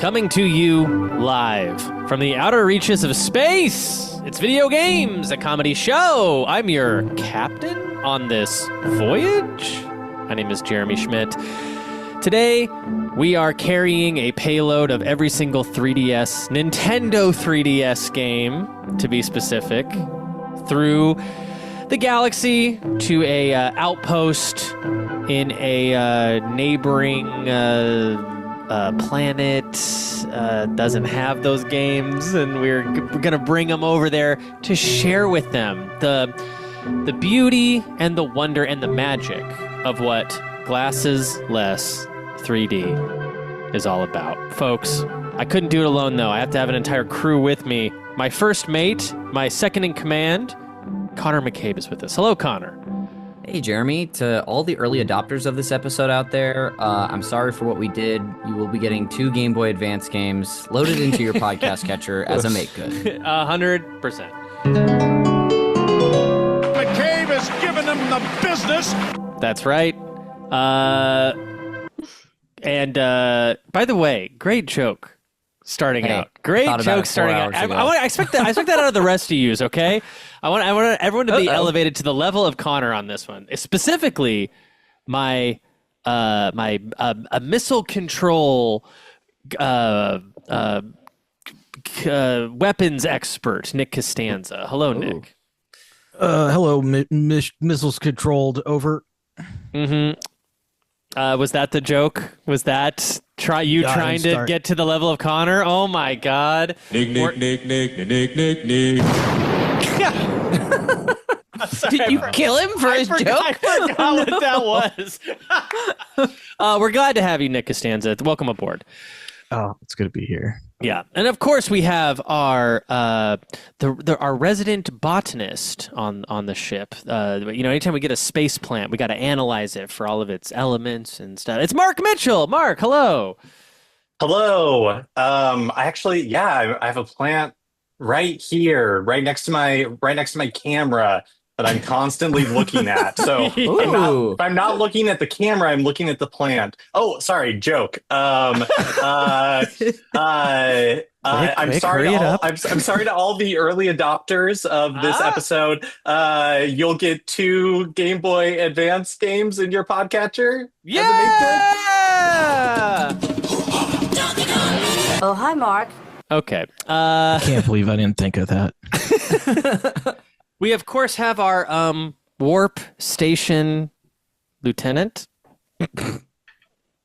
Coming to you live from the outer reaches of space. It's Video Games, a comedy show. I'm your captain on this voyage. My name is Jeremy Schmidt. Today, we are carrying a payload of every single 3DS, Nintendo 3DS game, to be specific, through the galaxy to a outpost in a neighboring planet. Doesn't have those games, and we're gonna bring them over there to share with them the beauty and the wonder and the magic of what glasses-less 3D is all about. Folks, I couldn't do it alone, though. I have to have an entire crew with me. My first mate, my second in command, Connor McCabe is with us. Hello, Connor. Hey, Jeremy. To all the early adopters of this episode out there, I'm sorry for what we did. You will be getting 2 Game Boy Advance games loaded into your podcast catcher as a make good. 100%. McCabe has given them the business. That's right. And by the way, great joke starting out. Great joke starting out. I expect that out of the rest of yous, okay? I want everyone to be elevated to the level of Connor on this one. Specifically, my missile control weapons expert, Nick Costanza. Hello, Nick. Hello, missiles controlled. Over. Mm-hmm. Was that the joke? Was that trying to get to the level of Connor? Oh my God! Nick. Did you kill him for his joke? I forgot what that was. We're glad to have you, Nick Costanza. Welcome aboard. Oh, it's good to be here. Yeah, and of course we have our our resident botanist on the ship. Anytime we get a space plant, we got to analyze it for all of its elements and stuff. It's Mark Mitchell. Mark, hello. Hello. I have a plant right here, right next to my camera that I'm constantly looking at. So if I'm not looking at the camera, I'm looking at the plant. Oh, sorry, joke. I'm sorry to all the early adopters of this episode. You'll get 2 Game Boy Advance games in your podcatcher. Yeah. Oh, hi, Mark. Okay. I can't believe I didn't think of that. We, of course, have our warp station lieutenant.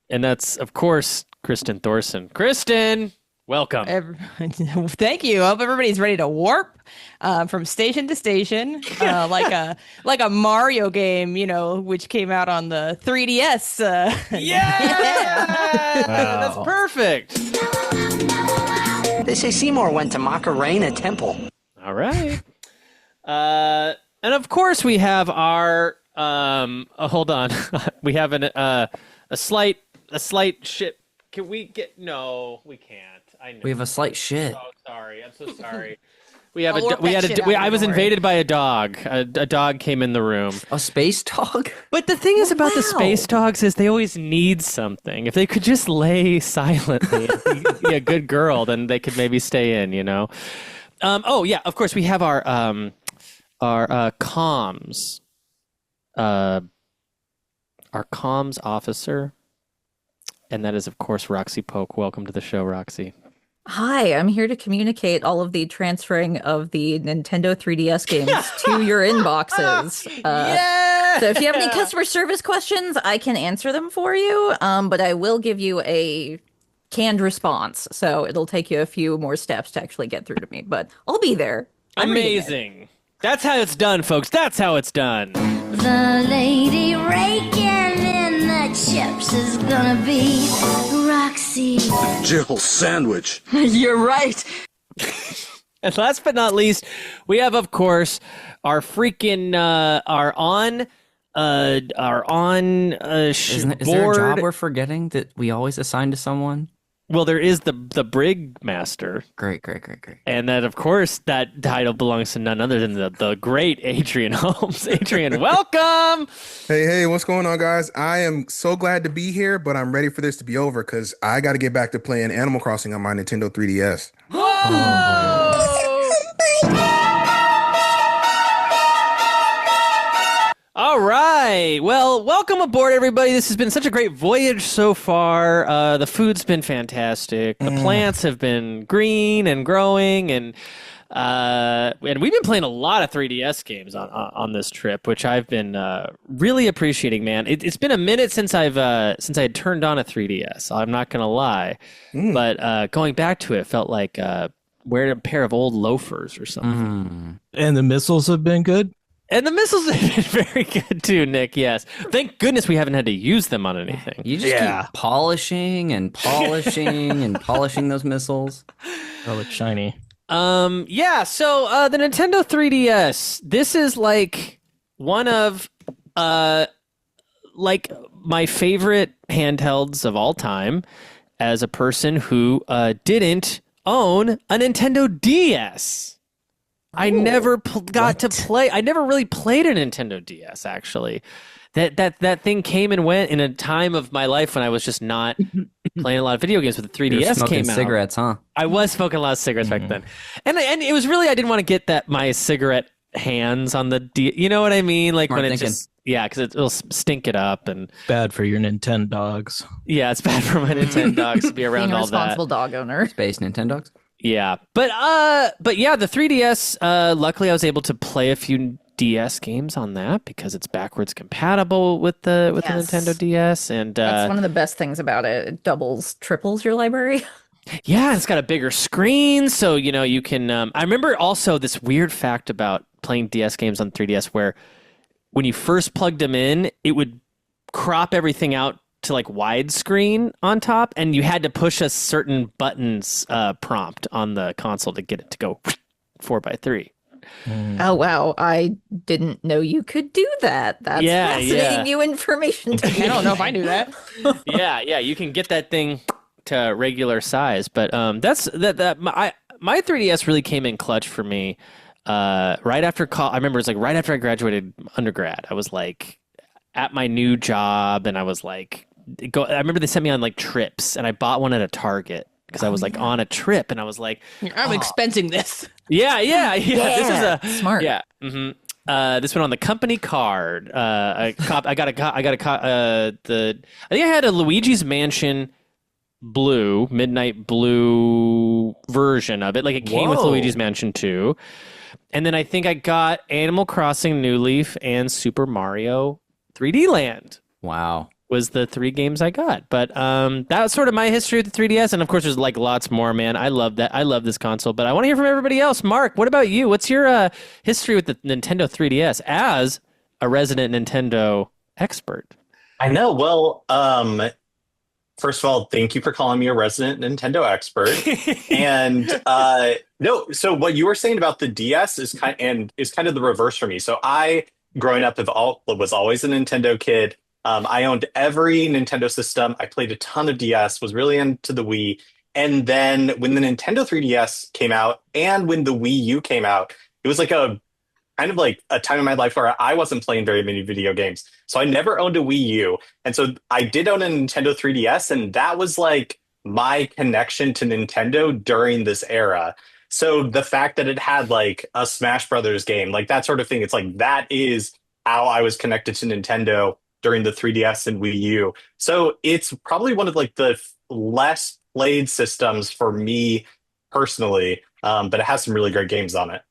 And that's, of course, Kristin Thorson. Kristin, welcome. Thank you. I hope everybody's ready to warp from station to station, like a Mario game, which came out on the 3DS. Yeah! Wow. That's perfect. They say Seymour went to Macarena Temple. All right. And of course we have our hold on. We have a slight ship. Can we get no, we can't. I know. We have a slight shit. Oh, sorry. I'm so sorry. I was invaded by a dog. A dog came in the room. A space dog? But the thing is about the space dogs is they always need something. If they could just lay silently and be a good girl, then they could maybe stay in, Oh yeah, of course we have our comms officer, and that is of course Roxy Polk. Welcome to the show, Roxy. Hi, I'm here to communicate all of the transferring of the Nintendo 3DS games to your inboxes. So if you have any customer service questions, I can answer them for you, but I will give you a canned response. So it'll take you a few more steps to actually get through to me, but I'll be there. Amazing. That's how it's done, folks. That's how it's done. The lady raking in the chips is gonna be Roxy. Jill Sandwich. You're right. And last but not least, we have, of course, our freaking Is there a job we're forgetting that we always assign to someone? Well, there is the Brig Master. Great. And that, of course, that title belongs to none other than the great Adrian Holmes. Adrian, welcome! Hey, what's going on, guys? I am so glad to be here, but I'm ready for this to be over because I got to get back to playing Animal Crossing on my Nintendo 3DS. Whoa! All right. Well, welcome aboard, everybody. This has been such a great voyage so far. The food's been fantastic. The plants have been green and growing, and we've been playing a lot of 3DS games on this trip, which I've been really appreciating. Man, it's been a minute since I had turned on a 3DS. I'm not gonna lie, but going back to it felt like wearing a pair of old loafers or something. And the missiles have been good. And the missiles have been very good too, Nick. Yes. Thank goodness we haven't had to use them on anything. You just keep polishing and polishing and polishing those missiles. Oh, it's shiny. Yeah, so the Nintendo 3DS, this is like one of like my favorite handhelds of all time as a person who didn't own a Nintendo DS. I never got to play. I never really played a Nintendo DS, actually. That thing came and went in a time of my life when I was just not playing a lot of video games. But the 3DS came out. Cigarettes, huh? I was smoking a lot of cigarettes back then, and it was really I didn't want to get my cigarette hands on the you know what I mean? Like Smart when thinking. it just because it'll stink it up and Bad for your Nintendo dogs. yeah, it's bad for my Nintendo dogs to be around Being a all that. responsible dog owner. Space Nintendogs. Yeah, but yeah, the 3DS. Luckily, I was able to play a few DS games on that because it's backwards compatible with the Nintendo DS, and That's one of the best things about it. It triples your library. yeah, it's got a bigger screen, so you can. I remember also this weird fact about playing DS games on 3DS, where when you first plugged them in, it would crop everything out to like widescreen on top, and you had to push a certain buttons prompt on the console to get it to go 4:3. Oh wow, I didn't know you could do that. That's fascinating new information to me. I don't know if I knew that. yeah, you can get that thing to regular size, but that's my 3DS really came in clutch for me right after I remember it was like right after I graduated undergrad. I was like at my new job, and I was like I remember they sent me on like trips, and I bought one at a Target because I was like on a trip, and I was like, I'm expensing this. Yeah. This is a smart. Yeah. This went on the company card. I think I had a Luigi's Mansion midnight blue version of it. Like it came with Luigi's Mansion 2. And then I think I got Animal Crossing New Leaf and Super Mario 3D Land. Wow. Was the 3 games I got. But that was sort of my history with the 3DS. And of course, there's like lots more, man. I love that. I love this console. But I want to hear from everybody else. Mark, what about you? What's your history with the Nintendo 3DS as a resident Nintendo expert? I know. Well, first of all, thank you for calling me a resident Nintendo expert. And no, so what you were saying about the DS is kind of the reverse for me. So I, growing up, was always a Nintendo kid. I owned every Nintendo system. I played a ton of DS, was really into the Wii. And then when the Nintendo 3DS came out and when the Wii U came out, it was like a kind of like a time in my life where I wasn't playing very many video games. So I never owned a Wii U. And so I did own a Nintendo 3DS, and that was like my connection to Nintendo during this era. So the fact that it had like a Smash Brothers game, like that sort of thing, it's like that is how I was connected to Nintendo during the 3DS and Wii U. So it's probably one of like the less played systems for me personally, but it has some really great games on it.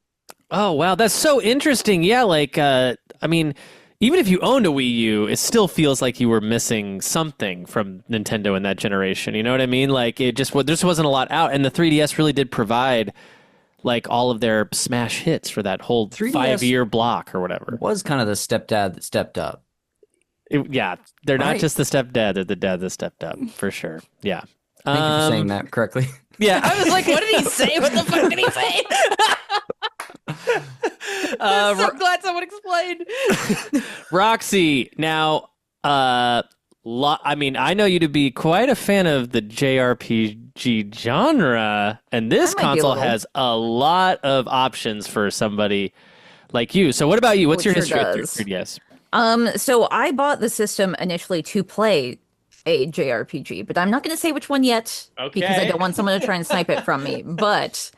Oh, wow. That's so interesting. Yeah, like, I mean, even if you owned a Wii U, it still feels like you were missing something from Nintendo in that generation. You know what I mean? Like, there just wasn't a lot out, and the 3DS really did provide like all of their smash hits for that whole 5-year block or whatever. Was kind of the stepdad that stepped up. They're not just the stepdad; they're the dad that stepped up for sure. Yeah. Thank you for saying that correctly. Yeah, I was like, what did he say? What the fuck did he say? I'm so glad someone explained. Roxy, now, I mean, I know you to be quite a fan of the JRPG RPG genre, and this That might be a console little. has a lot of options for somebody like you. So what about you? What's It your sure history does. with 3DS? So I bought the system initially to play a JRPG, but I'm not going to say which one yet because I Okay. don't want someone to try and snipe it from me. But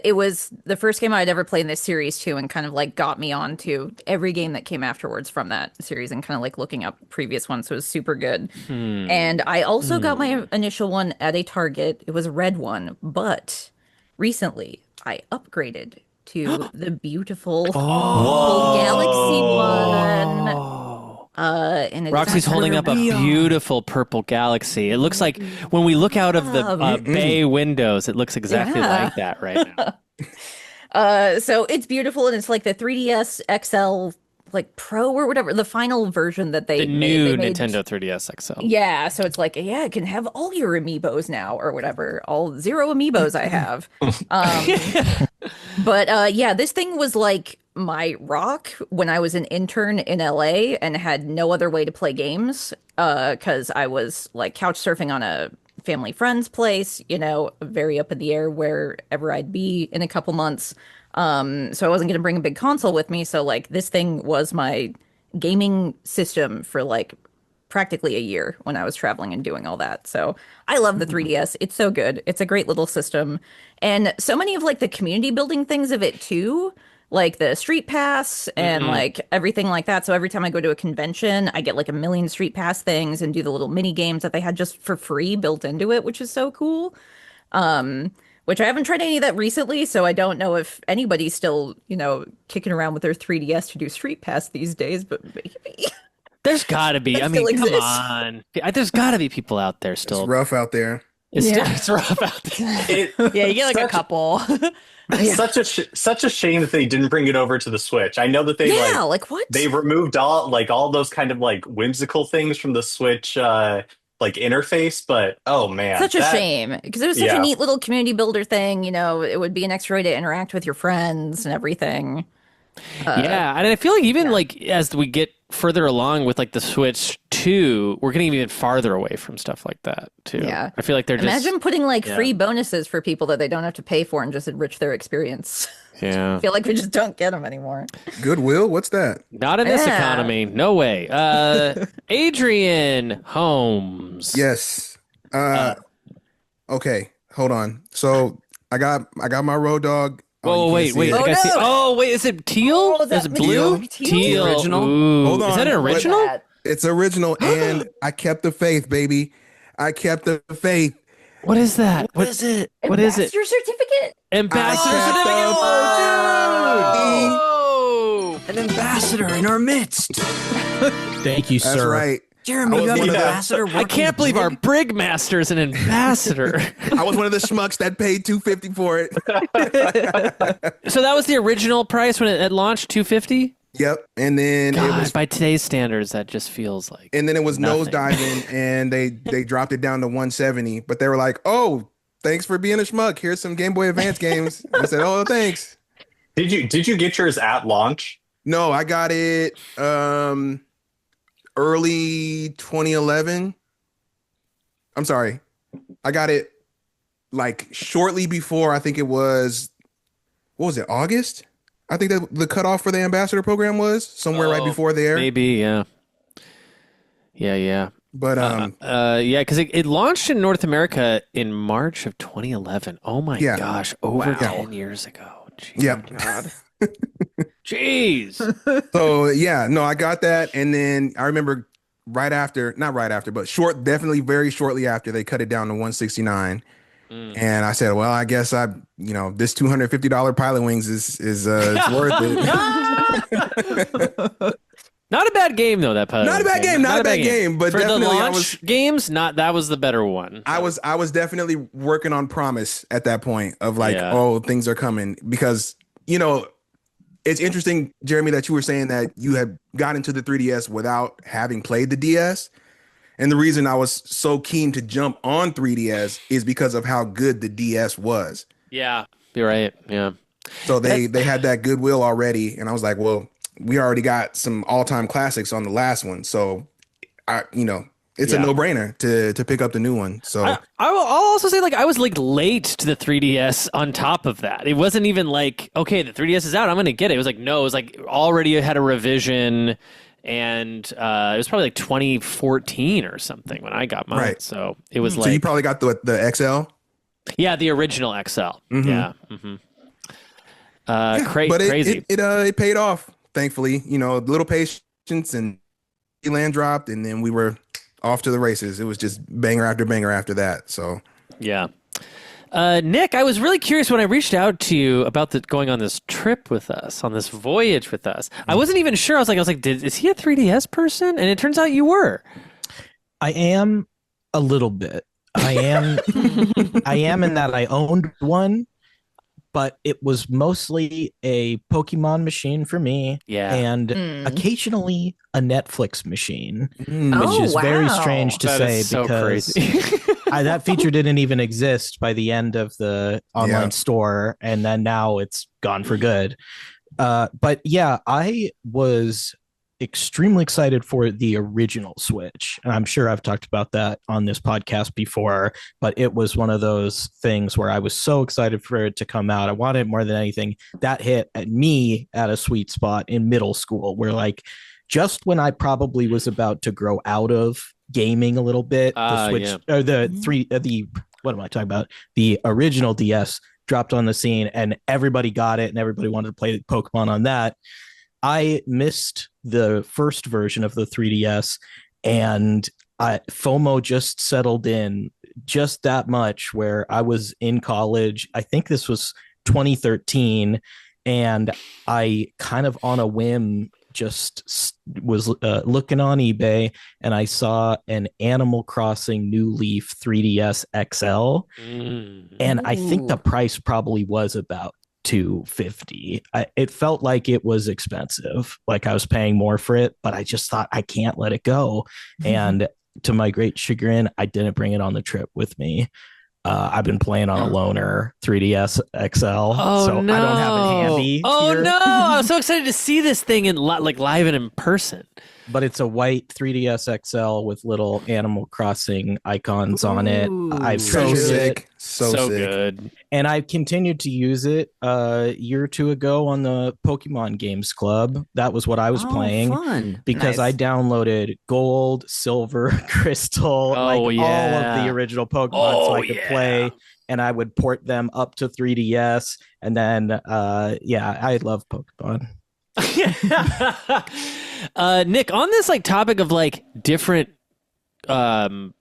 it was the first game I'd ever played in this series too, and kind of like got me on to every game that came afterwards from that series, and kind of like looking up previous ones. So it was super good. And I also got my initial one at a Target. It was a red one, but recently I upgraded to the beautiful Galaxy one. And it's Roxy's holding up a beautiful purple galaxy. It looks like when we look out of the bay windows, it looks exactly Yeah. like that right now. So it's beautiful, and it's like the 3DS XL, like Pro or whatever, the final version that they The made. new They made- Nintendo 3DS XL. Yeah, so it's like, yeah, it can have all your amiibos now or whatever. All 0 amiibos I have. But yeah, this thing was like my rock when I was an intern in LA and had no other way to play games because I was like couch surfing on a family friend's place, very up in the air wherever I'd be in a couple months. So I wasn't going to bring a big console with me. So like this thing was my gaming system for like practically a year when I was traveling and doing all that. So I love the 3DS. It's so good. It's a great little system. And so many of like the community building things of it too, like the street pass and like everything like that. So every time I go to a convention, I get like a million street pass things and do the little mini games that they had just for free built into it, which is so cool. Which I haven't tried any of that recently, so I don't know if anybody's still, kicking around with their 3DS to do street pass these days, but maybe. There's got to be. That I mean, still come exists. on. There's got to be people out there still. It's rough out there. It's rough out there. Yeah, you get like a couple. Such a shame that they didn't bring it over to the Switch. I know that they like what? they removed all those kind of like whimsical things from the Switch like interface, but oh man, Such a shame because it was such Yeah. a neat little community builder thing. It would be an extra way to interact with your friends and everything. Yeah, and I feel like even like as we get further along with like the Switch 2, we're getting even farther away from stuff like that too. Yeah. I feel like they're just Imagine putting like free bonuses for people that they don't have to pay for and just enrich their experience. yeah. I feel like we just don't get them anymore. Goodwill? What's that? Not in this Yeah. economy. No way. Adrian Holmes. Yes. Okay, hold on. So I got my road dog. Oh, wait. wait. I Oh, gotta see. no. Oh, wait. Is it teal? Oh, is that is it blue? teal? Original? Ooh. Hold Is that on. an What- original? It's original, and I kept the faith, baby. I kept the faith. What is that? What is it? What is it? Your certificate. Ambassador I kept certificate. the Oh, An ambassador in our midst. Thank you, That's sir. right. Jeremy, I you was have one an of the- ambassador. I can't believe our Brigmaster is an ambassador. I was one of the schmucks that paid $250 for it. So that was the original price when it launched, $250. Yep. And then it God, was by today's standards, that just feels like. and then it was nothing. nosediving, and they dropped it down to 170. But they were like, "Oh, thanks for being a schmuck. Here's some Game Boy Advance games." I said, "Oh, thanks." Did you get yours at launch? No, I got it early 2011. I'm sorry. I got it like shortly before, I think it was, what was it, August? I think that the cutoff for the ambassador program was somewhere right before there. Maybe, yeah. Yeah. But Yeah, because it launched in North America in March of 2011. Oh my Yeah. gosh, over Wow. 10 years ago. Jeez. Yep. Jeez. So yeah, no, I got that, and then I remember not right after, but definitely very shortly after, they cut it down to 169. And I said, well, I guess this $250 Pilot Wings is it's worth it. Not a bad game though. That Not a bad game, not a bad game, but for the definitely launch games, that was the better one. I was definitely working on promise at that point of like, Yeah. oh, things are coming, because it's interesting, Jeremy, that you were saying that you had got into the 3DS without having played the DS. And the reason I was so keen to jump on 3DS is because of how good the DS was. Yeah, you're right. Yeah. So they had that goodwill already, and I was like, well, we already got some all-time classics on the last one, so I it's a no-brainer to pick up the new one. So I'll also say, like, I was like late to the 3DS on top of that. It wasn't even like, okay, the 3DS is out, I'm going to get it. It was like, no, it was like already had a revision, and it was probably like 2014 or something when I got mine. Right. So it was So you probably got the XL? Yeah, the original XL. Mm-hmm. Yeah. Mm-hmm. Crazy. It paid off, thankfully. You know, a little patience, and land dropped, and then we were off to the races. It was just banger after banger after that. So yeah. Nick, I was really curious when I reached out to you about going on this trip with us, on this voyage with us. I wasn't even sure. I was like, is he a 3DS person? And it turns out you were. I am a little bit. I am in that I owned one, but it was mostly a Pokemon machine for me. Yeah. And occasionally a Netflix machine, which is very strange to say because that feature didn't even exist by the end of the online store. And then now it's gone for good. But yeah, I was extremely excited for the original Switch. And I'm sure I've talked about that on this podcast before, but it was one of those things where I was so excited for it to come out. I wanted it more than anything. That hit at me at a sweet spot in middle school, where like just when I probably was about to grow out of gaming a little bit, the Switch or what am I talking about? The original DS dropped on the scene and everybody got it and everybody wanted to play Pokemon on that. I missed the first version of the 3DS, and FOMO just settled in just that much where I was in college. I think this was 2013, and I kind of on a whim just was looking on eBay, and I saw an Animal Crossing New Leaf 3DS XL, and I think the price probably was about $250. It felt like it was expensive, like I was paying more for it, but I just thought I can't let it go. And to my great chagrin, I didn't bring it on the trip with me. I've been playing on a loaner 3DS XL, so no. I don't have it handy. Oh here. no! I was so excited to see this thing in like live and in person. But it's a white 3DS XL with little Animal Crossing icons on it. I've so sick. it. So sick. Good. And I've continued to use it a year or two ago on the Pokemon Games Club. That was what I was playing. Fun. Because Nice. I downloaded Gold, Silver, Crystal, all of the original Pokemon so I could play. And I would port them up to 3DS. And then, I love Pokemon. Nick, on this like topic of like different versions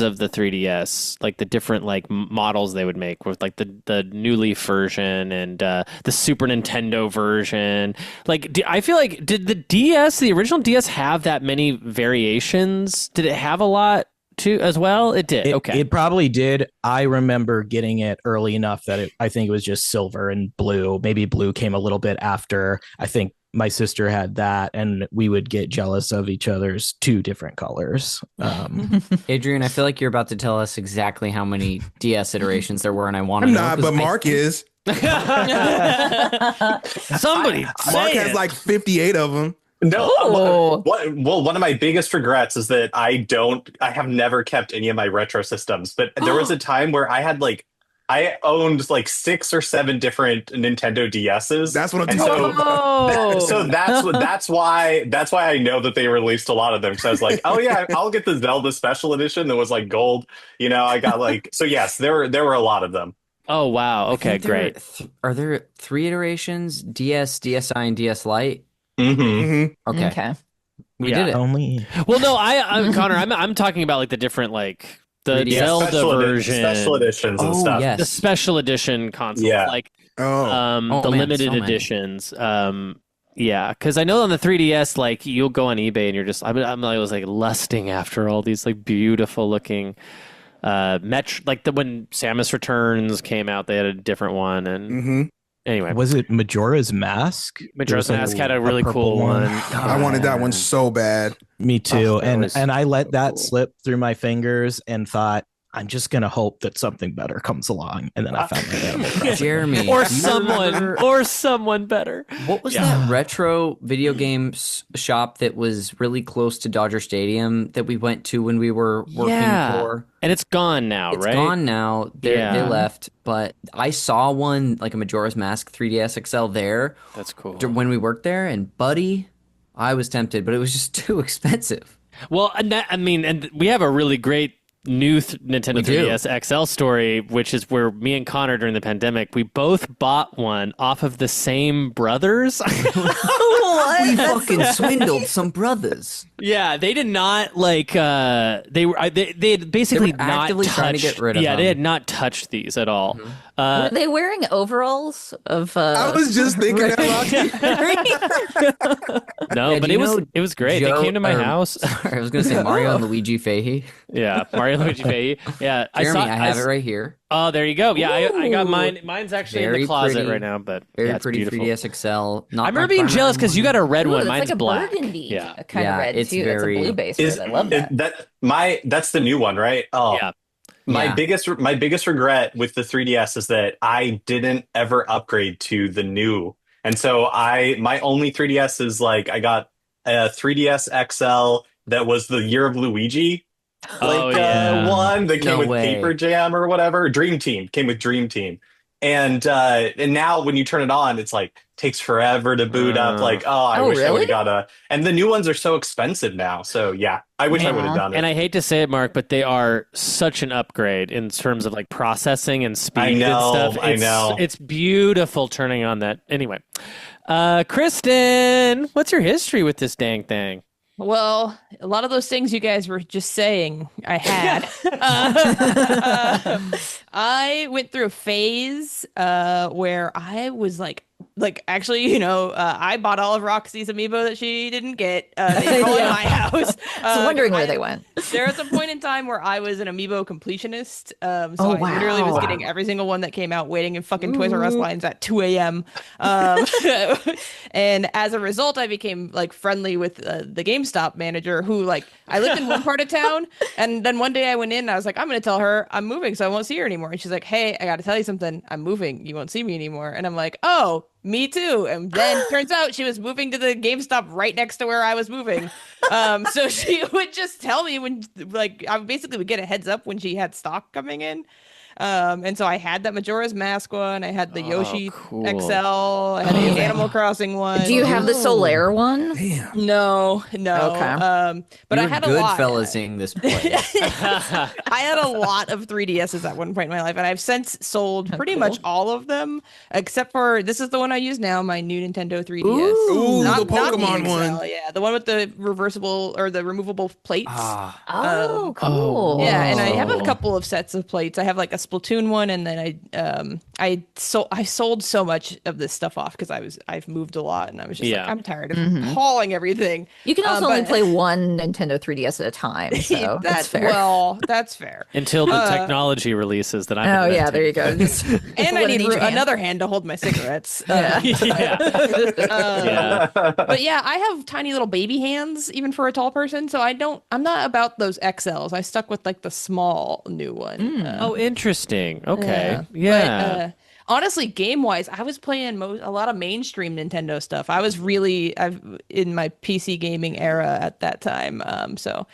of the 3DS, like the different like models they would make with like the New Leaf version and the Super Nintendo version. Like, I feel like did the original DS have that many variations? Did it have a lot too as well? It did. It probably did. I remember getting it early enough that I think it was just silver and blue. Maybe blue came a little bit after. I think my sister had that, and we would get jealous of each other's two different colors. Adrian, I feel like you're about to tell us exactly how many DS iterations there were, and I want to know. Nah, but Mark is. Somebody Mark has like 58 of them. No, one of my biggest regrets is that I have never kept any of my retro systems. But there was a time where I owned like 6 or 7 different Nintendo DSs. That's what I'm talking about. So that's why I know that they released a lot of them. Because I was like, oh yeah, I'll get the Zelda Special Edition that was like gold. You know, I got so yes, there were a lot of them. Oh wow. Okay, great. Are there 3 iterations? DS, DSi, and DS Lite? Mm-hmm. Okay. We did it. Well, no, Connor, I'm talking about like the different like the Zelda version, special editions and stuff. Yes. The special edition consoles, like limited editions. Because I know on the 3DS, like you'll go on eBay and you're just I was like lusting after all these like beautiful looking like when Samus Returns came out, they had a different one and. Anyway, was it Majora's Mask? Majora's Mask had a really cool one. I wanted that one so bad. Me too. And I let that slip through my fingers and thought I'm just gonna hope that something better comes along, and then I found my Animal Crossing. Jeremy, or someone better. What was that retro video games shop that was really close to Dodger Stadium that we went to when we were working for? And it's gone now, It's right? gone now. They left, but I saw one, like a Majora's Mask 3DS XL there. That's cool. When we worked there, and buddy, I was tempted, but it was just too expensive. Well, and we have a really great new Nintendo 3DS XL story, which is where me and Connor during the pandemic, we both bought one off of the same brothers. We fucking swindled some brothers. Yeah, they did not they had basically not actively touched, trying to get rid of them. they had not touched these at all. Mm-hmm. Were they wearing overalls of? I was just thinking that, Roxy. No, but it was great. They came to my house. Sorry, I was going to say Mario and Luigi Fahey. Yeah, Mario and Luigi Fahey. Yeah, Jeremy, I have it right here. Oh, there you go. Yeah, I got mine. Mine's actually in the closet pretty, right now, but very it's pretty beautiful. 3DS XL. I remember being jealous because you got a red one. It's Mine's like a black. burgundy Yeah, kind of red it's too. very- It's a blue base red. I love that. That's the new one, right? Oh, yeah. My Yeah. biggest regret with the 3DS is that I didn't ever upgrade to the new. And so my only 3DS is I got a 3DS XL that was the year of Luigi. One that came with Paper Jam or whatever. Dream Team came with Dream Team. And now when you turn it on, it's takes forever to boot up. I wish I would have got and the new ones are so expensive now. So yeah, I wish I would have done it. And I hate to say it, Mark, but they are such an upgrade in terms of processing and speed and stuff. I know. It's beautiful turning on that. Anyway, Kristin, what's your history with this dang thing? Well, a lot of those things you guys were just saying, I had. I went through a phase where I was actually, I bought all of Roxy's amiibo that she didn't get. They were all in my house. I was wondering where they went. There was a point in time where I was an amiibo completionist. I literally was getting every single one that came out, waiting in fucking Toys R Us lines at 2 a.m. And as a result, I became friendly with the GameStop manager who I lived in one part of town. And then one day I went in and I was like, I'm going to tell her I'm moving, so I won't see her anymore. And she's like, hey, I got to tell you something. I'm moving. You won't see me anymore. And I'm like, oh, me too. And then turns out she was moving to the GameStop right next to where I was moving. So she would just tell me when I basically would get a heads up when she had stock coming in. And so I had that Majora's Mask one. I had the Yoshi cool. XL. I had the Animal Crossing one. Do you have the Solaire one? Damn. No. Okay. But I had a lot. Goodfellasing this place. I had a lot of 3DSs at one point in my life, and I've since sold pretty much all of them, except for this is the one I use now, my new Nintendo 3DS. Ooh, not the Pokemon XL, one. Yeah, the one with the reversible or the removable plates. Oh, cool. Yeah, and I have a couple of sets of plates. I have a Splatoon one, and then I sold so much of this stuff off because I've moved a lot, and I was just I'm tired of hauling everything. You can also only play one Nintendo 3DS at a time, so that's fair. Well, that's fair. Until the technology releases that I'm inventing. Yeah, there you go. And I need another hand to hold my cigarettes. Yeah. But yeah, I have tiny little baby hands, even for a tall person. So I'm not about those XLs. I stuck with the small new one. Oh, interesting. Okay. Yeah. But, honestly, game-wise, I was playing a lot of mainstream Nintendo stuff. I was really in my PC gaming era at that time. So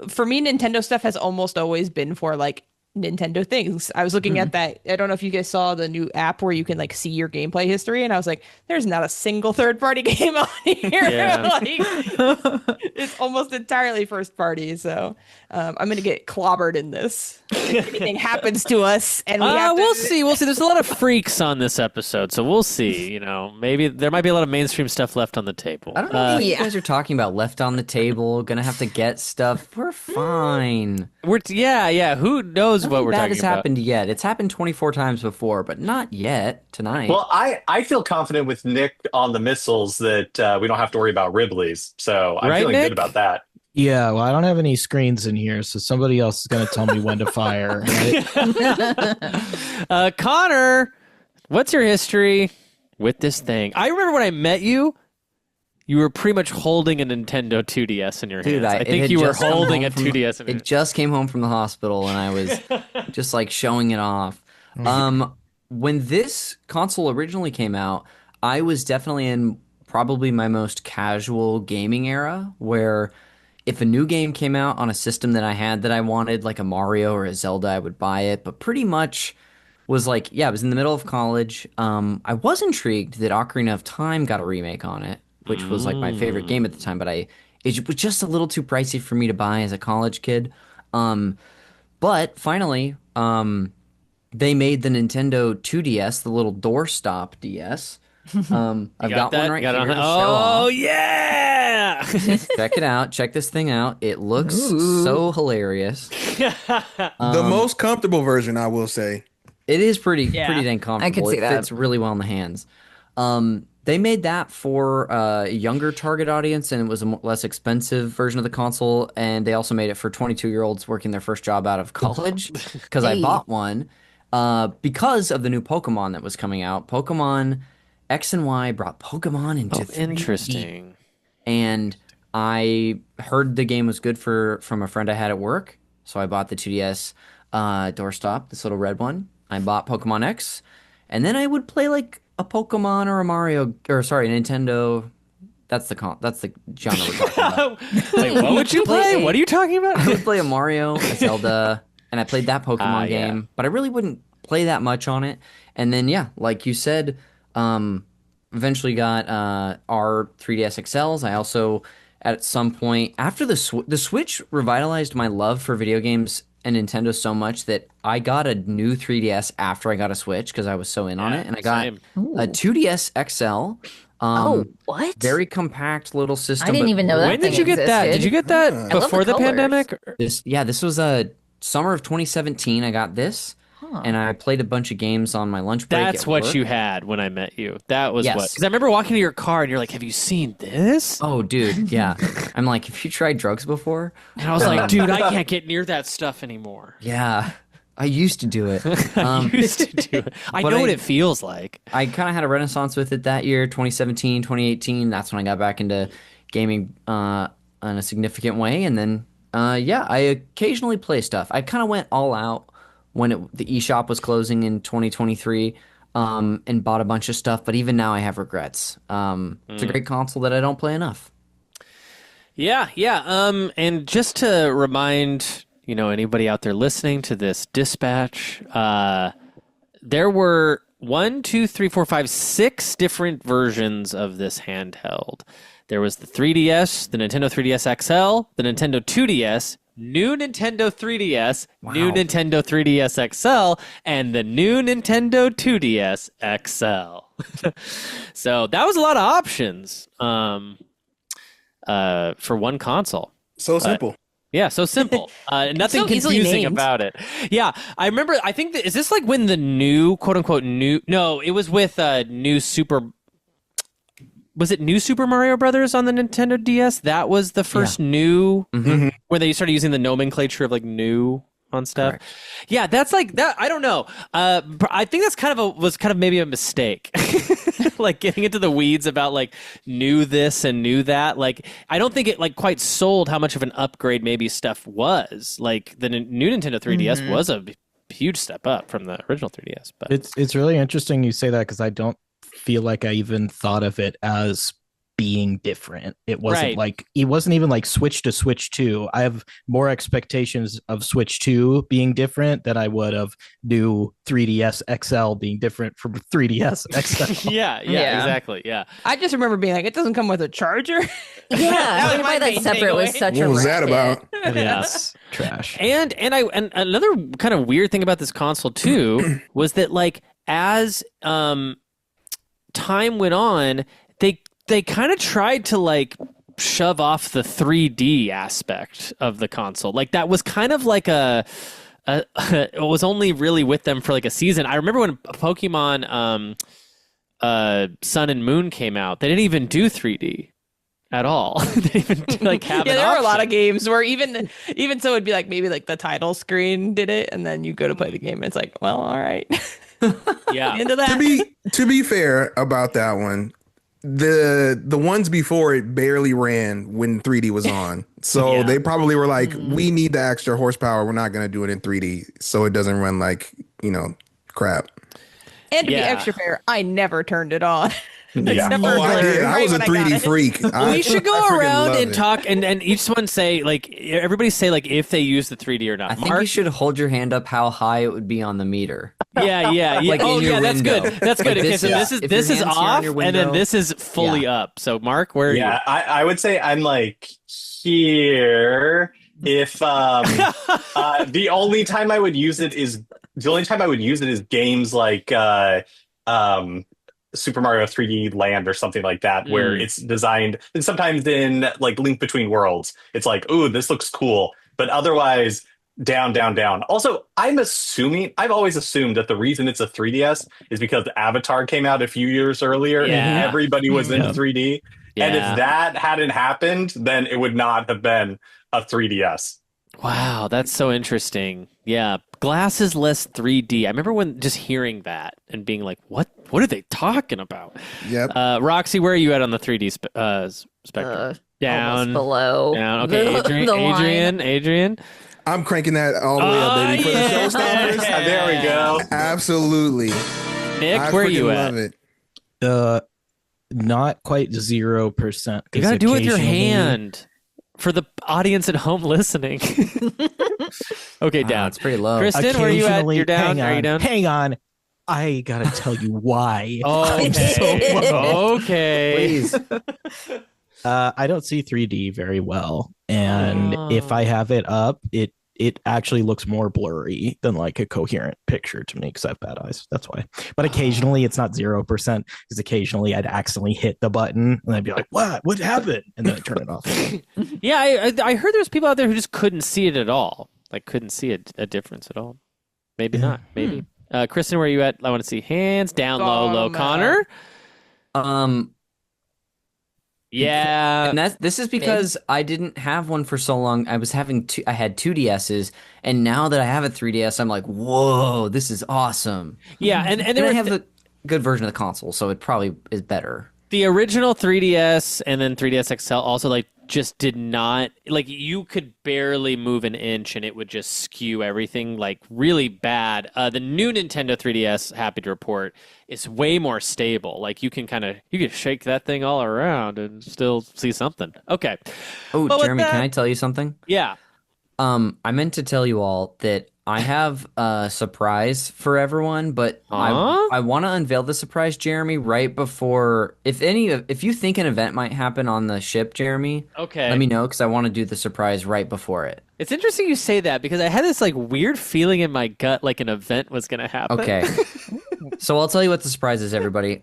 for me, Nintendo stuff has almost always been for Nintendo things. I was looking at that. I don't know if you guys saw the new app where you can see your gameplay history, and I was like, "There's not a single third-party game on here. Yeah. It's almost entirely first-party." So I'm gonna get clobbered in this. If anything happens to us, and we'll see. We'll see. There's a lot of freaks on this episode, so we'll see. Maybe there might be a lot of mainstream stuff left on the table. I don't know what you guys are talking about. Left on the table, gonna have to get stuff. We're fine. Yeah. Who knows what we're talking about? Nothing bad has happened yet. It's happened 24 times before, but not yet tonight. Well, I feel confident with Nick on the missiles that we don't have to worry about Ribley's. So I'm feeling good about that. Yeah, well, I don't have any screens in here, so somebody else is going to tell me when to fire. Right? Connor, what's your history with this thing? I remember when I met you you were pretty much holding a Nintendo 2DS in your hands. Dude, I think you were holding a 2DS in your It just came home from the hospital, and I was just like showing it off. When this console originally came out, I was definitely in probably my most casual gaming era, where if a new game came out on a system that I had that I wanted, like a Mario or a Zelda, I would buy it. But pretty much was like, yeah, I was in the middle of college. I was intrigued that Ocarina of Time got a remake on it, which was like my favorite game at the time, but it was just a little too pricey for me to buy as a college kid. But finally, they made the Nintendo 2DS, the little doorstop DS. I've got one right here to show off. Yeah! Check it out. Check this thing out. It looks so hilarious. The most comfortable version, I will say. It is pretty dang comfortable. I could see that. It fits really well in the hands. They made that for a younger target audience, and it was a less expensive version of the console. And they also made it for 22-year-olds working their first job out of college, because I bought one because of the new Pokemon that was coming out. Pokemon X and Y brought Pokemon into 3D. Interesting. And I heard the game was good from a friend I had at work, so I bought the 2DS doorstop, this little red one. I bought Pokemon X, and then I would play like a Pokemon or a Mario, or sorry, Nintendo. That's the genre we're talking about. Wait, what would you play? What are you talking about? I would play a Mario, a Zelda, and I played that Pokemon game, but I really wouldn't play that much on it. And then, yeah, like you said, eventually got our 3DS XLs. I also, at some point, after the Switch revitalized my love for video games and Nintendo so much that I got a new 3DS after I got a Switch because I was so in on it. And I got a 2DS XL. What? Very compact little system. I didn't even know that. When did you get that? Did you get that before the pandemic? This was summer of 2017. I got this. And I played a bunch of games on my lunch break. That's what work. you had when I met you. That was Yes. what. Because I remember walking to your car and you're like, "Have you seen this?" Oh, dude, yeah. I'm like, "Have you tried drugs before?" And I was like, "Dude, I can't get near that stuff anymore." Yeah, I used to do it. I used to do it. I know what it feels like. I kind of had a renaissance with it that year, 2017, 2018. That's when I got back into gaming in a significant way. And then, I occasionally play stuff. I kind of went all out when the eShop was closing in 2023 and bought a bunch of stuff. But even now I have regrets. It's a great console that I don't play enough. Yeah. And just to remind, anybody out there listening to this dispatch, there were 6 different versions of this handheld. There was the 3DS, the Nintendo 3DS XL, the Nintendo 2DS, new Nintendo 3DS, new Nintendo 3DS XL, and the new Nintendo 2DS XL. So that was a lot of options for one console. Simple. Yeah, so simple. Nothing so easily confusing named. about it. Yeah, I remember, I think, is this like when the new, quote-unquote, no, it was with was it New Super Mario Brothers on the Nintendo DS? That was the first new, where they started using the nomenclature of like new on stuff. Correct. Yeah, that's like that. I don't know. I think that's was kind of maybe a mistake, like getting into the weeds about like new this and new that. Like, I don't think it like quite sold how much of an upgrade maybe stuff was. Like the new Nintendo 3DS was a huge step up from the original 3DS. But it's really interesting you say that, because I don't feel like I even thought of it as being different. It wasn't even like Switch to Switch 2. I have more expectations of Switch 2 being different than I would of new 3DS XL being different from 3DS XL. yeah, exactly. Yeah. I just remember being like, it doesn't come with a charger. Yeah, to buy that separate was such a What was that racket. about? Yes, trash. And another kind of weird thing about this console too was that like as time went on, they kind of tried to like shove off the 3D aspect of the console. Like that was kind of like it was only really with them for like a season. I remember when Pokemon Sun and Moon came out, they didn't even do 3D at all. They didn't even like have Yeah, an there were a lot option. of games where even so it'd be like maybe like the title screen did it, and then you go to play the game and it's like, well, all right. Yeah. Into that. To be fair about that one, the ones before it barely ran when 3D was on. So they probably were like, we need the extra horsepower. We're not going to do it in 3D so it doesn't run like, crap. And to be extra fair, I never turned it on. Yeah. I did. I was a 3D freak. We should go around and talk and each one say, like, everybody say, like, if they use the 3D or not. I think you should hold your hand up how high it would be on the meter. Yeah. Like that's good. That's good. Like okay, so this is off, and then this is fully up. So, Mark, where are you? Yeah, I would say I'm like here. If the only time I would use it is games like Super Mario 3D Land or something like that, where it's designed, and sometimes in like Link Between Worlds, it's like, ooh, this looks cool. But otherwise, down. Also, I've always assumed that the reason it's a 3DS is because Avatar came out a few years earlier and everybody was in 3D. Yeah. And if that hadn't happened, then it would not have been a 3DS. Wow, that's so interesting. Yeah, glasses less 3D. I remember when just hearing that and being like, "What are they talking about?" Yep. Roxy, where are you at on the 3D spectrum? Down, below. Down. Okay, Adrian. I'm cranking that all the way up, baby. For the showstoppers. There we go. Absolutely. Nick, where are you at? Love it. Not quite 0%. You gotta do it with your hand. For the audience at home listening. Okay, down. It's pretty low. Kristin, where are you at? You're down? Are you down? Hang on. I gotta tell you why. Okay. Okay. Please. I don't see 3D very well. And if I have it up, it actually looks more blurry than like a coherent picture to me because I have bad eyes. That's why. But occasionally it's not 0% because occasionally I'd accidentally hit the button and I'd be like, what happened? And then I turn it off. Yeah, I heard there's people out there who just couldn't see it at all. Like couldn't see a difference at all. Maybe not. Maybe. Kristin, where are you at? I want to see hands down, low. Connor? Yeah, and this is because I didn't have one for so long. I had two DSs, and now that I have a 3DS, I'm like, whoa, this is awesome. Yeah, and I have the good version of the console, so it probably is better. The original 3DS and then 3DS XL also like just did not like you could barely move an inch and it would just skew everything like really bad. The new Nintendo 3DS, happy to report, is way more stable. Like you can shake that thing all around and still see something. Okay. Oh, Jeremy, can I tell you something? Yeah. I meant to tell you all that I have a surprise for everyone, but I want to unveil the surprise, Jeremy, right before. If you think an event might happen on the ship, Jeremy, okay, let me know because I want to do the surprise right before it. It's interesting you say that because I had this like weird feeling in my gut like an event was going to happen. Okay, so I'll tell you what the surprise is, everybody.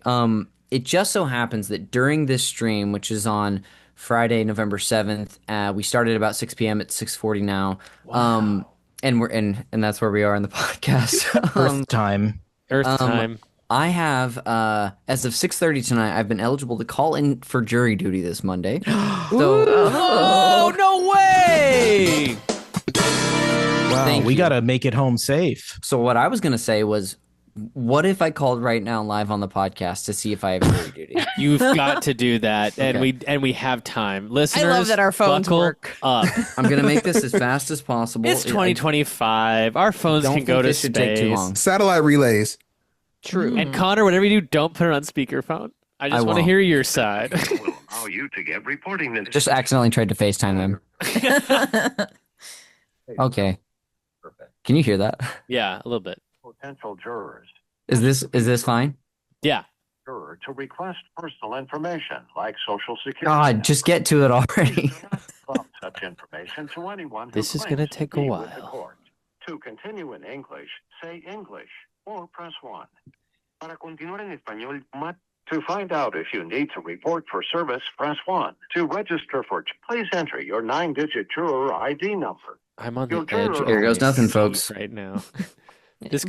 It just so happens that during this stream, which is on Friday, November 7th, we started about 6 p.m. at 6:40 now. Wow. And that's where we are in the podcast. Earth time. I have as of 6:30 tonight, I've been eligible to call in for jury duty this Monday. Oh, no way! Wow, we got to make it home safe. So what I was going to say was, what if I called right now live on the podcast to see if I have jury duty? You've got to do that, and we have time. Listeners, I love that our phones work. I'm going to make this as fast as possible. It's 2025. Our phones can go to space. Take too long. Satellite relays. True. And Connor, whatever you do, don't put it on speakerphone. I just want to hear your side. Will allow you to get reporting minutes. Just accidentally tried to FaceTime them. Okay. Perfect. Can you hear that? Yeah, a little bit. Potential jurors. Is this fine? Yeah. Juror to request personal information like Social Security. God, just get to it already. Such information to anyone. This is going to take a while. To continue in English, say English or press 1. Para continuar en español, to find out if you need to report for service, press 1. To register for, please enter your 9-digit juror ID number. I'm on the edge. Here goes nothing, folks. Right now.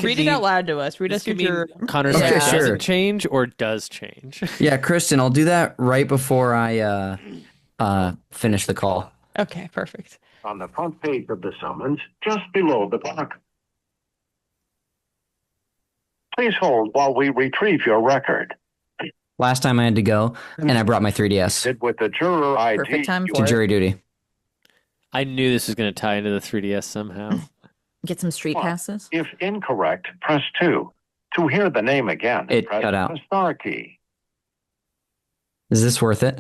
Read it out loud to us. Read us your Connor's doesn't change or does change. Yeah, Kristin, I'll do that right before I finish the call. Okay, perfect. On the front page of the summons, just below the clock. Please hold while we retrieve your record. Last time I had to go, and I brought my 3DS Did with the juror ID. Perfect time to for it. jury duty. I knew this was going to tie into the 3DS somehow. Get some street passes. If incorrect, press 2. To hear the name again, It press cut out. the star key. Is this worth it?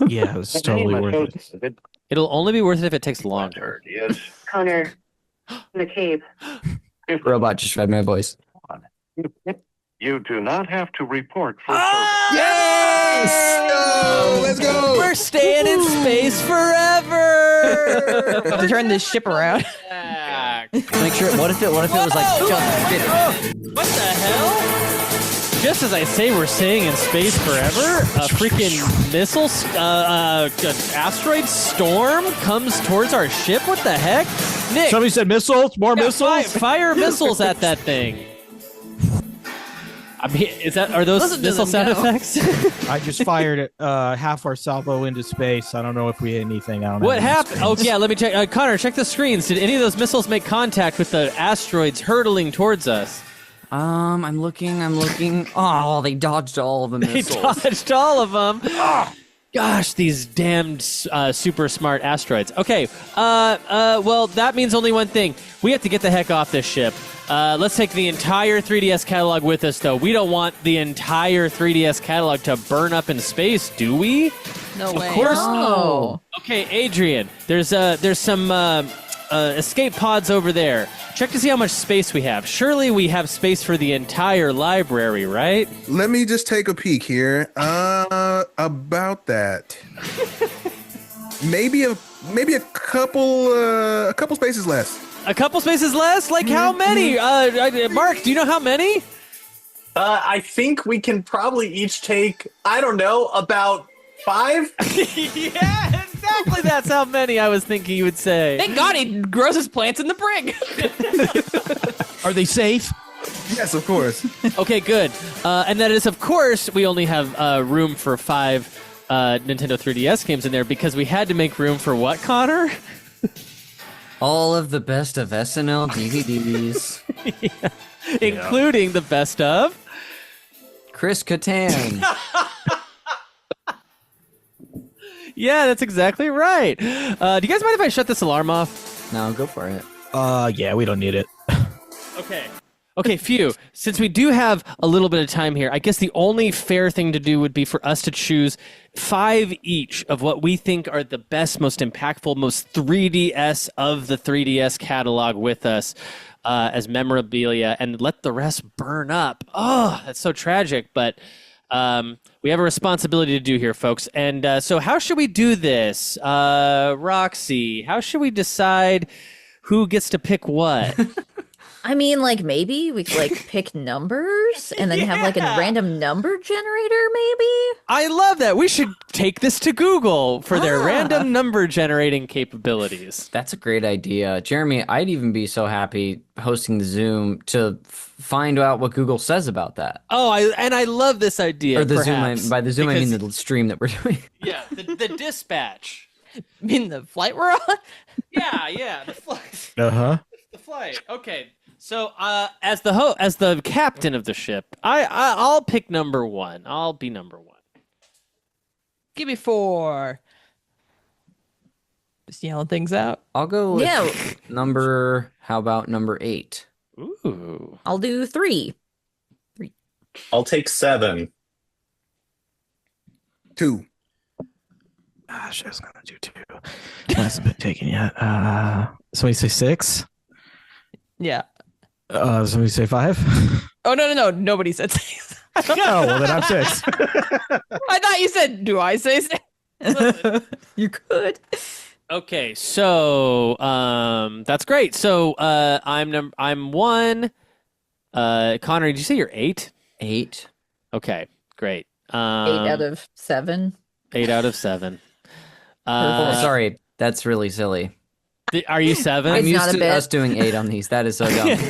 Yeah, it was The totally name worth it. associated It'll only be worth it if it takes longer. is Connor McCabe. if Robot just read my voice. you do not have to report for Yes! Oh, let's go. We're staying in space forever. To turn this ship around. Make sure. What if it was like just fit? What the hell? Just as I say we're staying in space forever, a freaking missile, an asteroid storm comes towards our ship. What the heck? Nick, Somebody said missiles. More missiles. fire missiles at that thing. I mean, are those Listen to missile them sound go. effects? I just fired half our salvo into space. I don't know if we hit anything. I don't know. What happened? Oh yeah, let me check. Connor, check the screens. Did any of those missiles make contact with the asteroids hurtling towards us? I'm looking. Oh, they dodged all of the They missiles. dodged all of them. Gosh, these damned super smart asteroids. Okay, well, that means only one thing. We have to get the heck off this ship. Let's take the entire 3DS catalog with us, though. We don't want the entire 3DS catalog to burn up in space, do we? No way. Of course No. not. Okay, Adrian, there's some escape pods over there. Check to see how much space we have. Surely we have space for the entire library, right? Let me just take a peek here. About that. maybe a couple spaces less. A couple spaces less? Like how many? Mark, do you know how many? I think we can probably each take, I don't know, about 5? Yeah, exactly. That's how many I was thinking you would say. Thank God he grows his plants in the brig. Are they safe? Yes, of course. Okay, good. And that is, of course, we only have room for 5 Nintendo 3DS games in there because we had to make room for what, Connor? All of the best of SNL DVDs. Yeah. Including the best of Chris Kattan. Yeah, that's exactly right. Do you guys mind if I shut this alarm off? No, go for it. Yeah, we don't need it. Okay, phew. Since we do have a little bit of time here, I guess the only fair thing to do would be for us to choose 5 each of what we think are the best, most impactful, most 3DS of the 3DS catalog with us as memorabilia and let the rest burn up. Oh, that's so tragic, but we have a responsibility to do here, folks. And so how should we do this? Roxy, how should we decide who gets to pick what? I mean, like, maybe we could, like, pick numbers and then have, like, a random number generator, maybe? I love that. We should take this to Google for their random number generating capabilities. That's a great idea. Jeremy, I'd even be so happy hosting the Zoom to find out what Google says about that. Oh, I love this idea. Or the perhaps, Zoom, by the Zoom, because, I mean the stream that we're doing. Yeah, the dispatch. You mean the flight we're on? Yeah, the flight. Uh-huh. The flight. Okay. So, as the captain of the ship, I'll pick number 1. I'll be number 1. Give me 4. Just yelling things out. I'll go with how about number 8? Ooh. I'll do 3. I'll take 7. 2. Gosh, I was gonna do 2. Hasn't been taken yet. Somebody say 6. Yeah. Somebody say 5. Oh, no. Nobody said 6. Oh, well, then I'm 6. I thought you said, do I say 6? You could. Okay, so that's great. So I'm 1. Connor, did you say you're 8? 8. Okay, great. 8 out of 7. 8 out of 7. Sorry, that's really silly. Are you 7? I'm It's used not a to bit. us doing 8 on these. That is so dumb. If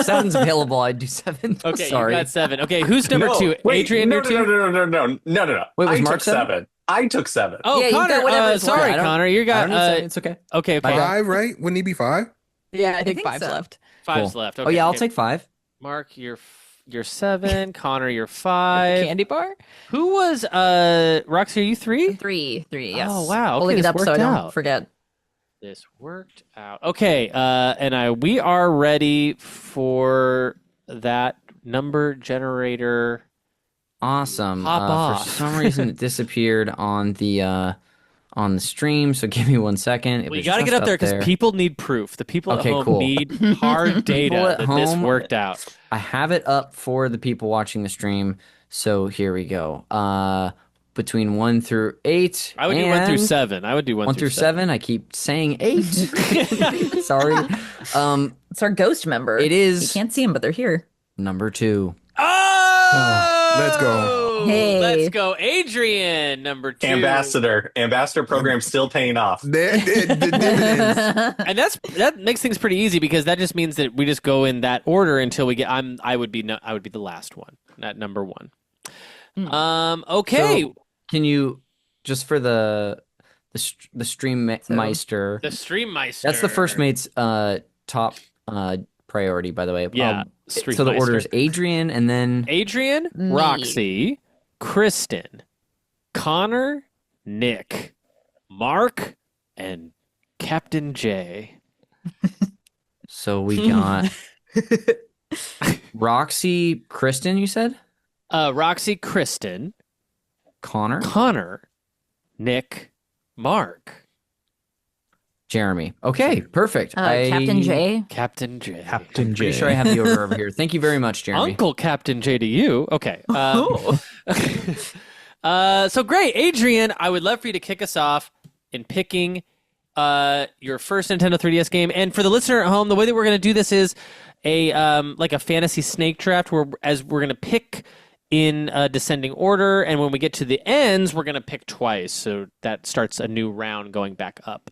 7's available, I'd do 7. Okay, Sorry. you got 7. Okay, who's number 2? Wait, Adrian, you're 2? No. Wait, was I Mark took 7? 7. I took 7. Oh, Yeah, you Connor, got whatever is sorry, left. Connor, you I got don't need 7. It's okay. Okay, 5, right? Wouldn't he be 5? Yeah, I think think 5's so. left. 5's Cool. left. Oh Okay, yeah, I'll okay. take 5. Mark, You're 7. Connor, you're 5. Candy bar? Who was Roxy, are you 3? 3, yes. Oh, wow. Okay, Pulling it this up so I worked don't out. forget. This worked out. Okay, we are ready for that number generator. Awesome. Pop off. For some reason, it disappeared on the stream. So give me 1 second. We got to get up there because people need proof. The people at home need hard data that this worked out. I have it up for the people watching the stream. So here we go. Between 1 through 8. I would do 1 through 7. I would do 1 through 7. I keep saying 8. Sorry. It's our ghost member. It is. You can't see them, but they're here. Number 2. Oh! Let's go. Hey. Let's go. Adrian, number 2. Ambassador program still paying off. The dividends. And that makes things pretty easy because that just means that we just go in that order until we get. I would be the last one at number 1. Okay. So can you just for the stream meister? The stream meister. That's the first mate's top priority, by the way. Yeah. So the order is Adrian, and then Adrian, Roxy, Kristin, Connor, Nick, Mark, and Captain J. So we got Roxy, Kristin, you said? Roxy, Kristin, Connor, Nick, Mark, Jeremy. Okay, perfect. Captain J. Captain J. Pretty sure I have the order over here. Thank you very much, Jeremy. Uncle Captain J to you. Okay. So great, Adrian. I would love for you to kick us off in picking your first Nintendo 3DS game. And for the listener at home, the way that we're going to do this is a fantasy snake draft, where as we're going to pick in descending order, and when we get to the ends, we're going to pick twice. So that starts a new round going back up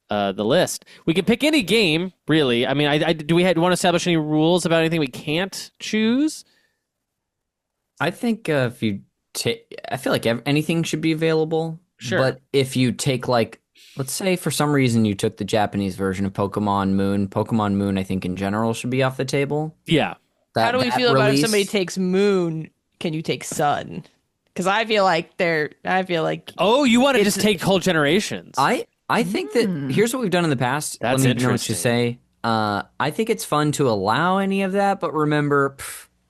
the list. We can pick any game, really. I mean, do we want to establish any rules about anything we can't choose? I think if you I feel like anything should be available. Sure. But if you take, like, let's say for some reason you took the Japanese version of Pokemon Moon, I think in general should be off the table. Yeah. How do we feel about if somebody takes Moon? Can you take Sun? Because I feel like oh, you want to just take whole generations. I think that here's what we've done in the past. That's Let me know what interesting. you say. I think it's fun to allow any of that, but remember,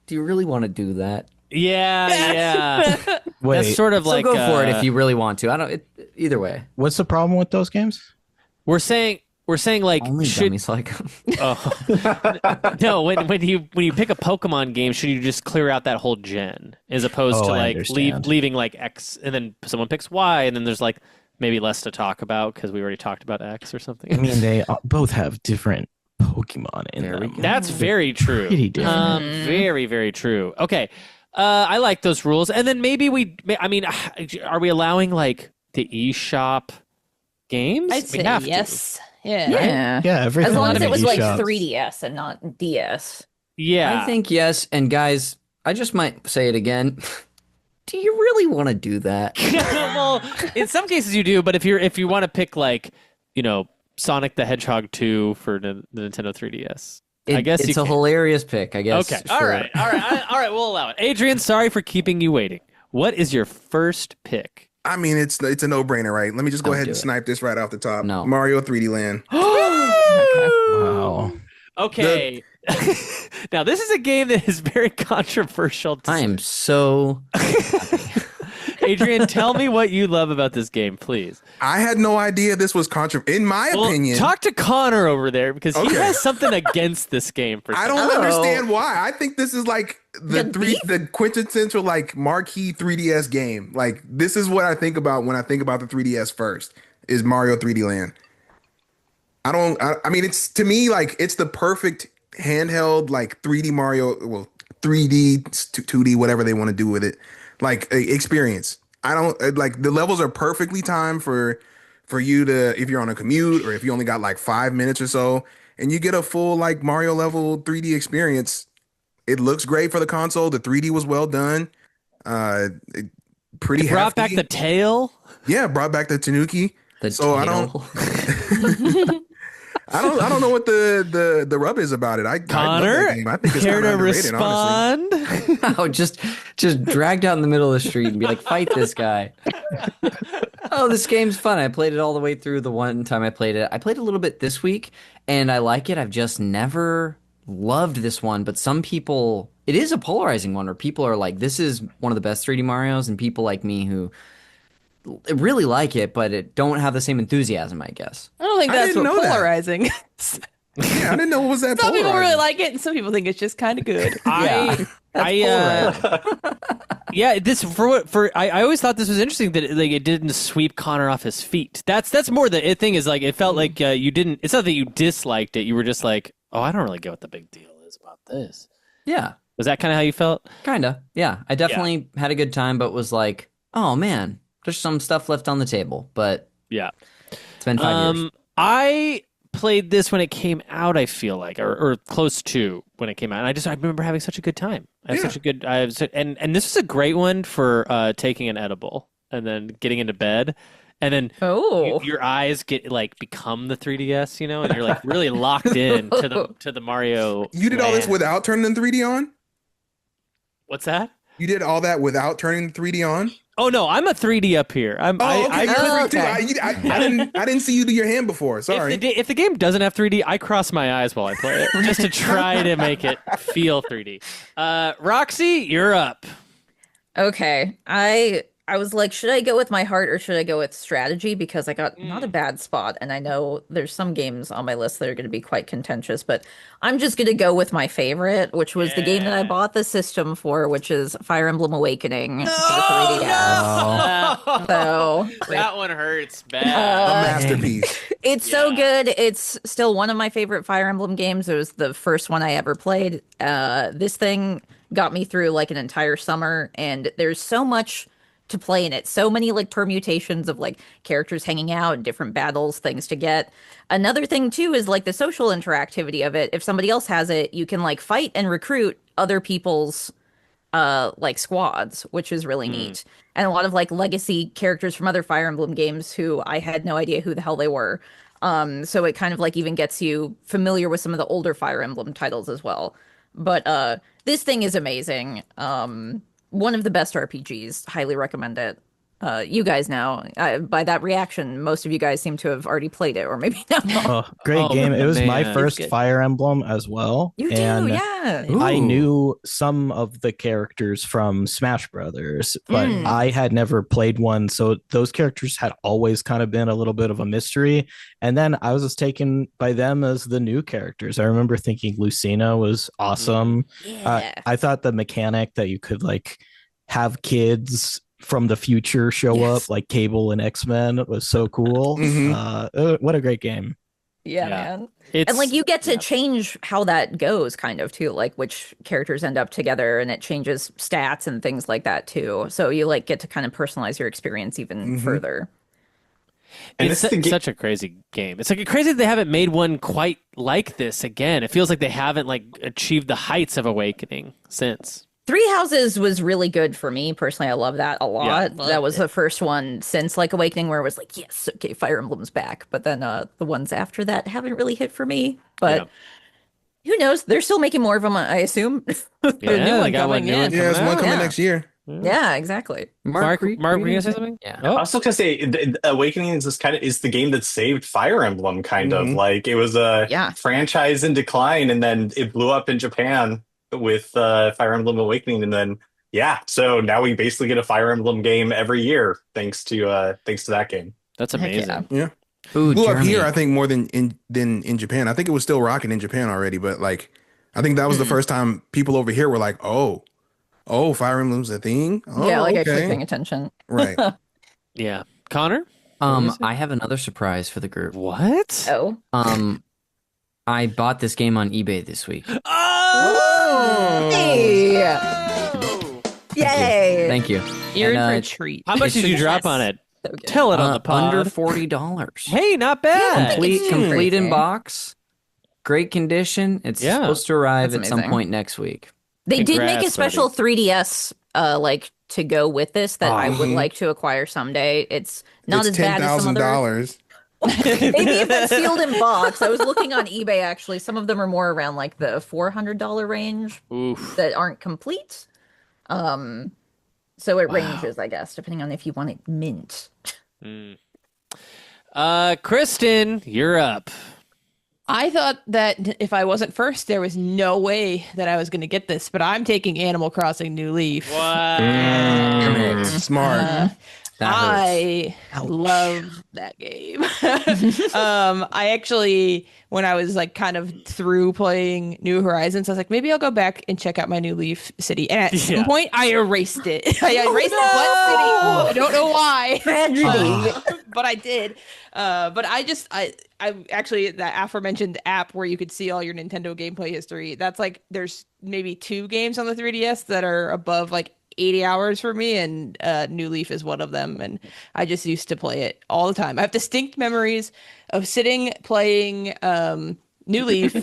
do you really want to do that? Yeah. Wait, that's sort of So like go for it if you really want to. Either way. What's the problem with those games? We're saying like Only dummies like them. No, when you pick a Pokemon game, should you just clear out that whole gen as opposed to I like understand. leaving like X and then someone picks Y and then there's like maybe less to talk about because we already talked about X or something. I mean, they both have different Pokemon in There we them. go. That's very true. Pretty different. Very, very true. Okay. I like those rules. And then maybe are we allowing like the eShop games? I'd We say have to. yes. Yeah. Yeah. Yeah, everything. As long on as the it was like eShops. 3DS and not DS. Yeah. I think yes. And guys, I just might say it again. Do you really want to do that? Well, in some cases you do, but if you want to pick like, Sonic the Hedgehog 2 for the Nintendo 3DS. I guess it's you a can. hilarious pick. I guess. Okay. Sure. All right. We'll allow it. Adrian, sorry for keeping you waiting. What is your first pick? I mean, it's a no-brainer, right? Let me just go Don't ahead do and it. snipe this right off the top. No. Mario 3D Land. Wow. Okay. Now this is a game that is very controversial. I am so. Adrian, tell me what you love about this game, please. I had no idea this was controversial. In my opinion, Talk to Connor over there because he Okay. has something against this game. For I some don't reason. understand why. I think this is like the quintessential like marquee 3DS game. Like this is what I think about when I think about the 3DS first is Mario 3D Land. I mean, it's to me like it's the perfect handheld like 3D Mario, well 3D, 2D, whatever they want to do with it, like experience. I don't like the levels are perfectly timed for you to if you're on a commute or if you only got like 5 minutes or so, and you get a full like Mario level 3D experience. It looks great for the console. The 3D was well done. Pretty Brought hefty. back the tail. Yeah, brought back the Tanuki. The so I tail. don't. I don't know what the rub is about it. I love Connor, that game. I think it's care kind of to underrated, honestly. respond? Oh, just dragged out in the middle of the street and be like, fight this guy. Oh, this game's fun. I played it all the way through the one time I played it. I played a little bit this week, and I like it. I've just never loved this one, but some people, it is a polarizing one where people are like, this is one of the best 3D Marios, and people like me who really like it, but it don't have the same enthusiasm, I guess. I don't think that's what polarizing is. Yeah, I didn't know it was that Some people really polarizing. like it, and some people think it's just kind of good. I always thought this was interesting that it didn't sweep Connor off his feet. That's more the thing is like it felt like you didn't. It's not that you disliked it. You were just like, oh, I don't really get what the big deal is about this. Yeah. Was that kind of how you felt? Kinda. Yeah. I definitely had a good time, but was like, oh man, there's some stuff left on the table. But yeah, it's been 5 years. I played this when it came out, I feel like, or close to when it came out. And I remember having such a good time. And this is a great one for taking an edible and then getting into bed. And then your eyes get become the 3DS, and you're like really locked in to the Mario. You did all this without turning the 3D on? What's that? You did all that without turning the 3D on? Oh no, I'm a 3D up here. I didn't see you do your hand before. Sorry. If the game doesn't have 3D, I cross my eyes while I play it just to try to make it feel 3D. Roxy, you're up. Okay, I was like, should I go with my heart or should I go with strategy? Because I got not a bad spot, and I know there's some games on my list that are going to be quite contentious, but I'm just going to go with my favorite, which was the game that I bought the system for, which is Fire Emblem Awakening for the 3DS. So that one hurts bad. A masterpiece. It's so good. It's still one of my favorite Fire Emblem games. It was the first one I ever played. This thing got me through like an entire summer, and there's so much to play in it. So many permutations of characters hanging out, different battles, things to get. Another thing too is the social interactivity of it. If somebody else has it, you can fight and recruit other people's squads, which is really neat. And a lot of legacy characters from other Fire Emblem games who I had no idea who the hell they were. So it kind of even gets you familiar with some of the older Fire Emblem titles as well. But this thing is amazing. One of the best RPGs. Highly recommend it. You guys now, by that reaction, most of you guys seem to have already played it, or maybe not. Great game. It was my first Fire Emblem as well. You do, yeah. I knew some of the characters from Smash Brothers, but I had never played one, so those characters had always kind of been a little bit of a mystery. And then I was just taken by them as the new characters. I remember thinking Lucina was awesome. Yeah. I thought the mechanic that you could have kids from the future show up like Cable and X-Men was so cool. What a great game. Yeah, man. And you get to change how that goes kind of too, which characters end up together, and it changes stats and things like that too. So you get to kind of personalize your experience even further. And it's such a crazy game. It's crazy that they haven't made one quite like this again. It feels like they haven't achieved the heights of Awakening since. Three Houses was really good for me personally. I love that a lot. Yeah, that was the first one since Awakening where it was yes, okay, Fire Emblem's back. But then the ones after that haven't really hit for me. But who knows? They're still making more of them, I assume. Yeah, I got one new one. Yeah, there's one coming next year. Yeah, exactly. Mark, were you gonna say something? Yeah. I was gonna say Awakening is the game that saved Fire Emblem, kind of. It was a franchise in decline, and then it blew up in Japan with Fire Emblem Awakening, and then so now we basically get a Fire Emblem game every year thanks to that game. That's amazing. Yeah. Ooh, blew up Jeremy. here, I think, more than in Japan. I think it was still rocking in Japan already, but I think that was the first time people over here were like, oh, Fire Emblem's a thing. Oh, yeah, okay. actually paying attention. Right. Yeah. Connor? I have another surprise for the group. What? Oh. I bought this game on eBay this week. Oh! Hey! Yay! Thank you. You're in for a treat. How much did you drop on it? Tell it on the pod. Under $40. Hey, not bad. Complete in box. Great condition. It's supposed to arrive at some point next week. They did make a special 3DS to go with this that I would like to acquire someday. It's not as bad as some other. $10,000. Maybe if it's sealed in box. I was looking on eBay, actually. Some of them are more around like the $400 range that aren't complete. So it ranges, I guess, depending on if you want it mint. Kristin, you're up. I thought that if I wasn't first, there was no way that I was going to get this, but I'm taking Animal Crossing New Leaf. What? Smart. I love that game. I actually, when I was like kind of through playing New Horizons, I was like, maybe I'll go back and check out my New Leaf City. And at some point, I erased it. I erased the City. I don't know why. Tragedy. But I did. But I actually, that aforementioned app where you could see all your Nintendo gameplay history, that's like, there's maybe 2 games on the 3DS that are above like 80 hours for me, and New Leaf is one of them, and I just used to play it all the time. I have distinct memories of sitting playing New Leaf,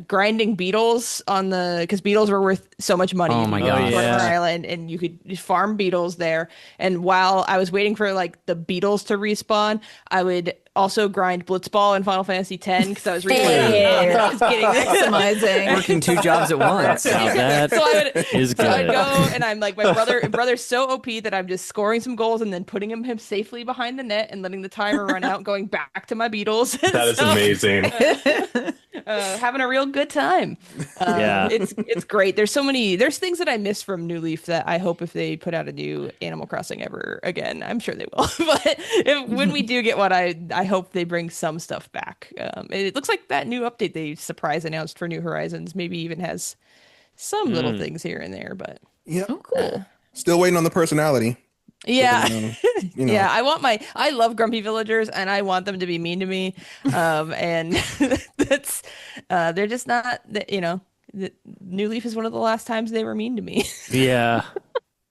grinding beetles on because beetles were worth so much money Oh in my gosh. Island, and you could farm beetles there. And while I was waiting for like the beetles to respawn, I would also grind Blitzball in Final Fantasy X because I was replaying. I was getting Maximizing. Working 2 jobs at once. Now that is good. So I'd go and I'm like, my brother's so OP that I'm just scoring some goals and then putting him safely behind the net and letting the timer run out, going back to my beetles. That is amazing. Having a real good time. Yeah. It's great. There's things that I miss from New Leaf that I hope if they put out a new Animal Crossing ever again, I'm sure they will. But when we do get one, I hope they bring some stuff back. It looks like that new update they surprise announced for New Horizons maybe even has some little things here and there, but Yeah. Oh, cool. Still waiting on the personality. yeah. You know. Yeah, I love grumpy villagers and I want them to be mean to me. And that's they're just not, New Leaf is one of the last times they were mean to me. Yeah.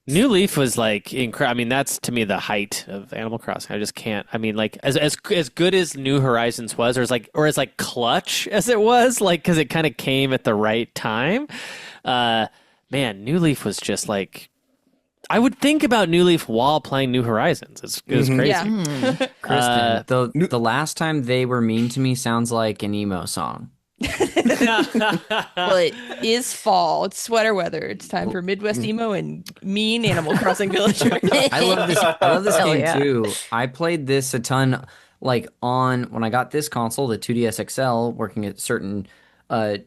New Leaf was like incredible. I mean, that's to me the height of Animal Crossing. I just can't. I mean, like as good as New Horizons was, or as like clutch as it was, like because it kind of came at the right time. Man, New Leaf was just like, I would think about New Leaf while playing New Horizons. It was crazy. Yeah. Kristin, the last time they were mean to me sounds like an emo song. Well, it is fall. It's sweater weather. It's time for Midwest emo and mean Animal Crossing villager. I love this Hell game yeah. too. I played this a ton, like when I got this console, the 2DS XL, working at a certain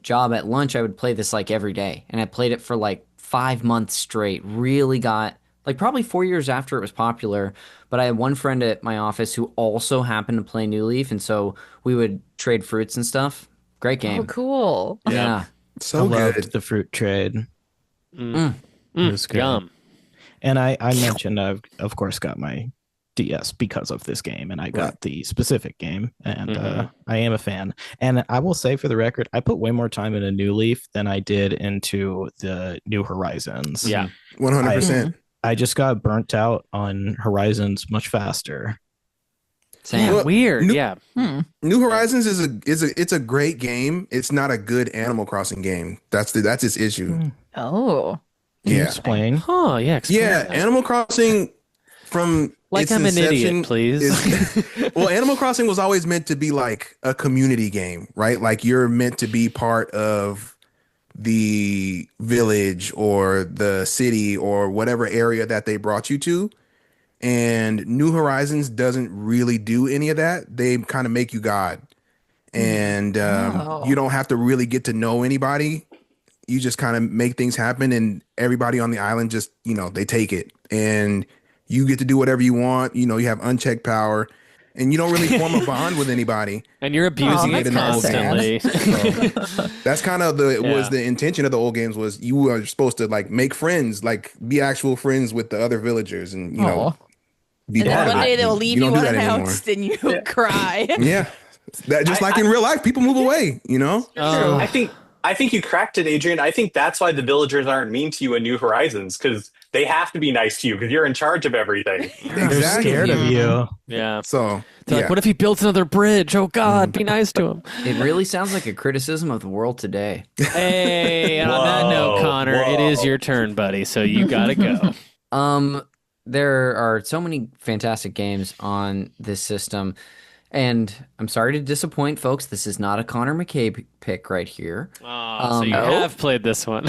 job at lunch. I would play this like every day, and I played it for like 5 months straight. Really got like probably 4 years after it was popular. But I had one friend at my office who also happened to play New Leaf, and so we would trade fruits and stuff. Great game. Oh, cool. Yeah. So I loved good. the fruit trade. Mm. It was great. Yum. And I mentioned I've of course got my DS because of this game, and I got the specific game, and I am a fan. And I will say, for the record, I put way more time in a New Leaf than I did into the New Horizons. Yeah. 100%. I just got burnt out on Horizons much faster. Same. Well, Weird. New- Yeah. New Horizons it's a great game. It's not a good Animal Crossing game. That's its issue. Oh. Can you Yeah. explain? Oh, yeah. explain Yeah, that. Animal Crossing from Like its I'm an inception idiot, please. well, Animal Crossing was always meant to be like a community game, right? Like you're meant to be part of the village or the city or whatever area that they brought you to. And New Horizons doesn't really do any of that. They kind of make you God. And you don't have to really get to know anybody. You just kind of make things happen, and everybody on the island just, they take it. And you get to do whatever you want. You have unchecked power, and you don't really form a bond with anybody. And you're abusing it constantly. So that's kind of was the intention of the old games, was you are supposed to like make friends, like be actual friends with the other villagers, and be And part then of one it. day they'll leave you don't do that unannounced and you cry. Yeah, that just like in real life, people move away. I think you cracked it, Adrian. I think that's why the villagers aren't mean to you in New Horizons, because they have to be nice to you because you're in charge of everything. They're scared of you. Yeah. So They're like, what if he builds another bridge? Oh, God, be nice to him. It really sounds like a criticism of the world today. Hey, and on that note, Connor, it is your turn, buddy. So you got to go. There are so many fantastic games on this system. And I'm sorry to disappoint folks. This is not a Connor McCabe pick right here. So you have played this one.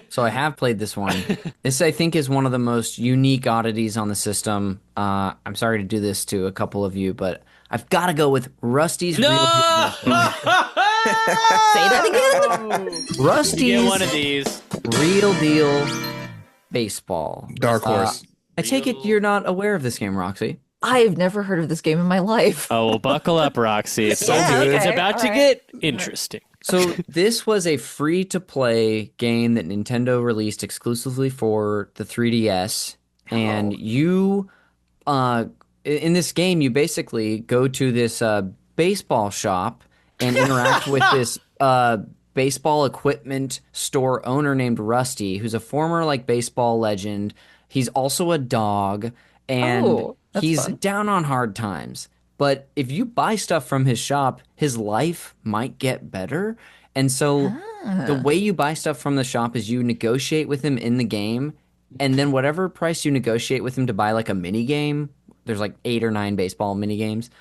So I have played this one. This, I think, is one of the most unique oddities on the system. I'm sorry to do this to a couple of you, but I've got to go with Rusty's Real Deal. Say that again. Rusty's You get one of these. Real Deal Baseball. Dark horse. I take it you're not aware of this game, Roxy. I've never heard of this game in my life. Oh, well, buckle up, Roxy. It's about to get interesting. So this was a free-to-play game that Nintendo released exclusively for the 3DS, and you, in this game, you basically go to this baseball shop and interact with this baseball equipment store owner named Rusty, who's a former baseball legend. He's also a dog, and he's fun. down on hard times. But if you buy stuff from his shop, his life might get better. And so the way you buy stuff from the shop is you negotiate with him in the game, and then whatever price you negotiate with him to buy a mini game, there's 8 or 9 baseball mini games,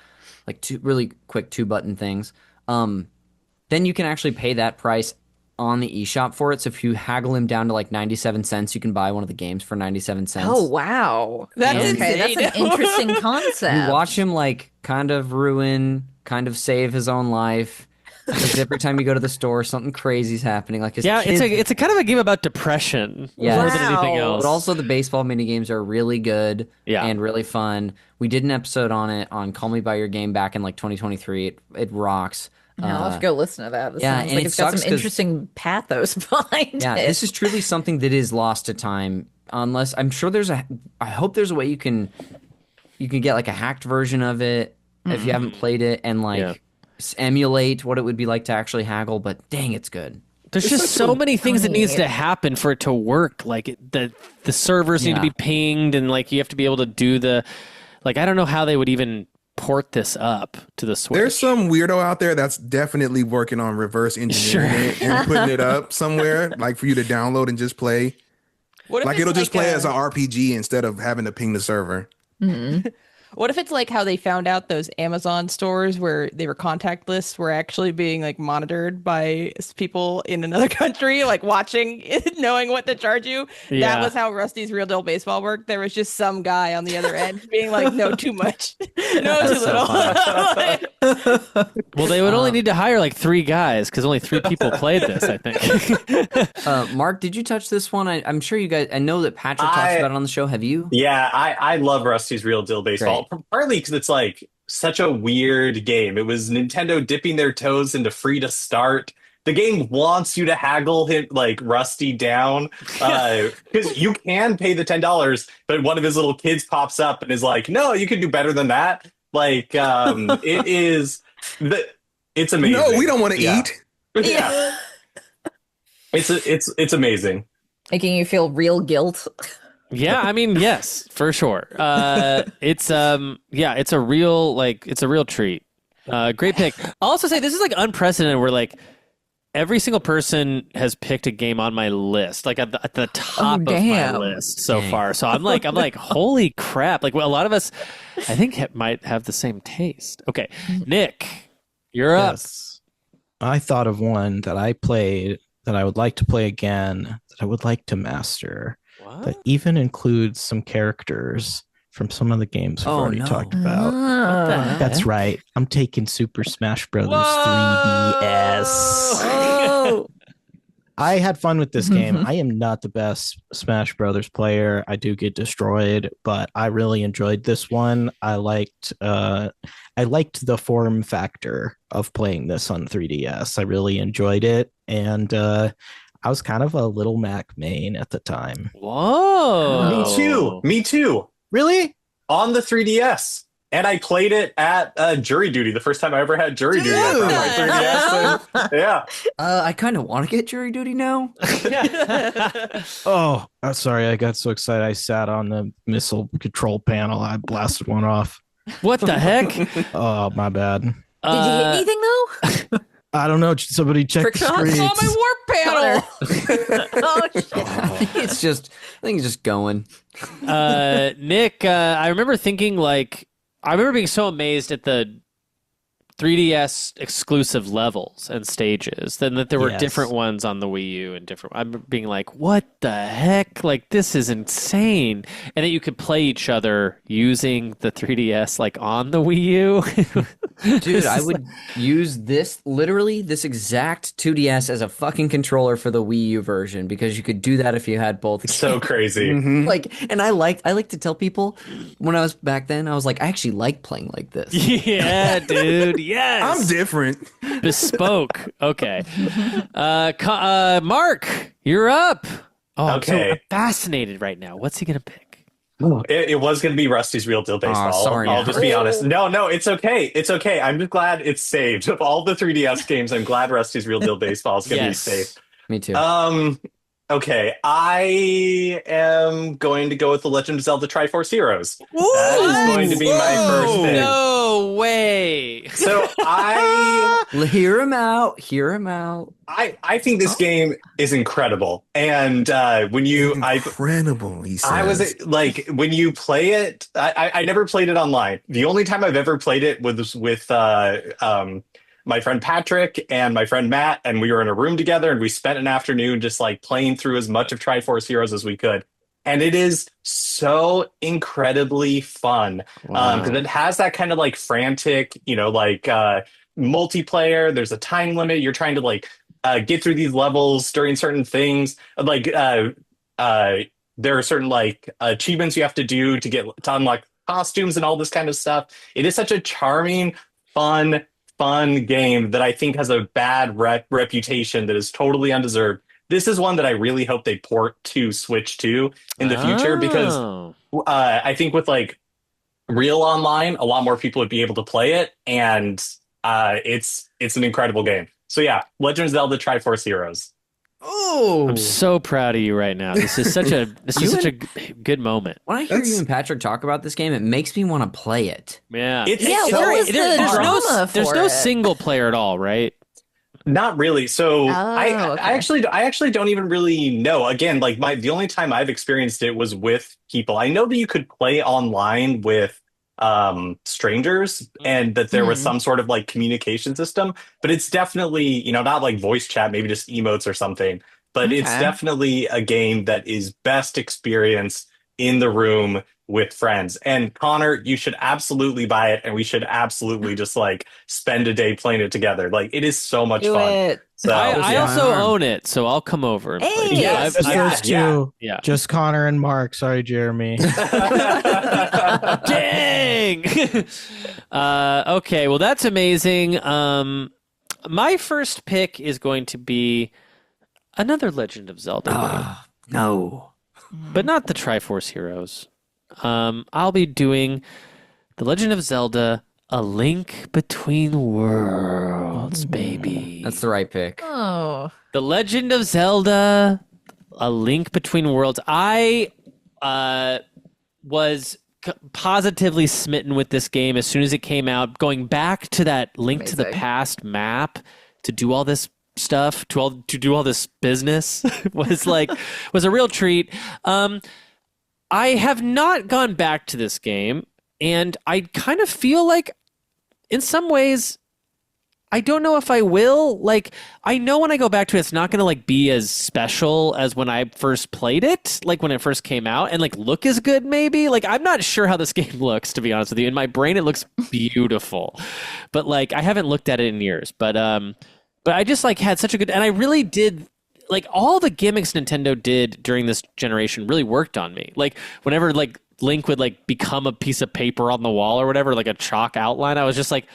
two really quick 2-button things. Then you can actually pay that price on the eShop for it. So if you haggle him down to 97 cents, you can buy one of the games for 97 cents. Oh, wow. That's okay. That's an interesting concept. You watch him kind of ruin, kind of save his own life. Because every time you go to the store, something crazy's happening. It's a kind of a game about depression more than anything else. But also the baseball mini games are really good Yeah. and really fun. We did an episode on it on Call Me By Your Game back in 2023. It rocks. I'll have to go listen to that. This yeah, sounds and like it it's got sucks some 'cause- interesting pathos behind it. Yeah, this is truly something that is lost to time. Unless I'm sure I hope there's a way you can get a hacked version of it if you haven't played it and emulate what it would be like to actually haggle. But dang, it's good. There's just so many things that needs to happen for it to work. The servers need to be pinged, and you have to be able to do the I don't know how they would even port this up to the Switch. There's some weirdo out there that's definitely working on reverse engineering it and putting it up somewhere for you to download and just play. What if It'll just play as an RPG instead of having to ping the server. Mm-hmm. What if it's how they found out those Amazon stores where they were contact lists were actually being monitored by people in another country, watching, knowing what to charge you? Yeah. That was how Rusty's Real Deal Baseball worked. There was just some guy on the other end being no, too much, no, too little. Well, they would only need to hire 3 guys because only 3 people played this, I think. Mark, did you touch this one? I'm sure you guys. I know that Patrick talks about it on the show. Have you? Yeah, I love Rusty's Real Deal Baseball. Partly because it's such a weird game. It was Nintendo dipping their toes into free to start. The game wants you to haggle him Rusty down because you can pay the $10, but one of his little kids pops up and is no, you can do better than that. It is it's amazing. No, we don't want to eat. Yeah. It's amazing. Making you feel real guilt. Yeah, I mean, yes, for sure. It's a real treat. Great pick. I'll also say this is unprecedented where every single person has picked a game on my list, at the top of my list so far. So I'm like, holy crap. A lot of us, I think, might have the same taste. Okay, Nick, you're up. Yes. I thought of one that I played that I would like to play again, that I would like to master. That even includes some characters from some of the games we've already talked about. That's right. I'm taking Super Smash Brothers 3DS. Oh. I had fun with this game. I am not the best Smash Brothers player. I do get destroyed, but I really enjoyed this one. I liked the form factor of playing this on 3DS. I really enjoyed it, and I was kind of a Little Mac main at the time. Whoa. Me too. Really? On the 3DS. And I played it at jury duty the first time I ever had jury duty. I brought my 3DS in. Yeah. I kind of want to get jury duty now. Oh, I'm sorry. I got so excited. I sat on the missile control panel. I blasted one off. What the heck? Oh, my bad. Did you hit anything though? I don't know. Somebody check the screen. Oh, my warp panel. Oh shit! I think it's just going. Nick, I remember thinking I remember being so amazed at the 3DS exclusive levels and stages, then that there were Yes. different ones on the Wii U and different. I'm being like, what the heck? Like, this is insane. And that you could play each other using the 3DS like on the Wii U. Dude, I would use this exact 2DS as a fucking controller for the Wii U version because you could do that if you had both. So crazy. Like, and I like to tell people when I was back then, I was like, I actually like playing like this. Yeah, dude. Yes. I'm different. Bespoke. Okay. Mark, you're up. Oh, Okay. I'm so fascinated right now. What's he going to pick? It was going to be Rusty's Real Deal Baseball. sorry. I'll just be honest. No, it's okay. It's okay. I'm just glad it's saved. Of all the 3DS games, I'm glad Rusty's Real Deal Baseball is going to be saved. Me too. Okay, I am going to go with The Legend of Zelda Triforce Heroes. That is going to be my first pick. No way. So Hear him out. I think this game is incredible. And incredible, he says. I was like, when you play it, I never played it online. The only time I've ever played it was with my friend Patrick and my friend Matt, and we were in a room together and we spent an afternoon just like playing through as much of Triforce Heroes as we could. And it is so incredibly fun because it has that kind of like frantic, multiplayer. There's a time limit. You're trying to like get through these levels during certain things. Like there are certain like achievements you have to do to unlock costumes and all this kind of stuff. It is such a charming, fun game that I think has a bad reputation that is totally undeserved. This is one that I really hope they port to Switch 2 in the future because I think with like real online, a lot more people would be able to play it, and it's an incredible game. So yeah, Legend of Zelda Triforce Heroes. Oh, I'm so proud of you right now. This is such a good moment. When I hear you and Patrick talk about this game, it makes me want to play it. Yeah. There's no single player at all, right? Not really. So I okay. actually don't even really know. Again, like the only time I've experienced it was with people. I know that you could play online with strangers and that there was some sort of like communication system, but it's definitely, not like voice chat, maybe just emotes or something, but it's definitely a game that is best experienced in the room with friends. And Connor, you should absolutely buy it, and we should absolutely just like spend a day playing it together. Like, it is so much fun. So I also own it, so I'll come over and play. Yes, just Connor and Mark. Sorry, Jeremy. Dang. Okay, well that's amazing. My first pick is going to be another Legend of Zelda game. No. But not the Triforce Heroes. I'll be doing The Legend of Zelda: A Link Between Worlds, baby. That's the right pick. Oh. The Legend of Zelda: A Link Between Worlds. I was positively smitten with this game as soon as it came out. Going back to that Link to the Past map to do all this stuff, to do all this business was a real treat. I have not gone back to this game, and I kind of feel like in some ways I don't know if I will. Like, I know when I go back to it, it's not going to like be as special as when I first played it, like when it first came out, and like look as good maybe. Like, I'm not sure how this game looks, to be honest with you. In my brain, it looks beautiful, but like I haven't looked at it in years. But I just like had such a good, and I really did. Like, all the gimmicks Nintendo did during this generation really worked on me. Like, whenever like Link would like become a piece of paper on the wall or whatever, like a chalk outline, I was like,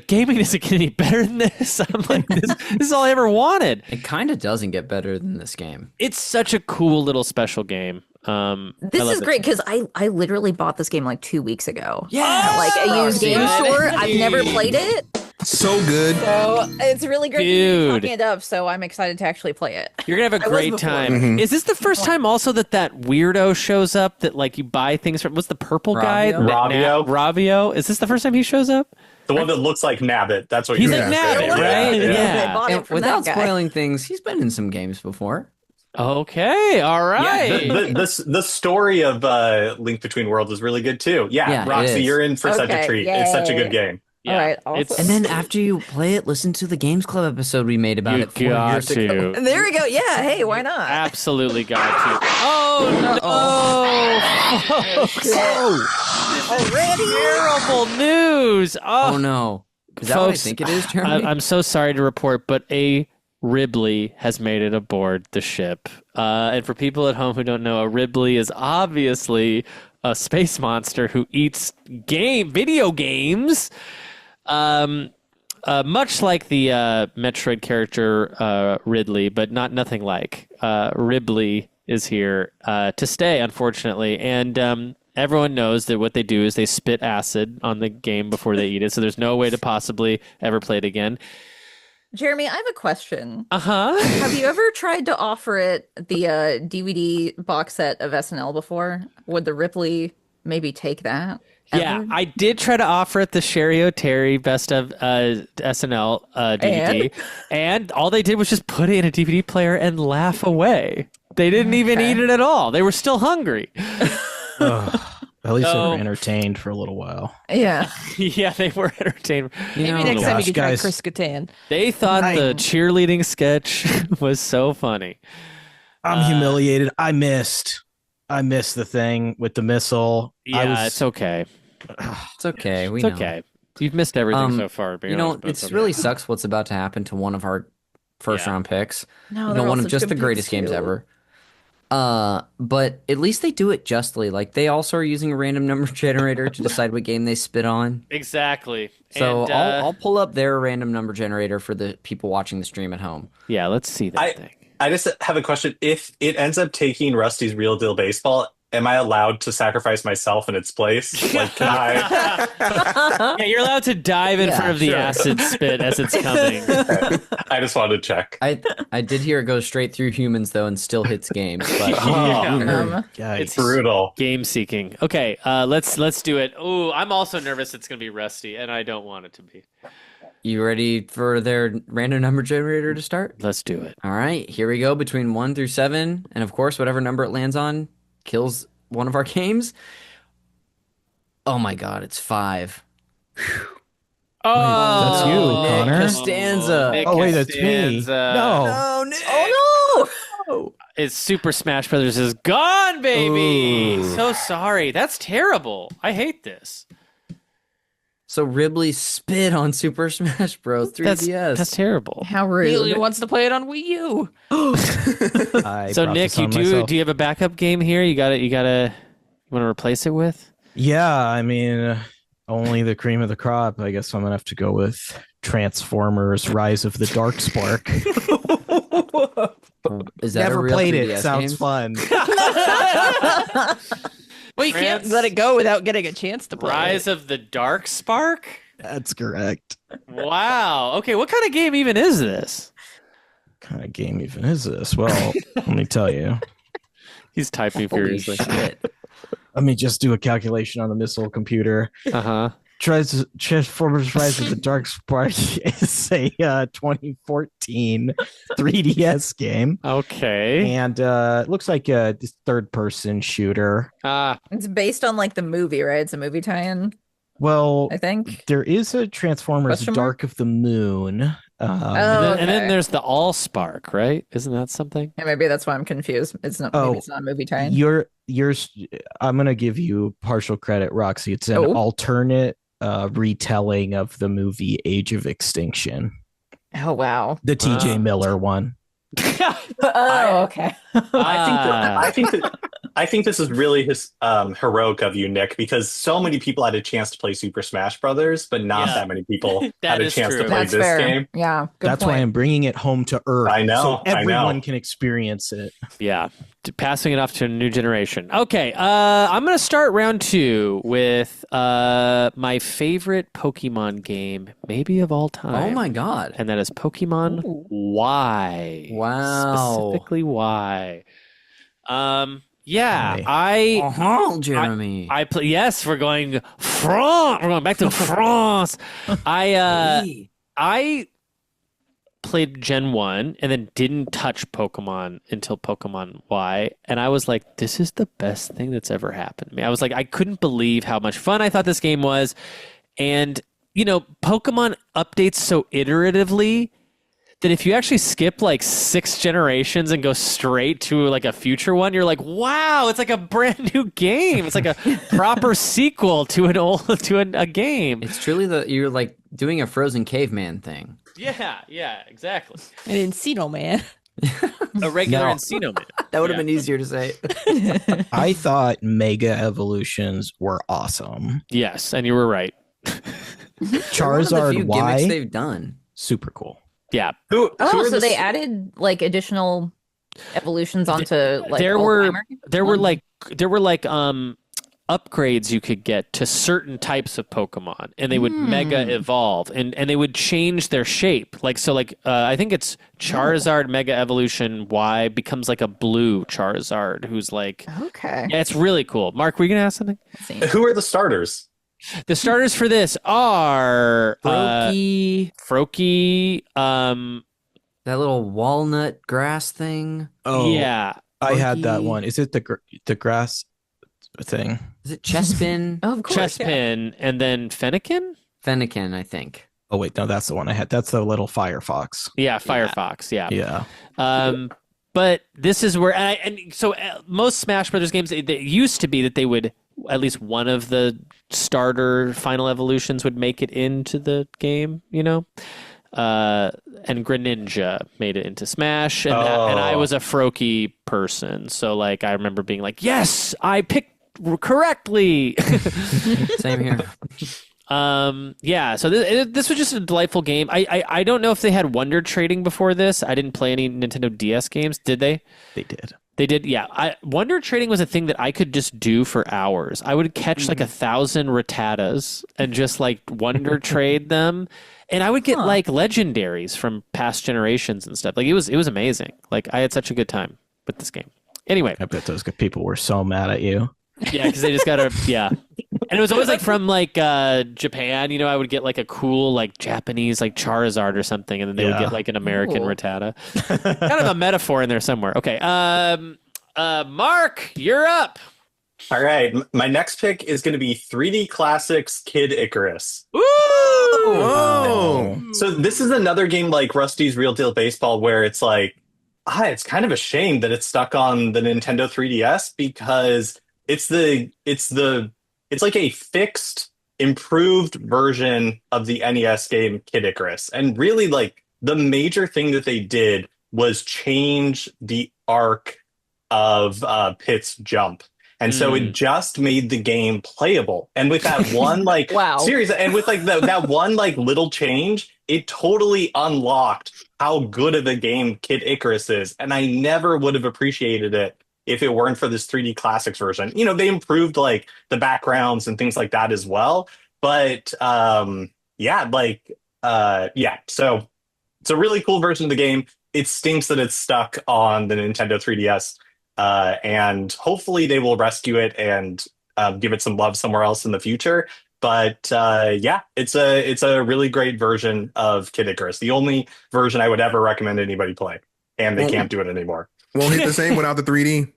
gaming doesn't get any better than this. I'm like, this is all I ever wanted. It kind of doesn't get better than this game. It's such a cool little special game. This is great because I literally bought this game like 2 weeks ago. Yeah, like a used game store. I've never played it. So good. So it's really great Dude. talking it up. So I'm excited to actually play it. You're gonna have a great time. Mm-hmm. Is this the first time also that weirdo shows up that like you buy things from? What's the purple guy? Ravio. Is this the first time he shows up? The one that looks like Nabbit. That's what he's you're like Nabbit, right? Yeah. I bought it And from without that guy. spoiling things, he's been in some games before. Okay, all right. Yeah, the story of Link Between Worlds is really good too. Yeah, Yeah, it Roxy, is. you're in for such a treat. It's such a good game. All right. Awesome. And then after you play it, listen to the Games Club episode we made about it 4 years ago. There we go. Yeah. Hey, why not? Absolutely got to. Oh no! Already? Terrible news. Oh no! Is that what I think it is, Jeremy? I'm so sorry to report, but a Ribley has made it aboard the ship. And for people at home who don't know, a Ribley is obviously a space monster who eats video games. Much like the Metroid character Ridley, but nothing like. Ribley is here to stay, unfortunately. And everyone knows that what they do is they spit acid on the game before they eat it, so there's no way to possibly ever play it again. Jeremy, I have a question. Uh-huh. Have you ever tried to offer it the DVD box set of SNL before? Would the Ripley maybe take that? Yeah, ever? I did try to offer it the Sherry O'Terry Best of SNL DVD, and all they did was just put it in a DVD player and laugh away. They didn't even eat it at all. They were still hungry. At least they were entertained for a little while. Yeah. Yeah, they were entertained. Maybe next time you can try Chris Kattan. They thought the cheerleading sketch was so funny. I'm humiliated. I missed the thing with the missile. Yeah, it's okay. It's okay. It's okay. You've missed everything so far. It's really sucks what's about to happen to one of our first round picks. No, one of just the greatest games ever. But at least they do it justly. Like, they also are using a random number generator to decide what game they spit on. Exactly. So and, I'll pull up their random number generator for the people watching the stream at home. Yeah, let's see that thing. I just have a question. If it ends up taking Rusty's Real Deal Baseball, am I allowed to sacrifice myself in its place? Like, can I? Yeah, you're allowed to dive in front of the acid spit as it's coming. I just wanted to check. I did hear it goes straight through humans, though, and still hits games. But It's brutal. Game seeking. Okay, let's do it. Oh, I'm also nervous it's going to be Rusty, and I don't want it to be. You ready for their random number generator to start? Let's do it. All right, here we go. Between 1 through 7, and of course, whatever number it lands on kills one of our games. Oh my God, it's 5. Oh, that's you, Connor. Costanza. Oh wait, that's me. No. Nick. Oh no! It's Super Smash Brothers is gone, baby. Ooh. So sorry. That's terrible. I hate this. So Ribley spit on Super Smash Bros. 3DS. That's terrible. How rude. He wants to play it on Wii U. So Nick, do you have a backup game here? You want to replace it with? Yeah, I mean, only the cream of the crop. I guess I'm gonna have to go with Transformers: Rise of the Dark Spark. Is that Never a real played 3DS it. Sounds game? fun. Well, you can't let it go without getting a chance to play Rise of the Dark Spark? That's correct. Wow. Okay, what kind of game even is this? What kind of game even is this? Well, let me tell you. He's typing furiously. Let me just do a calculation on the missile computer. Uh-huh. Transformers Rise of the Dark Spark is a 2014 3DS game. Okay. And it looks like a third-person shooter. It's based on like the movie, right? It's a movie tie-in. Well, I think there is a Transformers Dark of the Moon. And then there's the Allspark, right? Isn't that something? Yeah, maybe that's why I'm confused. It's not. Maybe it's not a movie tie-in. Yours. I'm gonna give you partial credit, Roxy. It's an alternate retelling of the movie Age of Extinction. Oh wow, the T.J. Miller one. Okay. I think this is really heroic of you, Nick, because so many people had a chance to play Super Smash Brothers, but not that many people had a chance to play this game. Yeah, that's why I'm bringing it home to Earth. I know, so everyone can experience it. Yeah, passing it off to a new generation. Okay, I'm gonna start round 2 with my favorite Pokemon game, maybe of all time. Oh my God! And that is Pokemon Y. Wow. Specifically Y. Yeah, Jeremy. I play. Yes, we're going France. We're going back to France. I played Gen 1 and then didn't touch Pokemon until Pokemon Y, and I was like, this is the best thing that's ever happened to me. I was like, I couldn't believe how much fun I thought this game was, and Pokemon updates so iteratively that if you actually skip like 6 generations and go straight to like a future one, you're like, wow, it's like a brand new game. It's like a proper sequel to a game. It's truly you're like doing a Frozen Caveman thing. Yeah, exactly. An Encino Man. A regular Encino Man. That would have been easier to say. I thought Mega Evolutions were awesome. Yes, and you were right. Charizard Y, gimmicks they've done. Super cool. Yeah. So they added like additional evolutions onto like there were upgrades you could get to certain types of Pokemon, and they would mega evolve, and they would change their shape. I think it's Charizard Mega Evolution Y becomes like a blue Charizard who's like, okay. Yeah, it's really cool. Mark, were you gonna ask something? Who are the starters? The starters for this are Froakie, that little walnut grass thing. Oh, yeah, I had that one. Is it the grass thing? Is it Chespin? Oh, of course. Chespin, and then Fennekin, I think. Oh wait, no, that's the one I had. That's the little Firefox. Yeah, Firefox. Yeah. But this is where, so most Smash Brothers games, it used to be that they would, at least one of the starter final evolutions would make it into the game, and Greninja made it into Smash, and I was a Froakie person, so like I remember being like, yes, I picked correctly. Same here. So this was just a delightful game. I don't know if they had Wonder Trading before this. I didn't play any Nintendo DS games. Did they? They did. They did, yeah. Wonder Trading was a thing that I could just do for hours. I would catch like 1,000 Rattatas and just like Wonder Trade them, and I would get like legendaries from past generations and stuff. Like it was amazing. Like I had such a good time with this game. Anyway, I bet those good people were so mad at you. Yeah, because they just got and it was always like from like Japan. I would get like a cool like Japanese like Charizard or something, and then they would get like an American Rattata. Kind of a metaphor in there somewhere. Okay, Mark, you're up. All right, my next pick is going to be 3D Classics Kid Icarus. Ooh! Whoa! So this is another game like Rusty's Real Deal Baseball, where it's like, it's kind of a shame that it's stuck on the Nintendo 3DS because it's like a fixed, improved version of the NES game Kid Icarus. And really, like, the major thing that they did was change the arc of Pitt's jump. And so it just made the game playable. And with that one, like, seriously, and with like that one, like, little change, it totally unlocked how good of a game Kid Icarus is. And I never would have appreciated it if it weren't for this 3D Classics version. They improved like the backgrounds and things like that as well. But so it's a really cool version of the game. It stinks that it's stuck on the Nintendo 3DS. And hopefully they will rescue it and give it some love somewhere else in the future. But it's a really great version of Kid Icarus. The only version I would ever recommend anybody play. And they can't do it anymore. Won't hit the same without the 3D.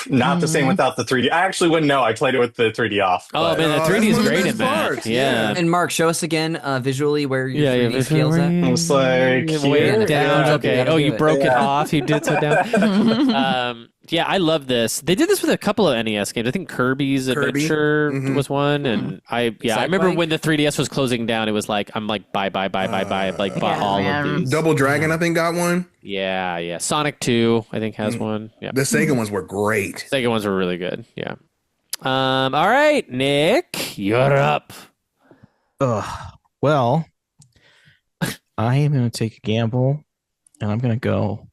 Not the same without the 3D. I actually wouldn't know. I played it with the 3D off. Oh, man, the 3D is great in that. Yeah. And Mark, show us again visually where your 3D scales at. It's like way down. Okay. Oh, you broke it off. You did so down. Yeah, I love this. They did this with a couple of NES games. I think Kirby's Adventure was one, and I remember when the 3DS was closing down. It was like I'm like bye. Like bought all of these. Double Dragon, I think, got one. Yeah. Sonic 2, I think, has one. Yeah. The Sega ones were great. Sega ones were really good. Yeah. All right, Nick, you're up. Well, I am going to take a gamble, and I'm going to go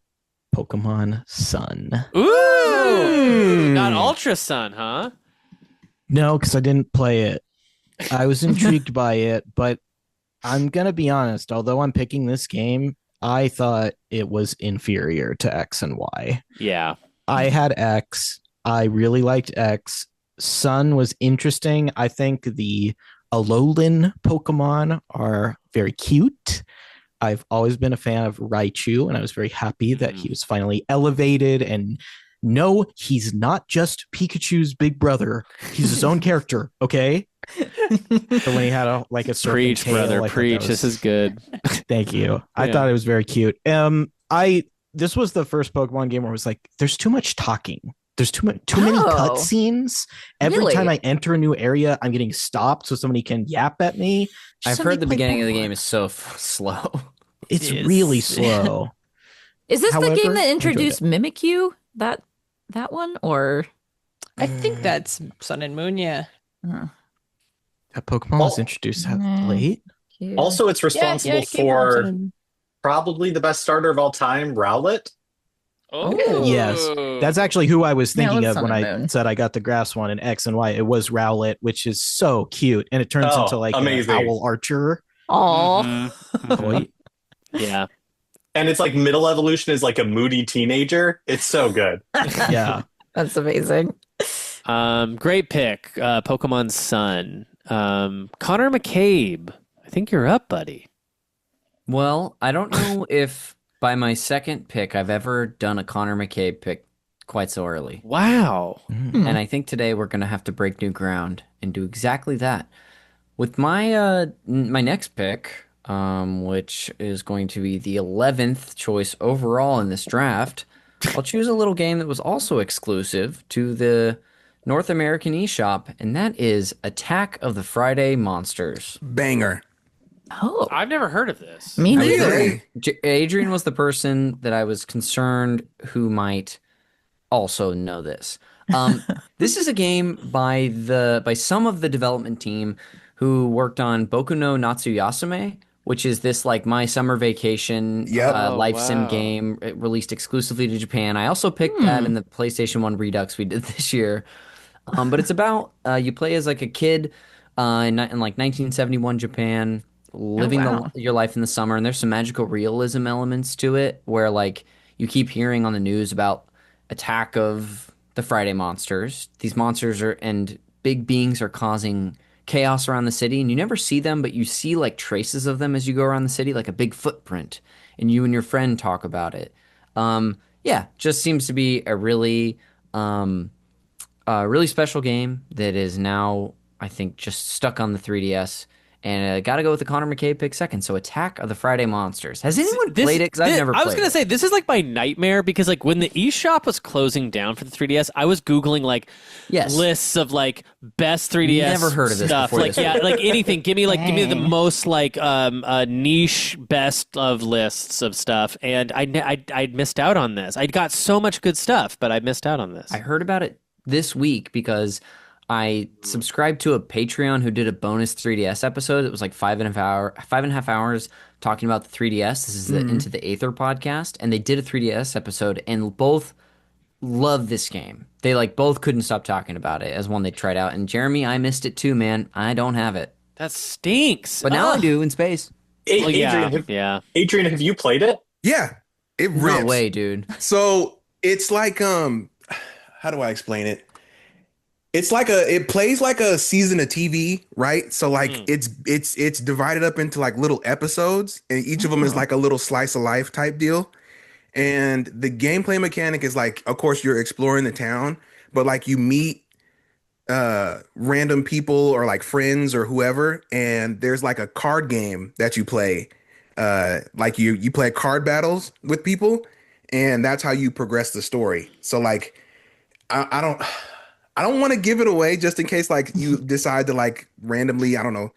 Pokemon Sun. Ooh, not Ultra Sun, huh? No, because I didn't play it. I was intrigued by it, but I'm going to be honest. Although I'm picking this game, I thought it was inferior to X and Y. Yeah. I had X. I really liked X. Sun was interesting. I think the Alolan Pokemon are very cute. I've always been a fan of Raichu, and I was very happy that he was finally elevated. And no, he's not just Pikachu's big brother. He's his own character, okay? So when he had a serpent Preach, tail, brother, preach. This is good. Thank you. I thought it was very cute. This was the first Pokemon game where I was like, there's too much talking. There's too many cutscenes. Every time I enter a new area, I'm getting stopped so somebody can yap at me. I've heard the beginning of the game is so slow. It's really slow. Is this the game that introduced Mimikyu? That one, or I think that's Sun and Moon. Yeah. That Pokemon was introduced late. Also, it's responsible for probably the best starter of all time, Rowlet. Oh, yes. That's actually who I was thinking of when I said I got the grass one in X and Y. It was Rowlet, which is so cute. And it turns into like amazing. an owl archer. Oh. Yeah. And it's like middle evolution is like a moody teenager. It's so good. Yeah. That's amazing. Great pick. Pokemon Sun. Connor McCabe. I think you're up, buddy. Well, I don't know if by my second pick I've ever done a Connor McCabe pick quite so early. Wow. And I think today we're going to have to break new ground and do exactly that. With my my next pick, which is going to be the 11th choice overall in this draft, I'll choose a little game that was also exclusive to the North American eShop, and that is Attack of the Friday Monsters. Banger. Oh, I've never heard of this. Me neither. Adrian was the person that I was concerned who might also know this. This is a game by some of the development team who worked on Boku no Natsuyasume, which is this like my summer vacation life sim game released exclusively to Japan. I also picked that in the PlayStation 1 Redux we did this year. But it's about you play as like a kid in like 1971 Japan, living your life in the summer, and there's some magical realism elements to it where like you keep hearing on the news about Attack of the Friday Monsters. These monsters and big beings are causing chaos around the city, and you never see them, but you see like traces of them as you go around the city, like a big footprint, and you and your friend talk about it. Just seems to be a really special game that is now, I think, just stuck on the 3DS. And got to go with the Connor McCabe pick second. So Attack of the Friday Monsters. Has anyone played it? Because I've never played it. I was going to say, this is like my nightmare because like when the eShop was closing down for the 3DS, I was Googling like lists of like best 3DS Never heard of this stuff. before Like, like anything. Give me the most like niche best of lists of stuff. And I missed out on this. I got so much good stuff, but I missed out on this. I heard about it this week because I subscribed to a Patreon who did a bonus 3DS episode. It was like 5.5 hours talking about the 3DS. This is the Into the Aether podcast. And they did a 3DS episode and both love this game. They like both couldn't stop talking about it as one they tried out. And Jeremy, I missed it too, man. I don't have it. That stinks. But now I do in space. Adrian, have you played it? Yeah. It rips. No way, dude. So it's like, how do I explain it? It's like it plays like a season of TV, right? So like it's divided up into like little episodes, and each of them is like a little slice of life type deal. And the gameplay mechanic is like, of course, you're exploring the town, but like you meet random people or like friends or whoever, and there's like a card game that you play. Like you play card battles with people, and that's how you progress the story. So like, I don't want to give it away just in case like you decide to like randomly, I don't know,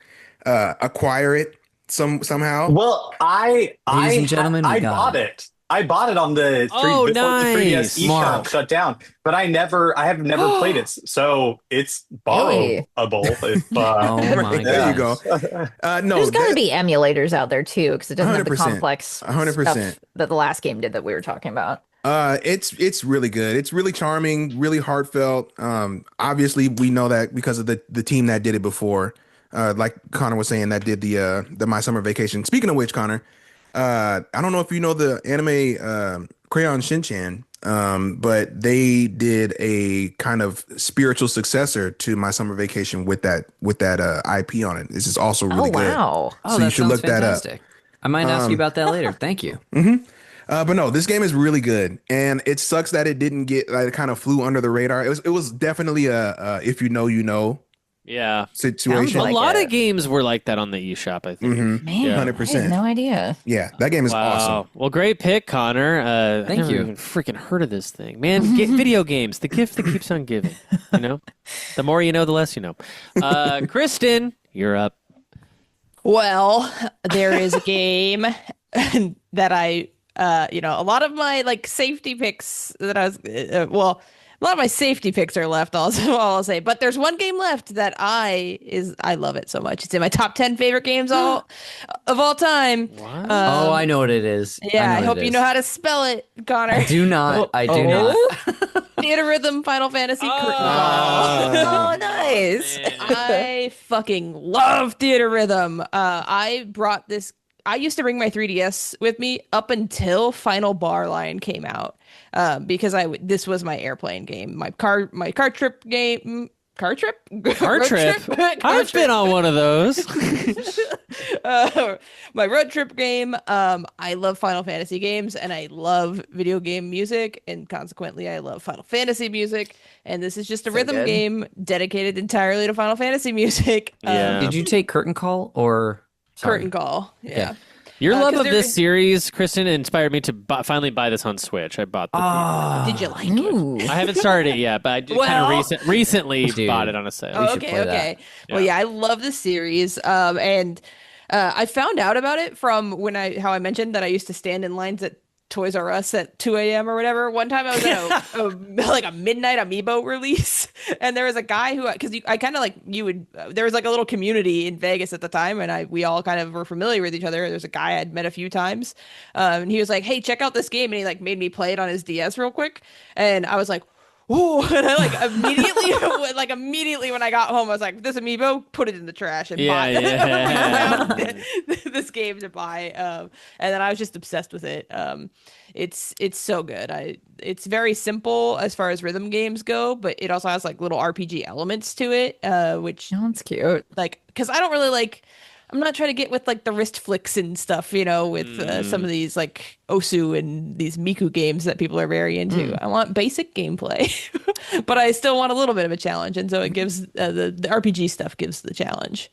acquire it somehow. Well, I bought it. I bought it on the before the 3DS eShop shut down, but I have never played it, so it's borrowable. If, oh my there you go. No, there's got to be emulators out there too, because it doesn't have the complex 100% stuff that the last game did that we were talking about. It's really good. It's really charming, really heartfelt. Obviously we know that because of the team that did it before. Like Connor was saying, that did the My Summer Vacation. Speaking of which, Connor, I don't know if you know the anime Crayon Shin-chan, but they did a kind of spiritual successor to My Summer Vacation with that IP on it. This is also really good. Wow. So you should look fantastic. That up. I might ask you about that later. Thank you. But no, this game is really good, and it sucks that it didn't get like, it kind of flew under the radar. It was definitely a if you know, you know Yeah. situation. A lot of games were like that on the eShop, I think. Mm-hmm. Man, 100%. I had no idea. Yeah, that game is awesome. Well, great pick, Connor. Thank I've never you. even freaking heard of this thing. Man, video games, the gift that keeps on giving. You know? The more you know, the less you know. Kristin, you're up. Well, there is a game that I, a lot of my like safety picks that I was, a lot of my safety picks are left. Also, I'll say, but there's one game left that I love it so much. It's in my top 10 favorite games of all time. Wow. I know what it is. Yeah, I hope you know how to spell it, Connor. I do not. I do not. Theater Rhythm Final Fantasy Curtain Call. Oh, nice. I fucking love Theater Rhythm. I used to bring my 3DS with me up until Final Bar Line came out, because this was my airplane game, my car trip game. Car trip? I've been on one of those. My road trip game. I love Final Fantasy games, and I love video game music, and consequently, I love Final Fantasy music. And this is just a rhythm game dedicated entirely to Final Fantasy music. Yeah. Did you take Curtain Call or Curtain Call? Yeah. Your love of this series, Kristin, inspired me to finally buy this on Switch. I bought the Did you like it? I haven't started it yet, but I just kind of recently bought it on a sale. Oh, okay. Well, yeah, I love this series. And I found out about it from how I mentioned that I used to stand in lines at Toys R Us at 2 a.m. or whatever. One time I was at a midnight Amiibo release, and there was a guy there was like a little community in Vegas at the time, and we all kind of were familiar with each other. There's a guy I'd met a few times, and he was like, "Hey, check out this game," and he like made me play it on his DS real quick, and I was like, "Ooh!" And I immediately when I got home, I was like, "This Amiibo, put it in the trash and buy this game to buy." And then I was just obsessed with it. It's so good. It's very simple as far as rhythm games go, but it also has like little RPG elements to it, which that's cute. Like, because I don't really I'm not trying to get with like the wrist flicks and stuff, with some of these like Osu and these Miku games that people are very into. I want basic gameplay, but I still want a little bit of a challenge, and so it gives the RPG stuff gives the challenge.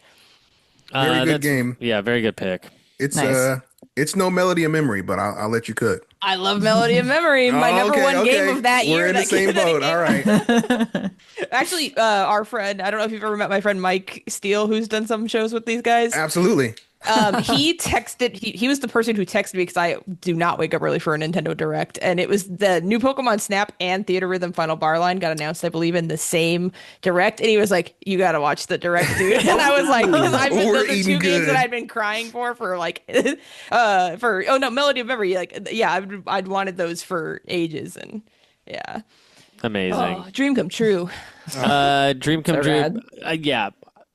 Very good game. Yeah, very good pick. It's nice. It's no Melody of Memory, but I'll let you cook. I love Melody of Memory. My number one game of that year. We're in the same boat. All right. Actually, our friend, I don't know if you've ever met my friend Mike Steele, who's done some shows with these guys. Absolutely. He texted, he was the person who texted me because I do not wake up early for a Nintendo Direct. And it was the new Pokemon Snap and Theater Rhythm Final Bar Line got announced, I believe, in the same Direct. And he was like, "You got to watch the Direct, dude." And I was like, because those are two games that I'd been crying for Melody of Memory. I'd wanted those for ages. And yeah. Amazing. Dream come true. Dream come true. Yeah.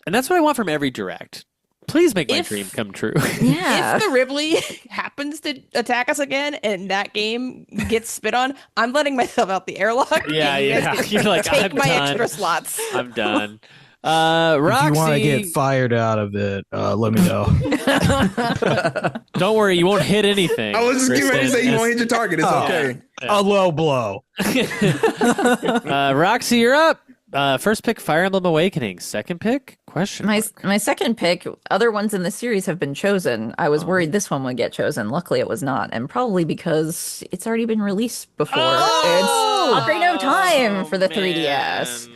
And that's what I want from every Direct. Please make my dream come true. Yeah. If the Ripley happens to attack us again and that game gets spit on, I'm letting myself out the airlock. Yeah. You're like, take I'm my done. extra slots. I'm done. Roxy, if you want to get fired out of it, let me know. Don't worry, you won't hit anything. I was just getting ready to say you won't hit your target. It's okay. A low blow. Roxy, you're up. First pick, Fire Emblem Awakening. Second pick, question. My second pick, other ones in the series have been chosen. I was worried this one would get chosen. Luckily, it was not, and probably because it's already been released before. It's Ocarina of Time for the 3DS.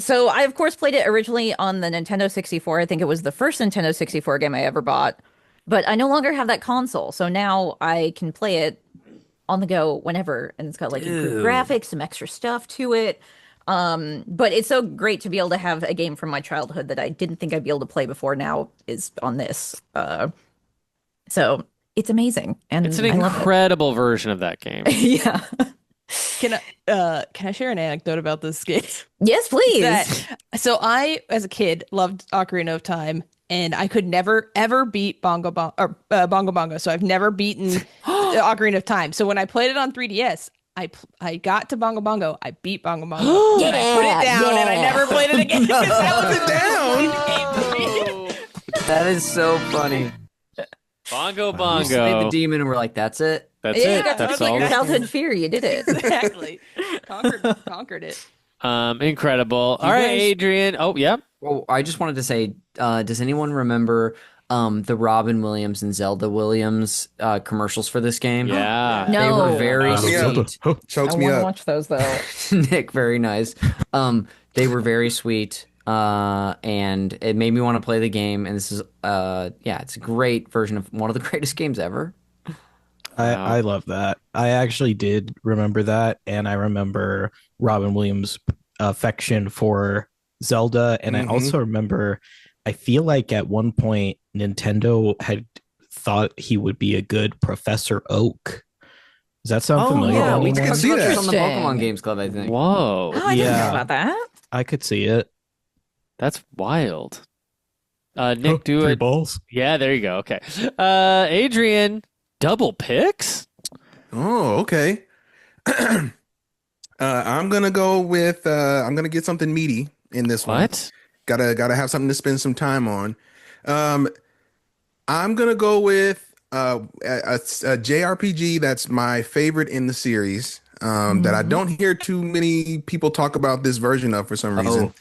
So I of course played it originally on the Nintendo 64. I think it was the first Nintendo 64 game I ever bought. But I no longer have that console, so now I can play it on the go whenever, and it's got like improved graphics, some extra stuff to it. But it's so great to be able to have a game from my childhood that I didn't think I'd be able to play before now is on this. So it's amazing, and it's an incredible version of that game. Yeah. Can I share an anecdote about this game? Yes, please. So I, as a kid, loved Ocarina of Time, and I could never ever beat Bongo Bongo. So I've never beaten Ocarina of Time. So when I played it on 3DS. I got to Bongo Bongo. I beat Bongo Bongo. And I put it down, and I never played it again. That is so funny. Bongo You Bongo. slayed the demon, and we're like, "That's it." That's it. That's That's like all. your childhood fear. You did it. Exactly. Conquered it. Incredible. All right, Adrian. Oh, yep. Well, I just wanted to say, does anyone remember the Robin Williams and Zelda Williams commercials for this game? Yeah. No. They were very sweet. Chokes I me want to up. watch those though. Nick, very nice. They were very sweet. And it made me want to play the game. And this is, it's a great version of one of the greatest games ever. I love that. I actually did remember that, and I remember Robin Williams' affection for Zelda, and I also remember. I feel like at one point Nintendo had thought he would be a good Professor Oak. Does that sound familiar? Yeah, we can talked see about that. this on the Pokemon Games Club, I think. Whoa. Oh, I didn't know about that. I could see it. That's wild. Nick, do three it. balls. Yeah, there you go. Okay. Adrian, double picks? Oh, okay. I'm gonna go with I'm gonna get something meaty in this one. What? Gotta have something to spend some time on. I'm gonna go with a JRPG that's my favorite in the series. That I don't hear too many people talk about this version of for some reason.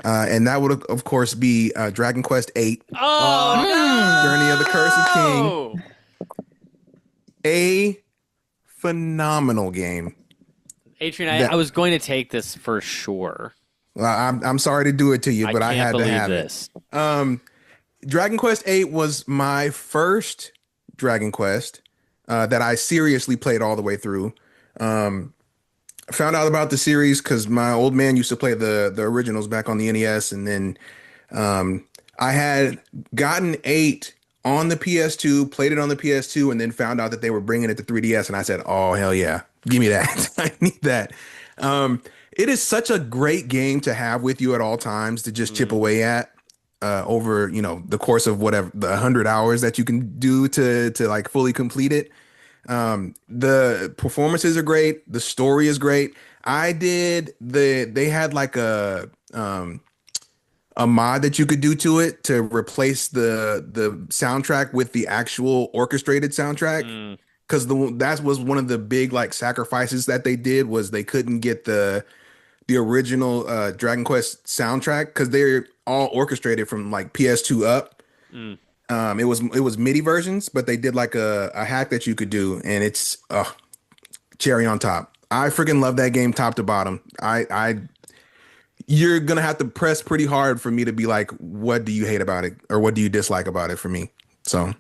And that would of course be Dragon Quest VIII. Journey of the Cursed King. A phenomenal game. Adrian, I was going to take this for sure. I'm sorry to do it to you, but I had to have this. it. Dragon Quest VIII was my first Dragon Quest that I seriously played all the way through. I found out about the series because my old man used to play the originals back on the NES, and then I had gotten 8 on the PS2, played it on the PS2, and then found out that they were bringing it to 3DS, and I said, "Oh hell yeah, give me that! I need that." It is such a great game to have with you at all times to just chip away at over the course of whatever the 100 hours that you can do to like fully complete it. The performances are great. The story is great. They had like a mod that you could do to it to replace the soundtrack with the actual orchestrated soundtrack. Because that was one of the big like sacrifices that they did was they couldn't get the original Dragon Quest soundtrack because they're all orchestrated from like PS2 up. It was MIDI versions, but they did like a hack that you could do, and it's cherry on top. I freaking love that game top to bottom. You're gonna have to press pretty hard for me to be like, what do you hate about it, or what do you dislike about it for me? So,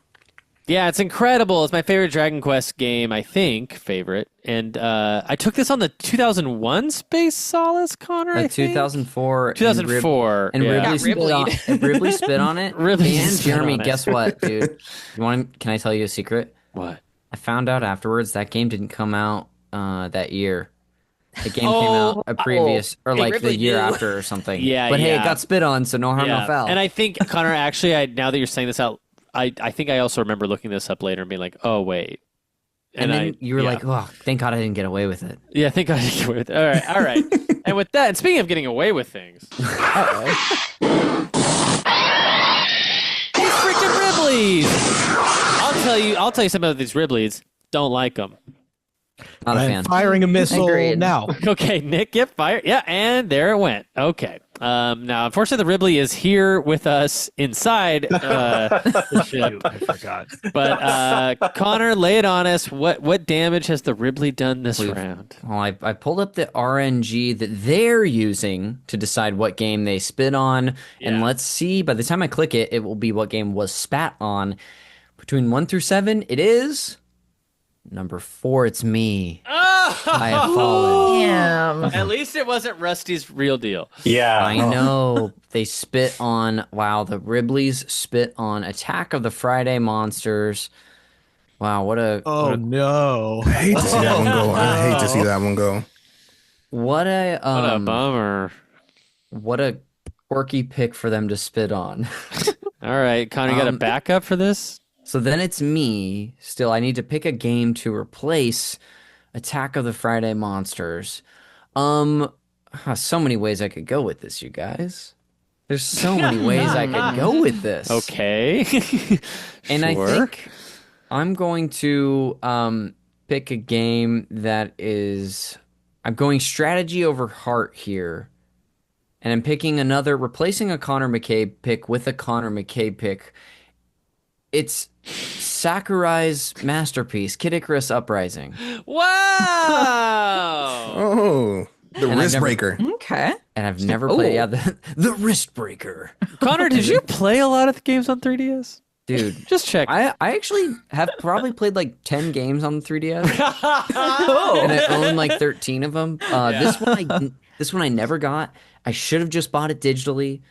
yeah, it's incredible. It's my favorite Dragon Quest game, I think, favorite. And I took this on the 2001 Space Solace, Connor. I think? 2004. 2004. And Ridley spit on it. Ridley and spit Jeremy, on it. guess what, dude? Can I tell you a secret? What? I found out afterwards that game didn't come out that year. The game came out a previous, or like the year after or something. Yeah, but hey, it got spit on, so no harm, no foul. And I think, Connor, actually, now that you're saying this out, I think I also remember looking this up later and being like, oh, wait. And then you were like, oh, thank God I didn't get away with it. Yeah, thank God I didn't get away with it. All right. And with that, and speaking of getting away with things. These freaking Ribleys! I'll tell you something about these Ribleys. Don't like them. Not a fan. Firing a missile now. Okay, Nick, get fired. Yeah, and there it went. Okay. Now, unfortunately, the Ribley is here with us inside the ship. I forgot. But Connor, lay it on us. What damage has the Ribley done this round? Well, I pulled up the RNG that they're using to decide what game they spit on. Yeah. And let's see, by the time I click it, it will be what game was spat on. Between 1 through 7, it is... Number 4, it's me. I have fallen. Damn. At least it wasn't Rusty's real deal. Yeah. I know. They spit on, the Ribleys spit on Attack of the Friday Monsters. Wow, no. I hate to see that one go. I hate to see that one go. What a bummer. What a quirky pick for them to spit on. All right, Connor, you got a backup for this? So then it's me. Still, I need to pick a game to replace Attack of the Friday Monsters. So many ways I could go with this, you guys. There's so many ways I could go with this. Okay. And sure. I think I'm going to pick a game that is I'm going strategy over heart here. And I'm replacing a Connor McCabe pick with a Connor McCabe pick. It's Sakurai's masterpiece, Kid Icarus Uprising. Wow! Oh, the wrist breaker. Okay. And I've never played the wrist breaker. Connor, did you play a lot of the games on 3DS? Dude, just check. I actually have probably played like 10 games on the 3DS. And I own like 13 of them. This one I never got. I should have just bought it digitally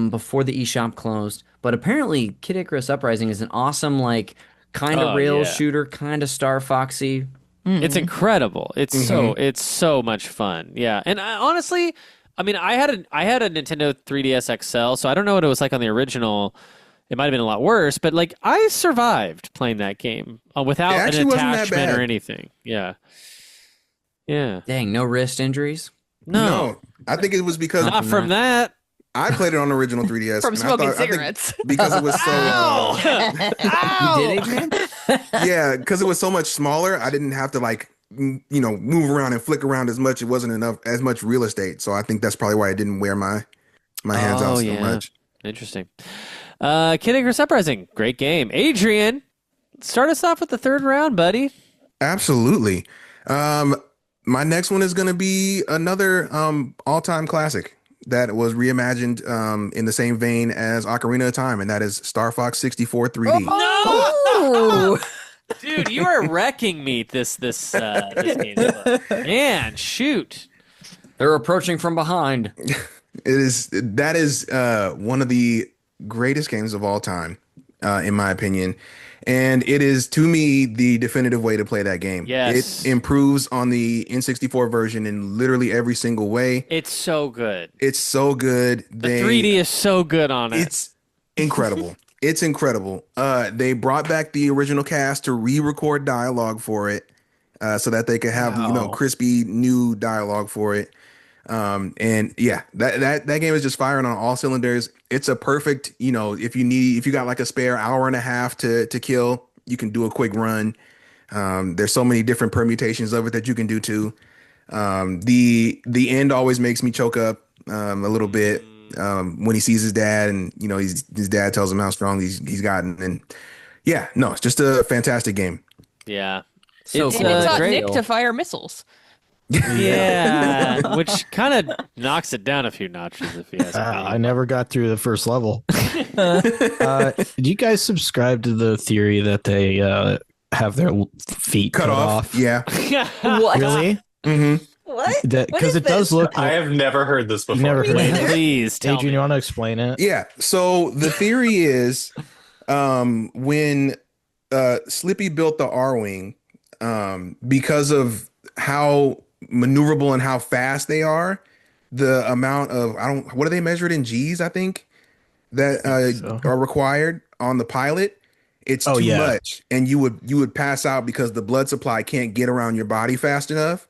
before the eShop closed. But apparently, Kid Icarus Uprising is an awesome, like, kind of rail shooter, kind of Star Foxy. Mm-hmm. It's incredible. It's so much fun. Yeah, and honestly, I mean, I had a Nintendo 3DS XL, so I don't know what it was like on the original. It might have been a lot worse, but like I survived playing that game without an attachment or anything. Yeah. Dang, no wrist injuries. No, I think it was because not from that. I played it on the original 3DS. From smoking cigarettes. Because it was so... You did, Adrian? Yeah, because it was so much smaller, I didn't have to move around and flick around as much. It wasn't as much real estate. So I think that's probably why I didn't wear my hands out so much. Interesting. Kid Icarus Uprising, great game. Adrian, start us off with the third round, buddy. Absolutely. My next one is going to be another all-time classic that was reimagined in the same vein as Ocarina of Time, and that is Star Fox 64 3D. No! Dude, you are wrecking me this game. Man, shoot. They're approaching from behind. That is one of the greatest games of all time, in my opinion. And it is, to me, the definitive way to play that game. Yes. It improves on the N64 version in literally every single way. It's so good. It's so good. The 3D is so good on it. It's incredible. It's incredible. They brought back the original cast to re-record dialogue for it so that they could have, crispy new dialogue for it. And yeah, that game is just firing on all cylinders. It's a perfect, if you got like a spare hour and a half to kill, you can do a quick run. There's so many different permutations of it that you can do too. The end always makes me choke up a little bit when he sees his dad, and his dad tells him how strong he's gotten. And yeah, no, it's just a fantastic game. Yeah, so it taught Nick to fire missiles. Yeah, which kind of knocks it down a few notches, if you ask me. I never got through the first level. Do you guys subscribe to the theory that they have their feet cut off? Yeah. What? Really? Mm-hmm. What? Because it does look like... I have never heard this before. Never heard it. Please tell Adrian, me. you want to explain it? Yeah. So the theory is when Slippy built the R-Wing, because of how maneuverable and how fast they are, the amount of what do they measure it in G's, I think, that are required on the pilot, it's too much, and you would pass out because the blood supply can't get around your body fast enough.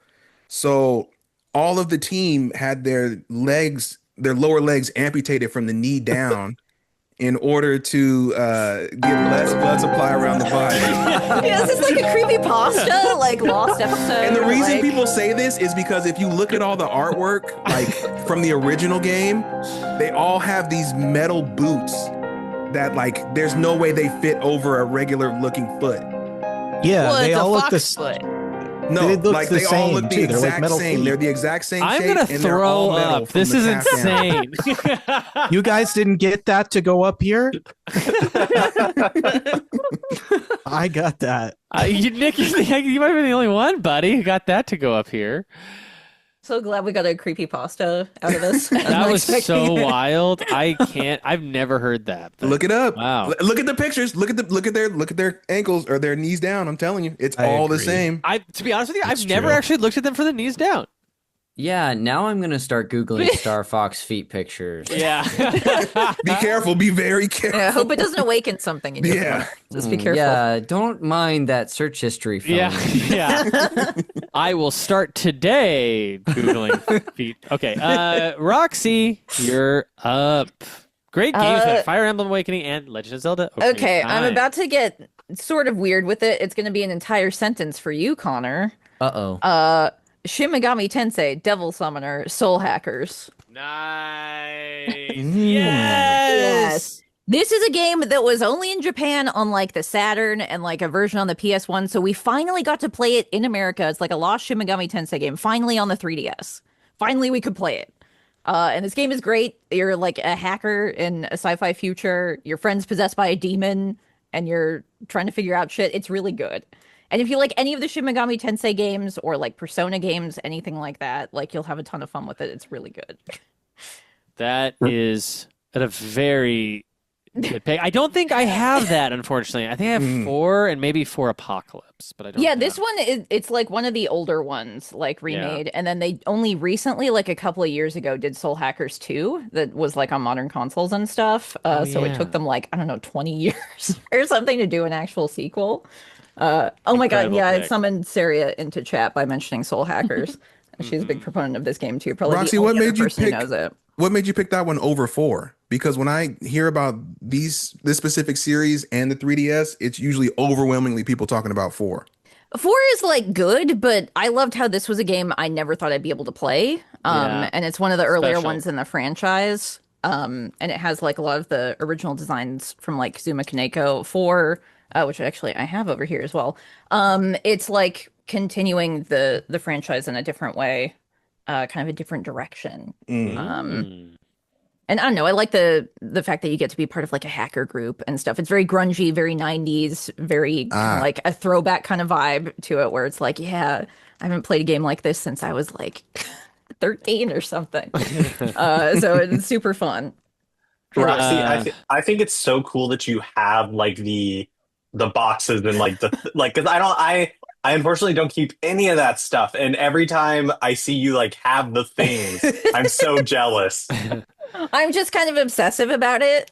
So all of the team had their lower legs amputated from the knee down in order to get less blood supply around the body. Yeah, this is like a creepypasta, like Lost episode. And the reason people say this is because if you look at all the artwork, like from the original game, they all have these metal boots that like there's no way they fit over a regular looking foot. Yeah, well, they all look the foot. No, they look like the they all look the same, too. They're like exact metal same. feet. They're the exact same I'm shape. gonna and they're all throw metal up. from This the is calf down. insane. You guys didn't get that to go up here? I got that. Nick, you might have been the only one, buddy, who got that to go up here. So glad we got a creepypasta out of this. That was so wild. I've never heard that. But Look it up. Wow. Look at the pictures. Look at their ankles or their knees down. I'm telling you, it's all the same. To be honest with you, I've It's never true. actually looked at them from the knees down. Yeah, now I'm going to start Googling Star Fox feet pictures. Yeah. Be careful. Be very careful. Yeah, I hope it doesn't awaken something in you. Yeah. Just be careful. Yeah, don't mind that search history film. Yeah. I will start today Googling feet. Okay. Roxy, you're up. Great games like Fire Emblem Awakening and Legend of Zelda. Okay, I'm Time. about to get sort of weird with it. It's going to be an entire sentence for you, Connor. Uh-oh. Shin Megami Tensei, Devil Summoner, Soul Hackers. Nice. Yes. This is a game that was only in Japan on like the Saturn and like a version on the PS1. So we finally got to play it in America. It's like a lost Shin Megami Tensei game, finally on the 3DS. Finally, we could play it. And this game is great. You're like a hacker in a sci-fi future. Your friend's possessed by a demon and you're trying to figure out shit. It's really good. And if you like any of the Shin Megami Tensei games or like Persona games, anything like that, like you'll have a ton of fun with it. It's really good. That is at a very good pick. I don't think I have that, unfortunately. I think I have 4 and maybe 4 Apocalypse, but I don't. Yeah, this one it's like one of the older ones, like remade, and then they only recently, like a couple of years ago, did Soul Hackers 2 that was like on modern consoles and stuff. So it took them like, I don't know, 20 years or something to do an actual sequel. Oh my god, yeah, I summoned Saria into chat by mentioning Soul Hackers. She's a big proponent of this game too. Probably Roxy, the only what other made you person who pick? knows it. What made you pick that one over 4? Because when I hear about this specific series and the 3DS, it's usually overwhelmingly people talking about 4. 4 is like good, but I loved how this was a game I never thought I'd be able to play. And it's one of the earlier ones in the franchise. And it has like a lot of the original designs from like Zuma Kaneko 4, which actually I have over here as well. It's like continuing the franchise in a different way, kind of a different direction. And I don't know, I like the fact that you get to be part of like a hacker group and stuff. It's very grungy, very 90s, very kind of like a throwback kind of vibe to it, where it's like, yeah, I haven't played a game like this since I was like 13 or something. So it's super fun. Roxy, I think it's so cool that you have like the boxes and like the like, because I unfortunately don't keep any of that stuff, and every time I see you like have the things, I'm so jealous. I'm just kind of obsessive about it.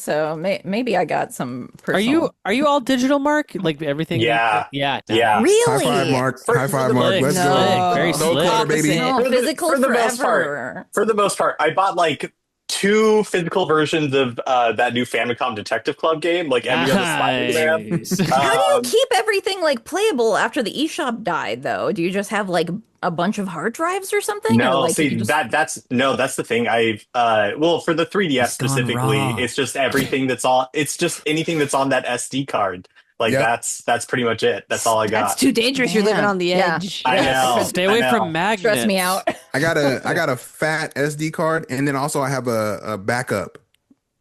So maybe I got some personal... Are you all digital, Mark? Like everything? Yeah. Yeah. Really? High five, Mark. High five, Mark. Let's go. Very slick. Color, baby. No, physical for the forever. most part, I bought like 2 physical versions of that new Famicom Detective Club game, like Emmy of the Spider-Man. How do you keep everything like playable after the eShop died, though? Do you just have like a bunch of hard drives or something? No, or, like, see that's the thing. I've well, for the 3DS specifically, it's just everything it's just anything that's on that SD card. Like that's pretty much it. That's all I got. That's too dangerous. You're living on the edge. I know. Stay away from magnets. Stress me out. I got a fat SD card, and then also I have a backup.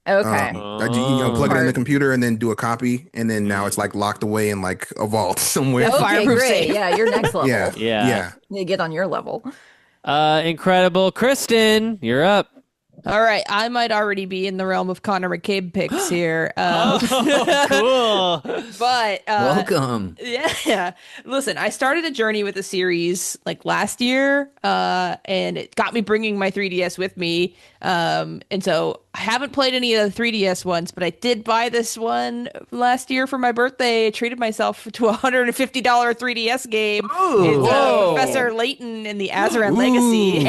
Okay. Plug it in the computer and then do a copy, and then now it's like locked away in like a vault somewhere. Okay, Fireproof great. safe. Yeah, you're next level. Yeah. You get on your level. Incredible. Kristin, you're up. All right, I might already be in the realm of Connor McCabe picks here. Cool. But Welcome. Yeah. Listen, I started a journey with the series like last year, and it got me bringing my 3DS with me. And so I haven't played any of the 3DS ones, but I did buy this one last year for my birthday. I treated myself to a $150 3DS game. It's Professor Layton and the Azaran Legacy.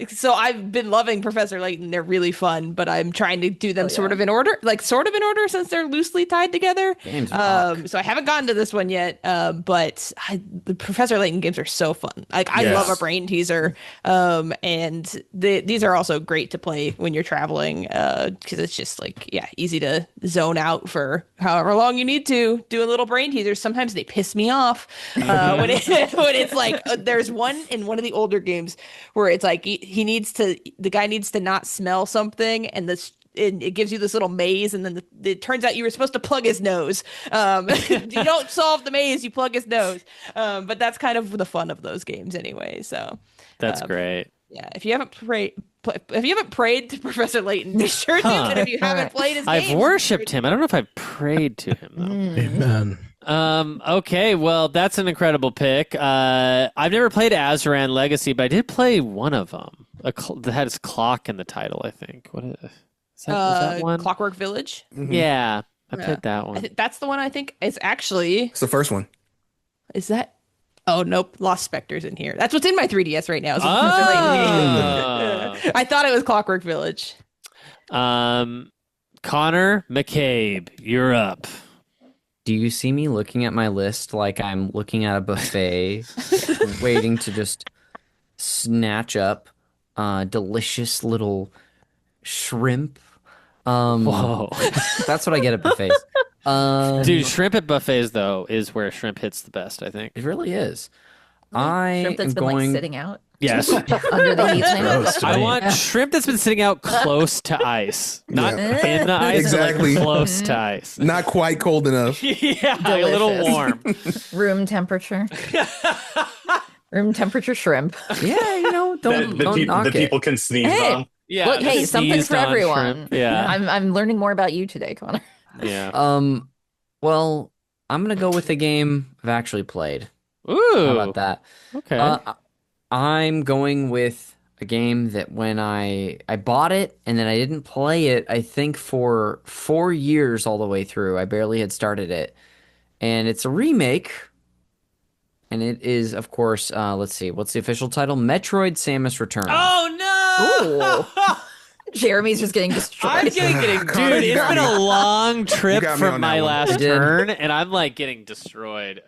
So I've been loving Professor Layton. They're really fun, but I'm trying to do them sort of in order since they're loosely tied together. So I haven't gotten to this one yet, but the Professor Layton games are so fun. Like I love a brain teaser, and these are also great to play when you're traveling because it's just like easy to zone out for however long you need to do a little brain teasers. Sometimes they piss me off when it's like there's one in one of the older games where it's like the guy needs to not smell something, and it gives you this little maze, and then it turns out you were supposed to plug his nose. You don't solve the maze, you plug his nose. But that's kind of the fun of those games anyway. So that's great. Yeah, if you haven't prayed to Professor Layton, be sure to. And if you haven't played his games, I've worshipped him. I don't know if I've prayed to him though. Amen. Okay, well, that's an incredible pick. I've never played Azaran Legacy, but I did play one of them. That had its clock in the title, I think. What is that one? Clockwork Village. Mm-hmm. Yeah, I played that one. That's the one I think is actually. It's the first one. Is that? Oh, nope. Lost Spectre's in here. That's what's in my 3DS right now. I thought it was Clockwork Village. Connor McCabe, you're up. Do you see me looking at my list like I'm looking at a buffet, waiting to just snatch up delicious little shrimp? Whoa. That's what I get at buffets. Dude, shrimp at buffets, though, is where shrimp hits the best, I think. It really is. I Shrimp that's am been going... like sitting out. Yes. Under the heat lamp. I want shrimp that's been sitting out close to ice. Not in the ice, Exactly. but like close to ice. Not quite cold enough. Yeah, a little warm. Room temperature. Room temperature shrimp. Yeah, don't knock the it. people can sneeze on. Yeah, Look, hey, something sneezed for on everyone. shrimp. Yeah. I'm learning more about you today, Connor. Yeah. Well, I'm gonna go with a game I've actually played. Ooh. How about that? Okay. I'm going with a game that when I bought it and then I didn't play it, I think for 4 years all the way through. I barely had started it. And it's a remake. And it is, of course, let's see, what's the official title? Metroid: Samus Returns. Oh no! Jeremy's just getting destroyed. I'm getting dude. It's been a long trip got me from on my that one. last You did. turn, and I'm like getting destroyed.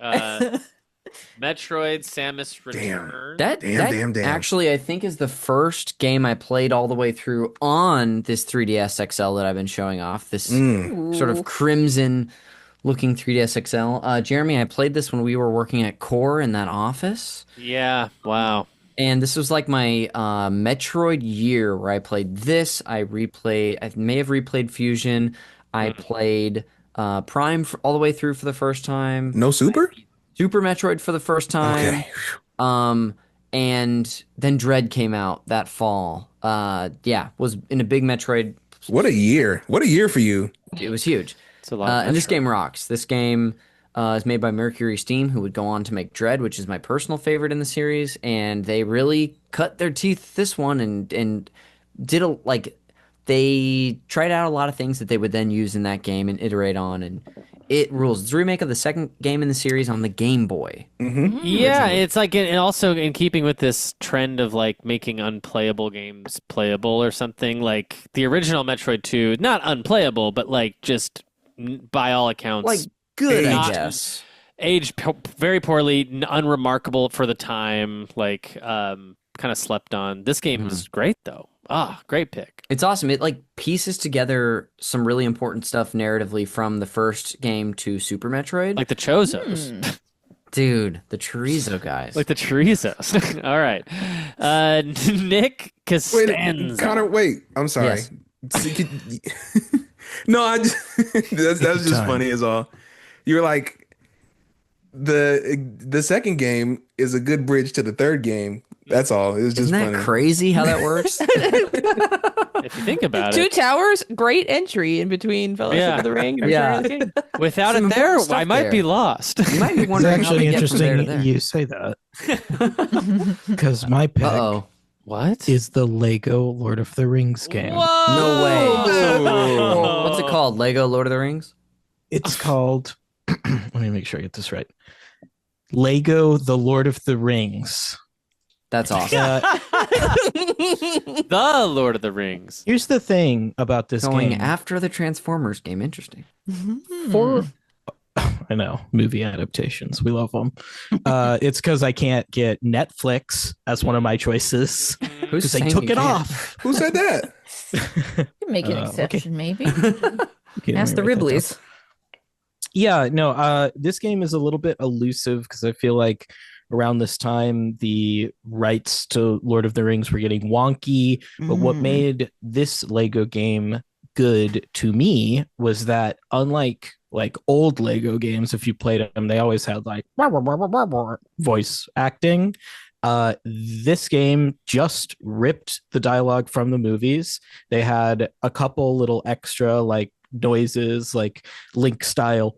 Metroid: Samus Returns. That Damn. actually, I think, is the first game I played all the way through on this 3DS XL that I've been showing off. This sort of crimson looking 3DS XL. Jeremy, I played this when we were working at Core in that office. Yeah. Wow. And this was like my Metroid year where I played this. I may have replayed Fusion. I played Prime all the way through for the first time. No Super? Super Metroid for the first time. Okay. And then Dread came out that fall. Was in a big Metroid. What a year. What a year for you. It was huge. It's a lot. Of And this Metroid. game rocks. This game is made by Mercury Steam, who would go on to make Dread, which is my personal favorite in the series. And they really cut their teeth this one and did they tried out a lot of things that they would then use in that game and iterate on, and it rules. It's a remake of the second game in the series on the Game Boy. Mm-hmm. Yeah, it's like, and also in keeping with this trend of like making unplayable games playable or something. Like the original Metroid 2, not unplayable, but like just by all accounts, Like good, Not- I guess. aged very poorly, unremarkable for the time. Like kind of slept on. This game was great though. Great pick. It's awesome. It like pieces together some really important stuff narratively from the first game to Super Metroid. Like the Chozos. Dude, the chorizo guys. Like the chorizos. All right. Nick Costanza. Wait, Connor, wait. I'm sorry. Yes. No, that's just funny as all. You're like, the second game is a good bridge to the third game. That's all. It was just Isn't that funny. crazy how that works? If you think about Two it. Towers, great entry in between Fellowship of the Ring and Return of the King. Without Some it there, important stuff I might there. be lost. You might be It's wondering how actually they get from there to interesting there. you say that. Because my pick What? is the Lego Lord of the Rings game. No way. What's it called? Lego Lord of the Rings? It's called, let me make sure I get this right. Lego The Lord of the Rings. That's awesome. The Lord of the Rings. Here's the thing about this Going game. after the Transformers game. Interesting. For I know movie adaptations, we love them. It's because I can't get Netflix as one of my choices Who's because they saying took you it can't? off. Who said that? You make an Okay. exception, maybe. Okay, Ask the let me write that down. Ribleys. Yeah, no, this game is a little bit elusive because I feel like around this time the rights to Lord of the Rings were getting wonky. But what made this Lego game good to me was that unlike like old Lego games, if you played them, they always had like voice acting. This game just ripped the dialogue from the movies. They had a couple little extra like noises, like Link style,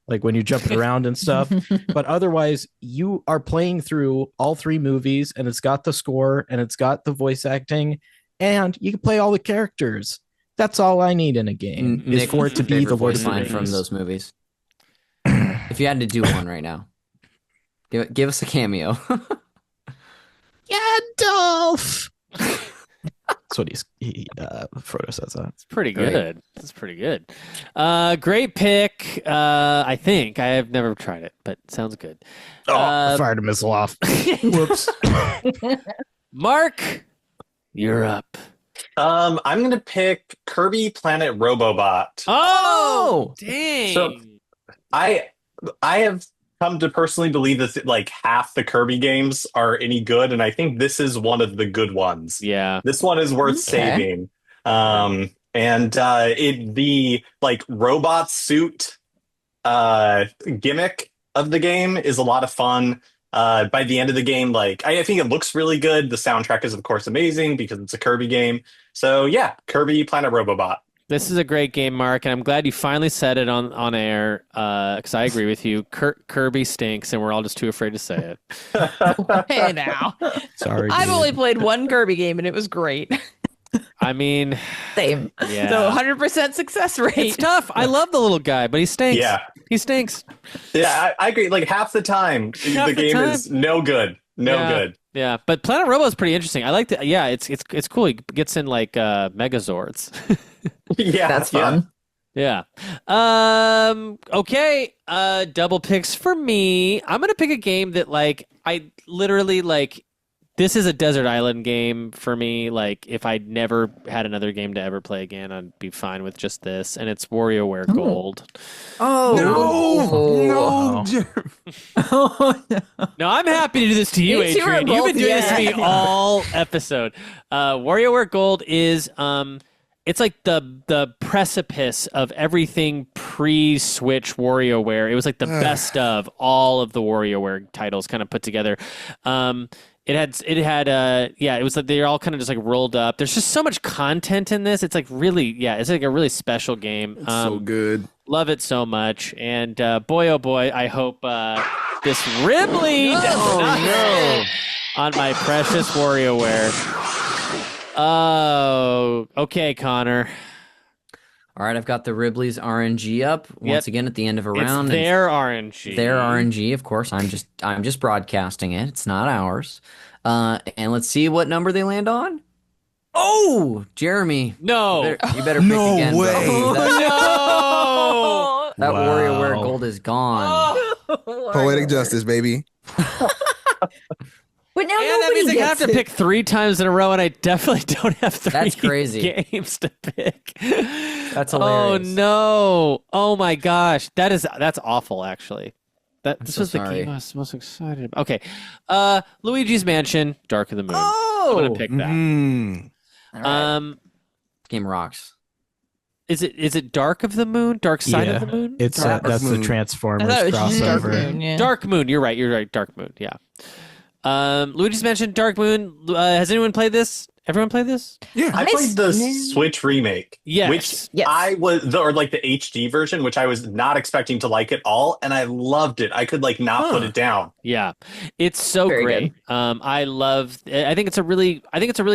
like when you're jumping around and stuff. But otherwise, you are playing through all three movies, and it's got the score and it's got the voice acting, and you can play all the characters. That's all I need in a game is Nick, for it to what's your be the favorite Lord voice of the line Rings. from those movies. If you had to do one right now, give us a cameo. Gandalf. That's what Frodo says that. It's pretty good. That's pretty good. Great pick. I think I have never tried it, but sounds good. I fired a missile off. Whoops. Mark, you're up. I'm gonna pick Kirby Planet Robobot. Oh, dang! So I have come to personally believe that like half the Kirby games are any good, and I think this is one of the good ones. Yeah, this one is worth saving. And the like robot suit gimmick of the game is a lot of fun. By the end of the game, like I think it looks really good. The soundtrack is of course amazing because it's a Kirby game. So yeah, Kirby Planet Robobot. This is a great game, Mark, and I'm glad you finally said it on air because I agree with you. Kirby stinks, and we're all just too afraid to say it. Hey now, sorry. I've only played one Kirby game, and it was great. I mean, same. Yeah. So 100% success rate. It's tough. I love the little guy, but he stinks. Yeah, he stinks. Yeah, I agree. Like half the time, the game is no good. No good. Yeah, but Planet Robo is pretty interesting. I like the. Yeah, it's cool. He gets in like Megazords. Yeah, that's fun. Yeah. Okay. Double picks for me. I'm gonna pick a game that like I literally like. This is a desert island game for me. Like, if I never had another game to ever play again, I'd be fine with just this. And it's WarioWare Gold. No. No, I'm happy to do this to you, You two are Adrian. You've been both- doing this to me yeah. all episode. WarioWare Gold is it's like the precipice of everything pre-Switch WarioWare. It was like the best of all of the WarioWare titles kind of put together. It had it was like they're all kind of just like rolled up. There's just so much content in this. It's like really, it's like a really special game. It's so good. Love it so much. And boy, oh boy, I hope this Ribley does not hit on my precious WarioWare. Oh, okay, Connor. All right, I've got the Ribley's RNG up once again at the end of a round. It's their RNG. Their RNG, of course. I'm just broadcasting it. It's not ours. And let's see what number they land on. Oh, Jeremy. No. You better pick No again. way. Bro. No. That Wow. WarioWare Gold is gone. Poetic justice, baby. But now And that nobody means I gets have to it. pick 3 times in a row, and I definitely don't have 3 That's crazy. games to pick. That's Oh hilarious. no! Oh my gosh, that's awful. Actually, this so was the sorry. game I was most excited about. Okay, Luigi's Mansion: Dark of the Moon. I'm gonna pick that. All right. Game rocks. Is it Dark of the Moon? Dark Side of the Moon? It's Dark, that's the I Transformers thought it was just Dark crossover. Moon. Yeah. Dark Moon. You're right. Dark Moon. Yeah. Luigi's Mansion: Dark Moon. Has anyone played this? Everyone played this? Yeah. I played the Switch remake, Yes. which Yes. I was, or like the HD version, which I was not expecting to like at all, and I loved it. I could like not put it down. Yeah, it's so Very great. I think it's a really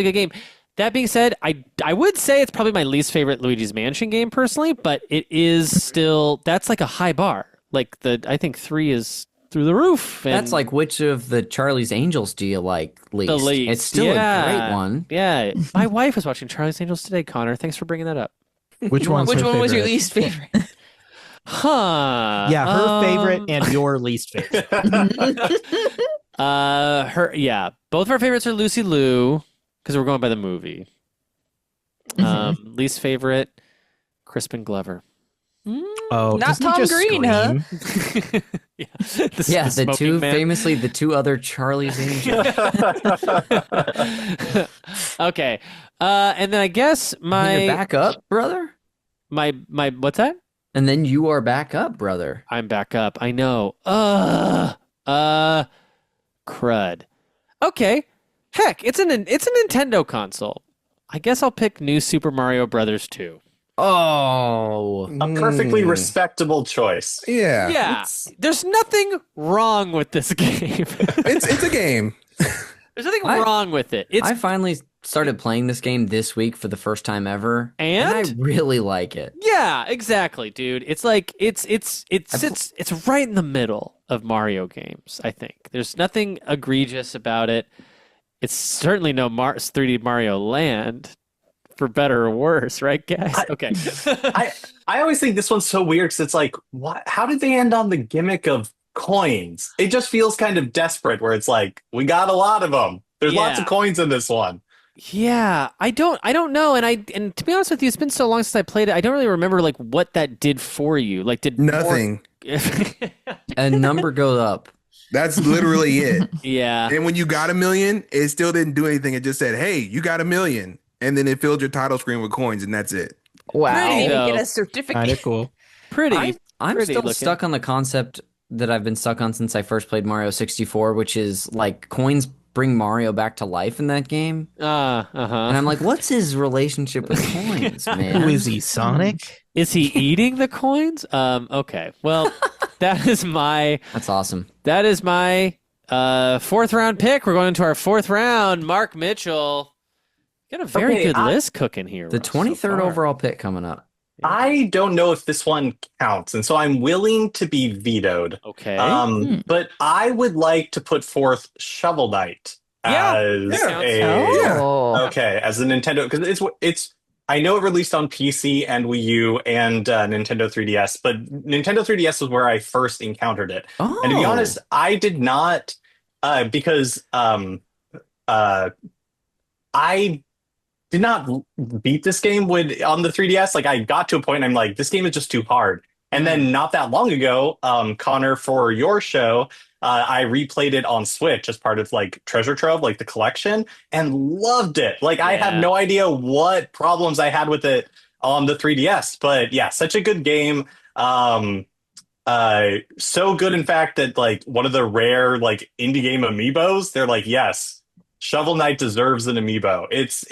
good game. That being said, I would say it's probably my least favorite Luigi's Mansion game personally, but it is still that's like a high bar. Like I think 3 is through the roof. And That's like which of the Charlie's Angels do you like least? the least. It's still a great one. Yeah, my wife was watching Charlie's Angels today. Connor, thanks for bringing that up. Which one's Which her one was your favorite? least favorite? Huh? Yeah, her favorite and your least favorite. Both of our favorites are Lucy Liu because we're going by the movie. Least favorite, Crispin Glover. Oh, Not doesn't he Tom just Green, huh? Yeah, Yeah, the two man. famously the two other Charlie's Angels. Okay, and then I guess You're my back up, brother. my what's that? And then you are back up, brother. I'm back up. I know. Crud. Okay. Heck, it's a Nintendo console. I guess I'll pick New Super Mario Brothers 2. Oh, A perfectly respectable choice. Yeah. Yeah. There's nothing wrong with this game. It's a game. There's nothing wrong with it. I finally started playing this game this week for the first time ever, And? I really like it. Yeah, exactly, dude. It's like it's right in the middle of Mario games, I think. There's nothing egregious about it. It's certainly no 3D Mario Land, for better or worse, right, guys? Okay. I always think this one's so weird because it's like, what? How did they end on the gimmick of coins? It just feels kind of desperate. Where it's like, we got a lot of them. There's lots of coins in this one. Yeah, I don't know, and to be honest with you, it's been so long since I played it. I don't really remember like what that did for you. Like, did nothing. A number goes up. That's literally it. Yeah. And when you got 1 million, it still didn't do anything. It just said, "Hey, you got 1 million," and then it filled your title screen with coins, and that's it. Wow. I didn't even get a certificate. Kind of cool. I'm still looking. stuck on the concept that I've been stuck on since I first played Mario 64, which is like coins bring Mario back to life in that game. And I'm like, what's his relationship with coins, man? Who is he, Sonic? Is he eating the coins? Okay. Well, that's awesome. That is my 4th round pick. We're going into our 4th round. Mark Mitchell. Got a very good list cooking here. The 23rd overall pick coming up. I don't know if this one counts, and so I'm willing to be vetoed. Okay. But I would like to put forth Shovel Knight as as a Nintendo, because it's I know it released on PC and Wii U and Nintendo 3DS, but Nintendo 3DS was where I first encountered it. And to be honest, I did not because I did not beat this game on the 3DS. Like, I got to a point and I'm like, this game is just too hard. And then not that long ago, Connor, for your show, I replayed it on Switch as part of like Treasure Trove, like the collection, and loved it. Like, I have no idea what problems I had with it on the 3DS, but yeah, such a good game. So good, in fact, that like one of the rare like indie game amiibos, they're like, yes, Shovel Knight deserves an amiibo. It's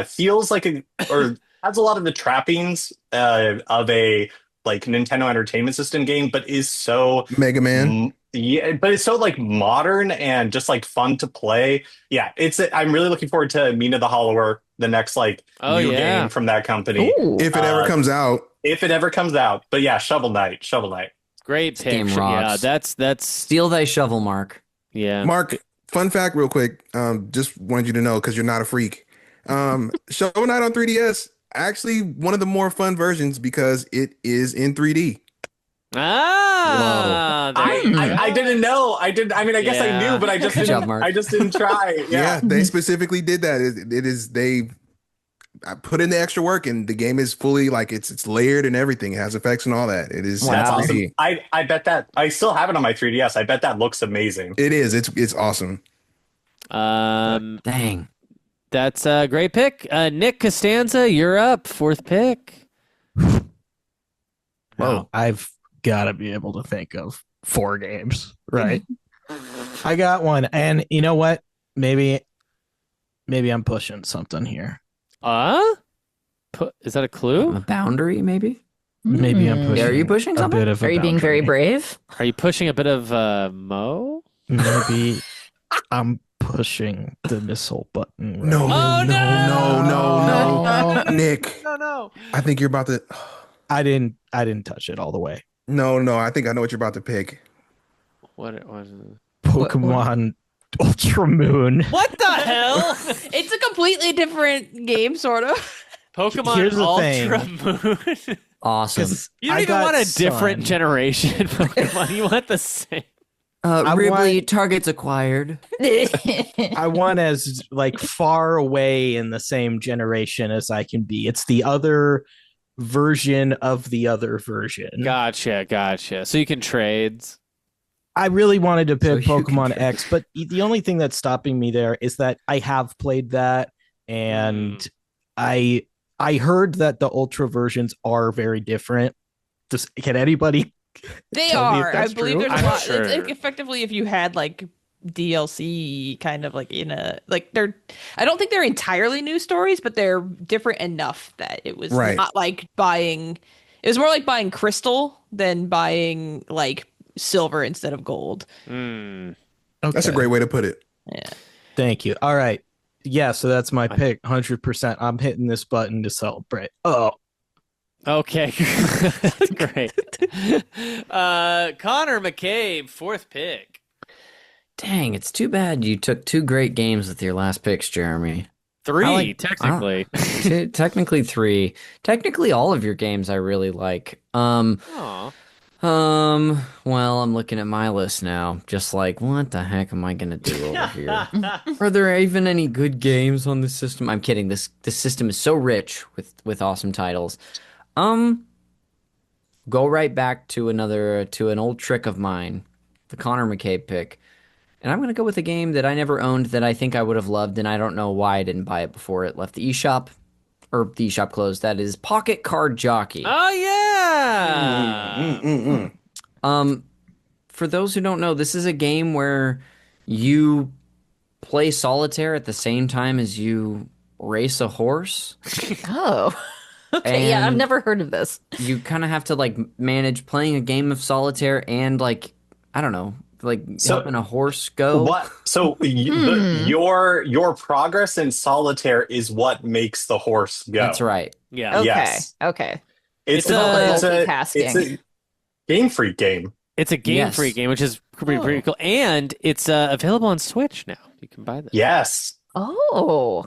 feels like or has a lot of the trappings of a like Nintendo Entertainment System game, but is so Mega Man. But it's so like modern and just like fun to play. Yeah, I'm really looking forward to Mina the Hollower, the next like new game from that company. Ooh. If it ever comes out. If it ever comes out. But yeah, Shovel Knight. Great pick. Game rocks. Yeah, that's steal thy shovel, Mark. Yeah. Mark, fun fact real quick. Just wanted you to know because you're not a freak. Shovel Knight on 3DS, actually one of the more fun versions because it is in 3D. I didn't know. I guess I knew, but I just didn't. I just didn't try. Yeah, they specifically did that. It is they put in the extra work, and the game is fully like it's layered and everything. It has effects and all that. It is. That's awesome. I bet that I still have it on my 3DS. I bet that looks amazing. It is. It's awesome. Dang. That's a great pick. Nick Costanza, you're up. 4th pick. Well, I've got to be able to think of 4 games, right? I got one, and you know what? Maybe I'm pushing something here. Is that a clue? A boundary, maybe? Maybe I'm pushing. Are you pushing something? Are you being very brave? Are you pushing a bit of Mo? Maybe I'm pushing the missile button. Right? No, Nick. No. I think you're about to. I didn't touch it all the way. No. I think I know what you're about to pick. What it was? Pokemon Ultra Moon. What the hell? It's a completely different game, sort of. Pokemon Ultra Moon. Awesome. You don't even want a different generation Pokemon. You want the same. Ridley, targets acquired. I want as like far away in the same generation as I can be. It's the other version of the other version. Gotcha. So you can trade. I really wanted to pick Pokemon X, but the only thing that's stopping me there is that I have played that, and I heard that the Ultra versions are very different. Can anybody? They are. I believe true? there's a lot. Sure. It's like effectively, if you had like DLC, kind of like in a like they're. I don't think they're entirely new stories, but they're different enough that it was not like buying. It was more like buying Crystal than buying like silver instead of gold. Okay. That's a great way to put it. Yeah. Thank you. All right. Yeah. So that's my pick. 100%. I'm hitting this button to celebrate. Oh. Okay. Great. Connor McCabe, 4th pick. Dang, it's too bad you took 2 great games with your last picks, Jeremy. 3, technically. Technically 3. Technically all of your games I really like. Aw. Well, I'm looking at my list now, just like, what the heck am I gonna do over here? Are there even any good games on this system? I'm kidding. This system is so rich with awesome titles. Go right back to an old trick of mine, the Connor McCabe pick. And I'm gonna go with a game that I never owned that I think I would have loved, and I don't know why I didn't buy it before it left the eShop. Or the eShop closed. That is Pocket Card Jockey. Oh yeah. For those who don't know, this is a game where you play solitaire at the same time as you race a horse. Oh. Okay, yeah, I've never heard of this. You kind of have to like manage playing a game of solitaire and like, I don't know, like helping a horse go. What? So your progress in solitaire is what makes the horse go. That's right. Yeah. Okay. Yes. Okay. It's a Game Freak game. It's a Game Freak game, which is pretty cool, and it's available on Switch now. You can buy this. Yes. Oh.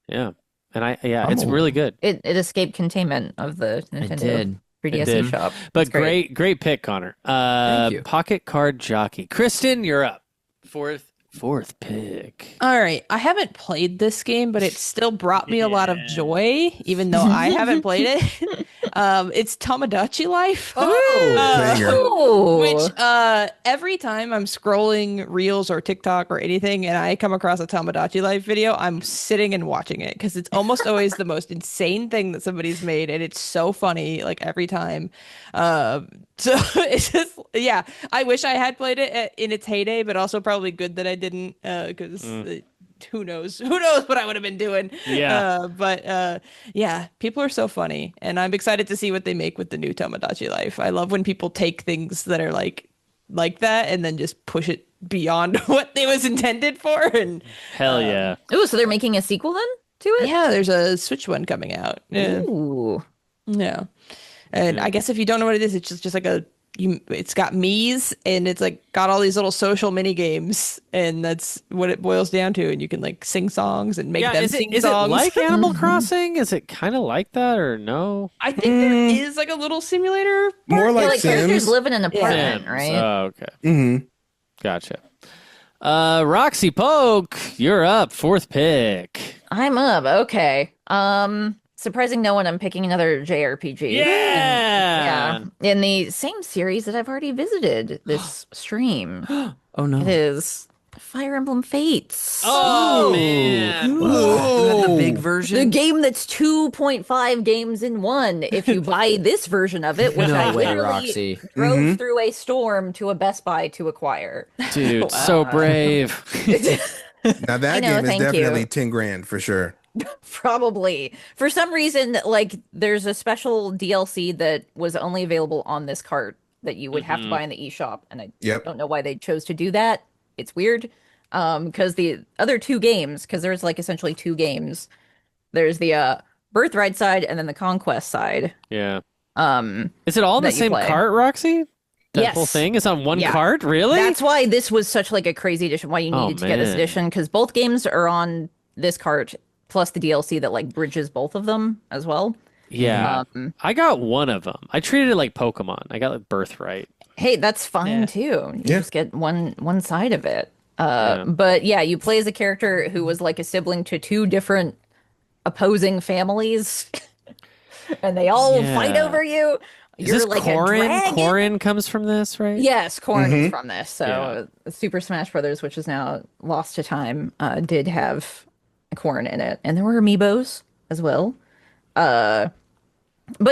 Yeah, and it's really good. It escaped containment of the Nintendo 3DS shop. But great pick, Connor. Thank you. Pocket Card Jockey. Kristen, you're up. Fourth pick. All right. I haven't played this game, but it still brought me a lot of joy, even though I haven't played it. It's Tomodachi Life. Which every time I'm scrolling Reels or TikTok or anything and I come across a Tomodachi Life video, I'm sitting and watching it because it's almost always the most insane thing that somebody's made, and it's so funny like every time. So it's just, yeah, I wish I had played it in its heyday, but also probably good that I didn't, because who knows what I would have been doing. Yeah. But yeah, people are so funny, and I'm excited to see what they make with the new Tomodachi Life. I love when people take things that are like that and then just push it beyond what it was intended for. And hell yeah. Oh, so they're making a sequel then to it? Yeah, there's a Switch one coming out. Yeah. Ooh. Yeah. And I guess if you don't know what it is, it's just like it's got Mii's, and it's like got all these little social mini games, and that's what it boils down to. And you can like sing songs and make them sing songs. Is it like Animal Crossing? Is it kind of like that or no? I think there is like a little simulator. More like characters Sims. live in an apartment, Sims. right? Oh, okay. Mm-hmm. Gotcha. Roxy Polk, you're up. 4th pick. I'm up. Okay. Surprising no one, I'm picking another JRPG. Yeah. In the same series that I've already visited this stream. Oh no. It is Fire Emblem Fates. Oh man. Whoa. The big version? The game that's 2.5 games in one. If you buy this version of it, which I way, literally Roxy. drove through a storm to a Best Buy to acquire. Dude, so brave. Now that game is definitely 10 grand for sure. Probably. For some reason, like there's a special DLC that was only available on this cart that you would have to buy in the eShop, and I don't know why they chose to do that. It's weird. Because the other 2 games, because there's like essentially 2 games. There's the Birthright side and then the Conquest side. Yeah. Is it all in the same cart, Roxy? That whole thing is on one cart? Really? That's why this was such like a crazy edition, why you needed to get this edition, because both games are on this cart, plus the DLC that like bridges both of them as well. Yeah. I got one of them. I treated it like Pokemon. I got like Birthright. Hey, that's fine too. You just get one side of it. But yeah, you play as a character who was like a sibling to 2 different opposing families, and they all fight over you. Is this like Corrin? a dragon. Corrin comes from this, right? Yes, Corrin is from this. So Super Smash Brothers, which is now lost to time, did have Corrin in it, and there were amiibos as well. But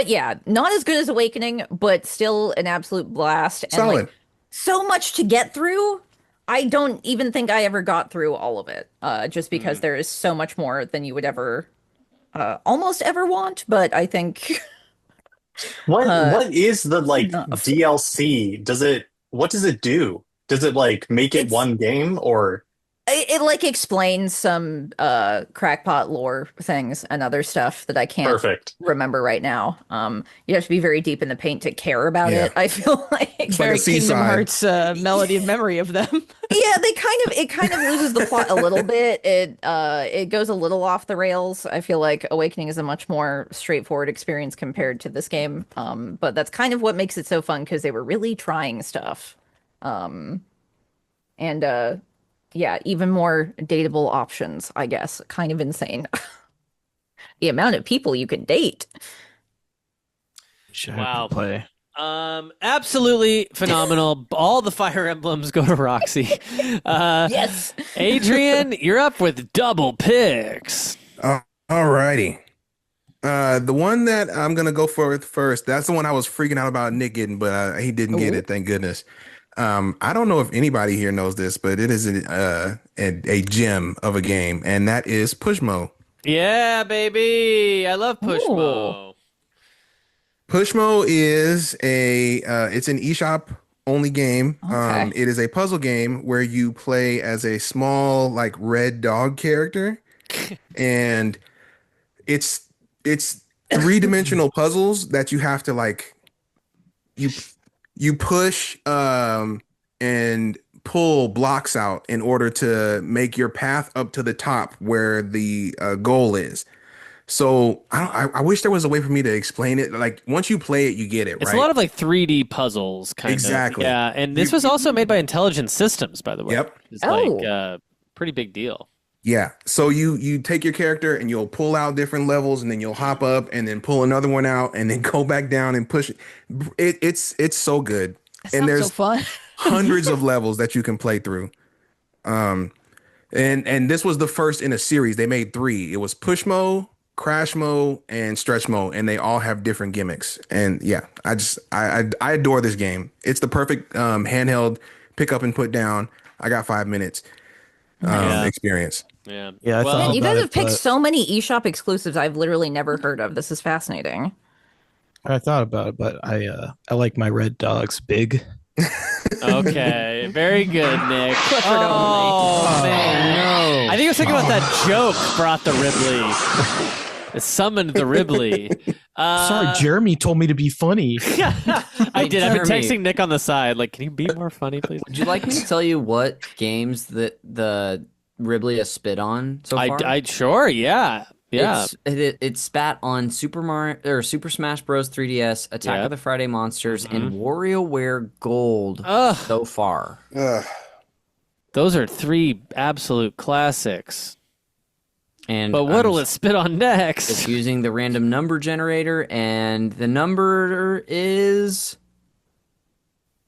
yeah, not as good as Awakening, but still an absolute blast. And Solid. like so much to get through. I don't even think I ever got through all of it, just because there is so much more than you would ever, almost ever want. But I think. What is the like DLC? What does it do? Does it like make it one game, or it like explains some crackpot lore things and other stuff that I can't remember right now. You have to be very deep in the paint to care about it. I feel like very Kingdom Hearts melody of memory of them. it kind of loses the plot a little bit. It goes a little off the rails. I feel like Awakening is a much more straightforward experience compared to this game. But that's kind of what makes it so fun because they were really trying stuff. Yeah, even more dateable options, I guess. Kind of insane. The amount of people you can date. Wow. Play. Absolutely phenomenal. All the Fire Emblems go to Roxy. Yes. Adrian, you're up with double picks. All righty. The one that I'm going to go for first, that's the one I was freaking out about Nick getting, but he didn't get it, thank goodness. I don't know if anybody here knows this, but it is a gem of a game, and that is Pushmo. Yeah, baby. I love Pushmo. Pushmo is it's an eShop only game. Okay. It is a puzzle game where you play as a small like red dog character, and it's three-dimensional puzzles that you have to like you push and pull blocks out in order to make your path up to the top where the goal is. So I wish there was a way for me to explain it. Like once you play it, you get it. It's right? a lot of like 3D puzzles, kind of. Exactly. Yeah, and this was also made by Intelligent Systems, by the way. Yep. It's like a pretty big deal. Yeah. So you take your character and you'll pull out different levels, and then you'll hop up and then pull another one out and then go back down and push it. It's so good. And there's so fun. hundreds of levels that you can play through. And this was the first in a series. They made 3. It was Pushmo, Crashmo, and Stretchmo, and they all have different gimmicks. And yeah, I adore this game. It's the perfect handheld pick up and put down. I got 5 minutes experience. Yeah. Yeah. Man, you guys have picked so many eShop exclusives I've literally never heard of. This is fascinating. I thought about it, but I like my red dogs big. Okay, very good, Nick. Oh, man. No. I think I was thinking about that joke brought the Ribley. It summoned the Ribley. Sorry, Jeremy told me to be funny. I did. I've been Jeremy. texting Nick on the side. Like, can you be more funny, please? Would you like me to tell you what games that the Ribley has spit on so far? I sure, yeah. Yeah. It spat on Super Smash Bros. 3DS, Attack of the Friday Monsters, and WarioWare Gold so far. Those are 3 absolute classics. But what'll it spit on next? It's using the random number generator, and the number is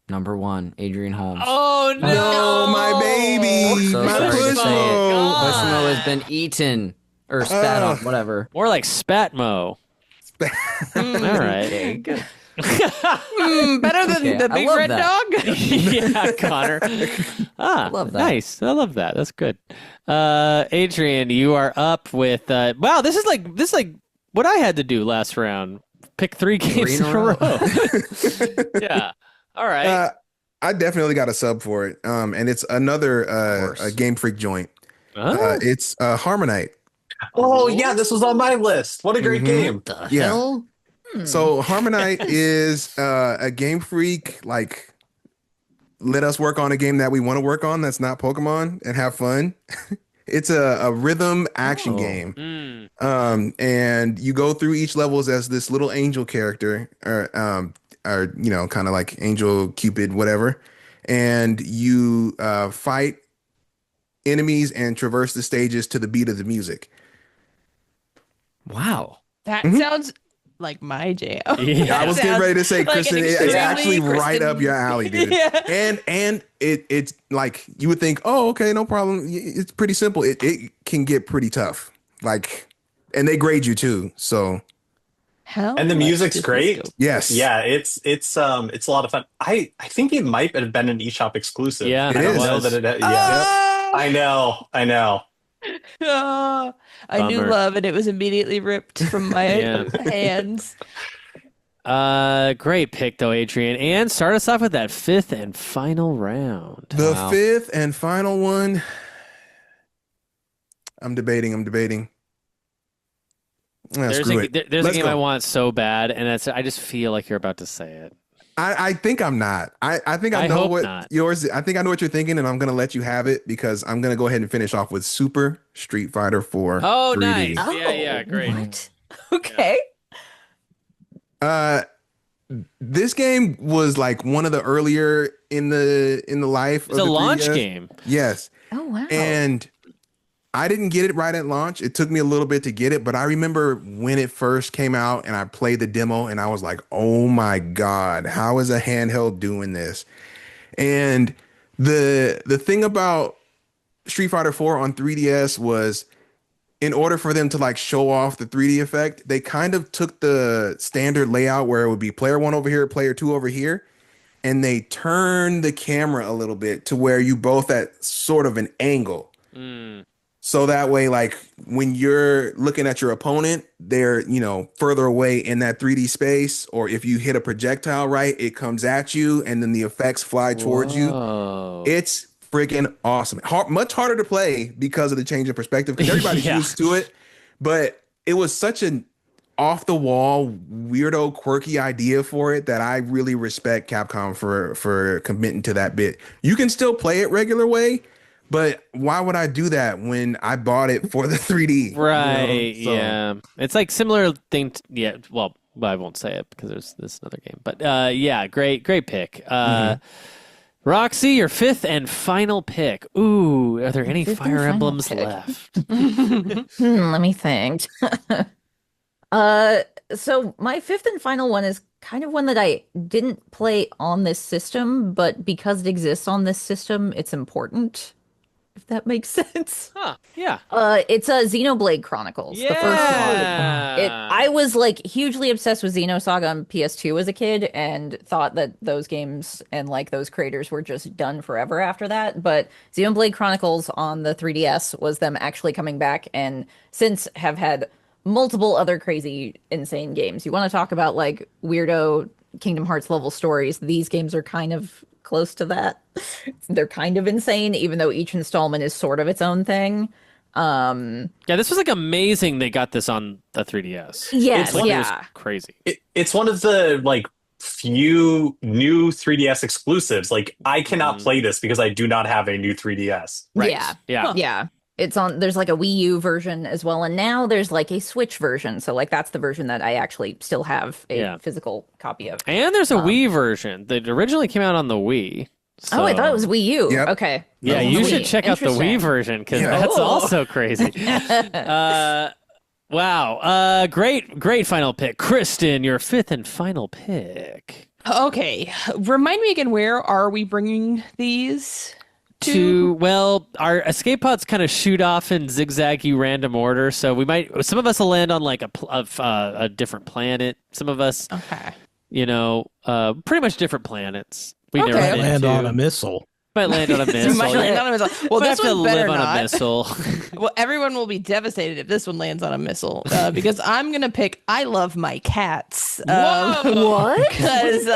number 1, Adrian Holmes. Oh no, No, my baby. So my sorry to say it. Pushmo. Pushmo has been eaten or spat on, whatever. More like Spatmo. All right. Okay, good. Better than Okay, the I big love red that. dog. Yeah, Connor. I love that. Nice. I love that. That's good. Adrian, you are up with wow, this is like what I had to do last round. Pick 3 games in a row. Yeah. All right. I definitely got a sub for it. And it's another a Game Freak joint. It's Harmonite. Oh yeah, this was on my list. What a great game. The Yeah. hell? So Harmonite is a Game Freak, like, let us work on a game that we want to work on that's not Pokemon and have fun. It's a rhythm action game. And you go through each levels as this little angel character, or you know, kind of like Angel, Cupid, whatever. And you fight enemies and traverse the stages to the beat of the music. Wow. That sounds like my jam. Yeah, I was getting ready to say, like Kristen, an it's extremely actually right Kristen- up your alley, dude. Yeah. And it's like you would think, oh, okay, no problem. It's pretty simple. It can get pretty tough. Like, and they grade you too. So, and the music's great. Yes. Yeah, it's a lot of fun. I think it might have been an eShop exclusive. Yeah, I don't know that it. Yeah, I know. I knew Bummer. love, and it was immediately ripped from my hands. Great pick though, Adrian. And start us off with that 5th and final round. The 5th and final one. I'm debating. There's screw a it. there's a Let's game go. I want so bad, and I just feel like you're about to say it. I think I'm not. I think I know hope what not. yours. I think I know what you're thinking, and I'm gonna let you have it because I'm gonna go ahead and finish off with Super Street Fighter 4. Oh, 3D. nice. Yeah, great. What? Okay. This game was like one of the earlier in the life. It's of a the launch 3DS. game. Yes. Oh wow. And I didn't get it right at launch. It took me a little bit to get it, but I remember when it first came out and I played the demo and I was like, oh my God, how is a handheld doing this? And the thing about Street Fighter 4 on 3DS was in order for them to like show off the 3D effect, they kind of took the standard layout where it would be player 1 over here, player 2 over here, and they turned the camera a little bit to where you both at sort of an angle. So that way, like when you're looking at your opponent, they're, further away in that 3D space. Or if you hit a projectile right, it comes at you and then the effects fly towards you. It's freaking awesome. Much harder to play because of the change in perspective because everybody's used to it. But it was such an off the wall, weirdo, quirky idea for it that I really respect Capcom for committing to that bit. You can still play it regular way. But why would I do that when I bought it for the 3D? Right, yeah. It's like similar thing. Well, I won't say it because there's another game. But great pick. Roxy, your fifth and final pick. Ooh, are there any Fire Emblems left? Let me think. So my fifth and final one is kind of one that I didn't play on this system, but because it exists on this system, it's important. If that makes sense. Huh, yeah. It's Xenoblade Chronicles, the first one. I was like hugely obsessed with Xenosaga on PS2 as a kid and thought that those games and like those creators were just done forever after that. But Xenoblade Chronicles on the 3DS was them actually coming back and since have had multiple other crazy, insane games. You want to talk about like weirdo Kingdom Hearts level stories. These games are kind of close to that. They're kind of insane, even though each installment is sort of its own thing. This was like amazing they got this on the 3DS. Yes, It was crazy. It's one of the like few new 3DS exclusives. Like I cannot play this because I do not have a new 3DS. Right. Yeah. It's on, there's like a Wii U version as well, and now there's like a Switch version. So like that's the version that I actually still have a physical copy of. And there's a Wii version that originally came out on the Wii. So... Oh, I thought it was Wii U. Yep. Okay. Yeah, you should check out the Wii version because that's also crazy. Wow. Great final pick. Kristin, your fifth and final pick. Okay. Remind me again, where are we bringing these? Well, our escape pods kind of shoot off in zigzaggy random order, so some of us will land on like a different planet. Some of us, pretty much different planets. We never land on a missile. Might land on a missile. Might land on a missile. Well, this one better live not. on a missile. Well, everyone will be devastated if this one lands on a missile because I'm gonna pick I Love My Cats. What? Because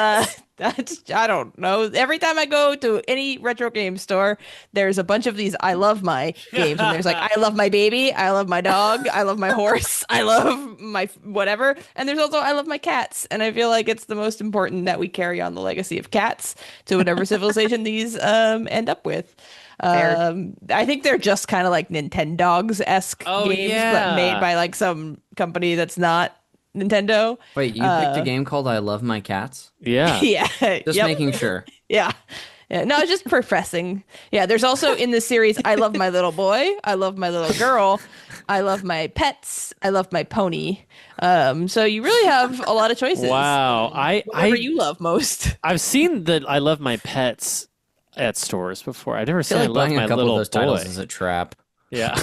I don't know. Every time I go to any retro game store, there's a bunch of these I Love My games. And there's like, I love my baby, I love my dog, I love my horse, I love my whatever. And there's also I love my cats. And I feel like it's the most important that we carry on the legacy of cats to whatever civilization these end up with. I think they're just kind of like Nintendogs-esque games, but made by like some company that's not Nintendo. Wait, you picked a game called I Love My Cats? Yeah. Yeah. Just making sure. Yeah. No, just professing. Yeah, there's also in the series, I love my little boy, I love my little girl, I love my pets, I love my pony. So you really have a lot of choices. Wow. Whatever you love most. I've seen the I Love My Pets at stores before. I've never seen I like Love buying My a couple Little of those Boy. titles as a trap. Yeah.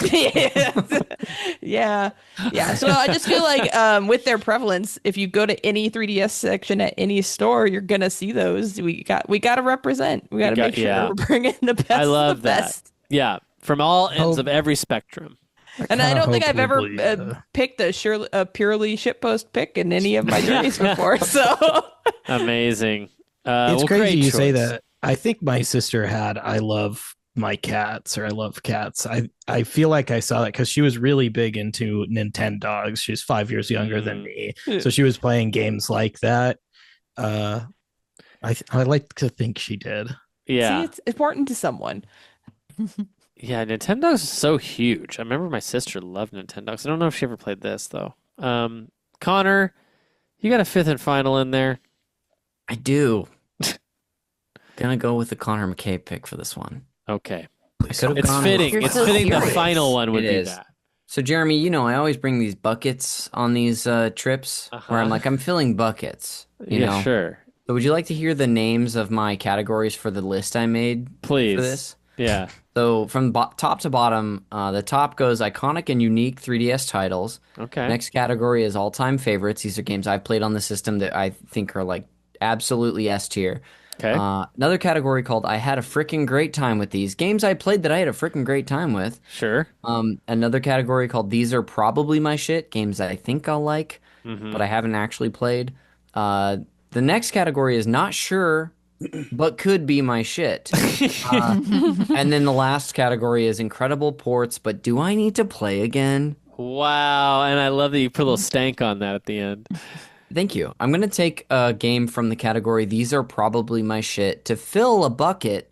Yeah. So I just feel like with their prevalence, if you go to any 3DS section at any store, you're gonna see those. We got to represent. We got to make sure we're bringing the best. I love the best. that. Yeah, from all ends of every spectrum. And I don't think I've ever picked a purely shitpost pick in any of my journeys before. So amazing. It's crazy you say that. I think my sister had I Love My Cats or I Love Cats. I feel like I saw that because she was really big into Nintendogs. She's 5 years younger than me, so she was playing games like that. I like to think she did. Yeah. See, it's important to someone. Yeah, Nintendo's so huge. I remember my sister loved Nintendo's. I don't know if she ever played this, though. Connor, you got a fifth and final in there? I do. Gonna go with the Connor McCabe pick for this one. Okay. It's fitting. It's fitting the final one would be that. So, Jeremy, I always bring these buckets on these trips where I'm like, I'm filling buckets. You know? Sure. So would you like to hear the names of my categories for the list I made Please. For this? Yeah. So from top to bottom, the top goes iconic and unique 3DS titles. Okay. Next category is all-time favorites. These are games I've played on the system that I think are like absolutely S tier. Okay. Another category called I had a freaking great time with these. Games I played that I had a freaking great time with. Sure. Another category called These Are Probably My Shit. Games that I think I'll like, but I haven't actually played. The next category is Not Sure, but Could Be My Shit. And then the last category is Incredible Ports, but Do I Need to Play Again? Wow. And I love that you put a little stank on that at the end. Thank you. I'm going to take a game from the category These Are Probably My Shit to fill a bucket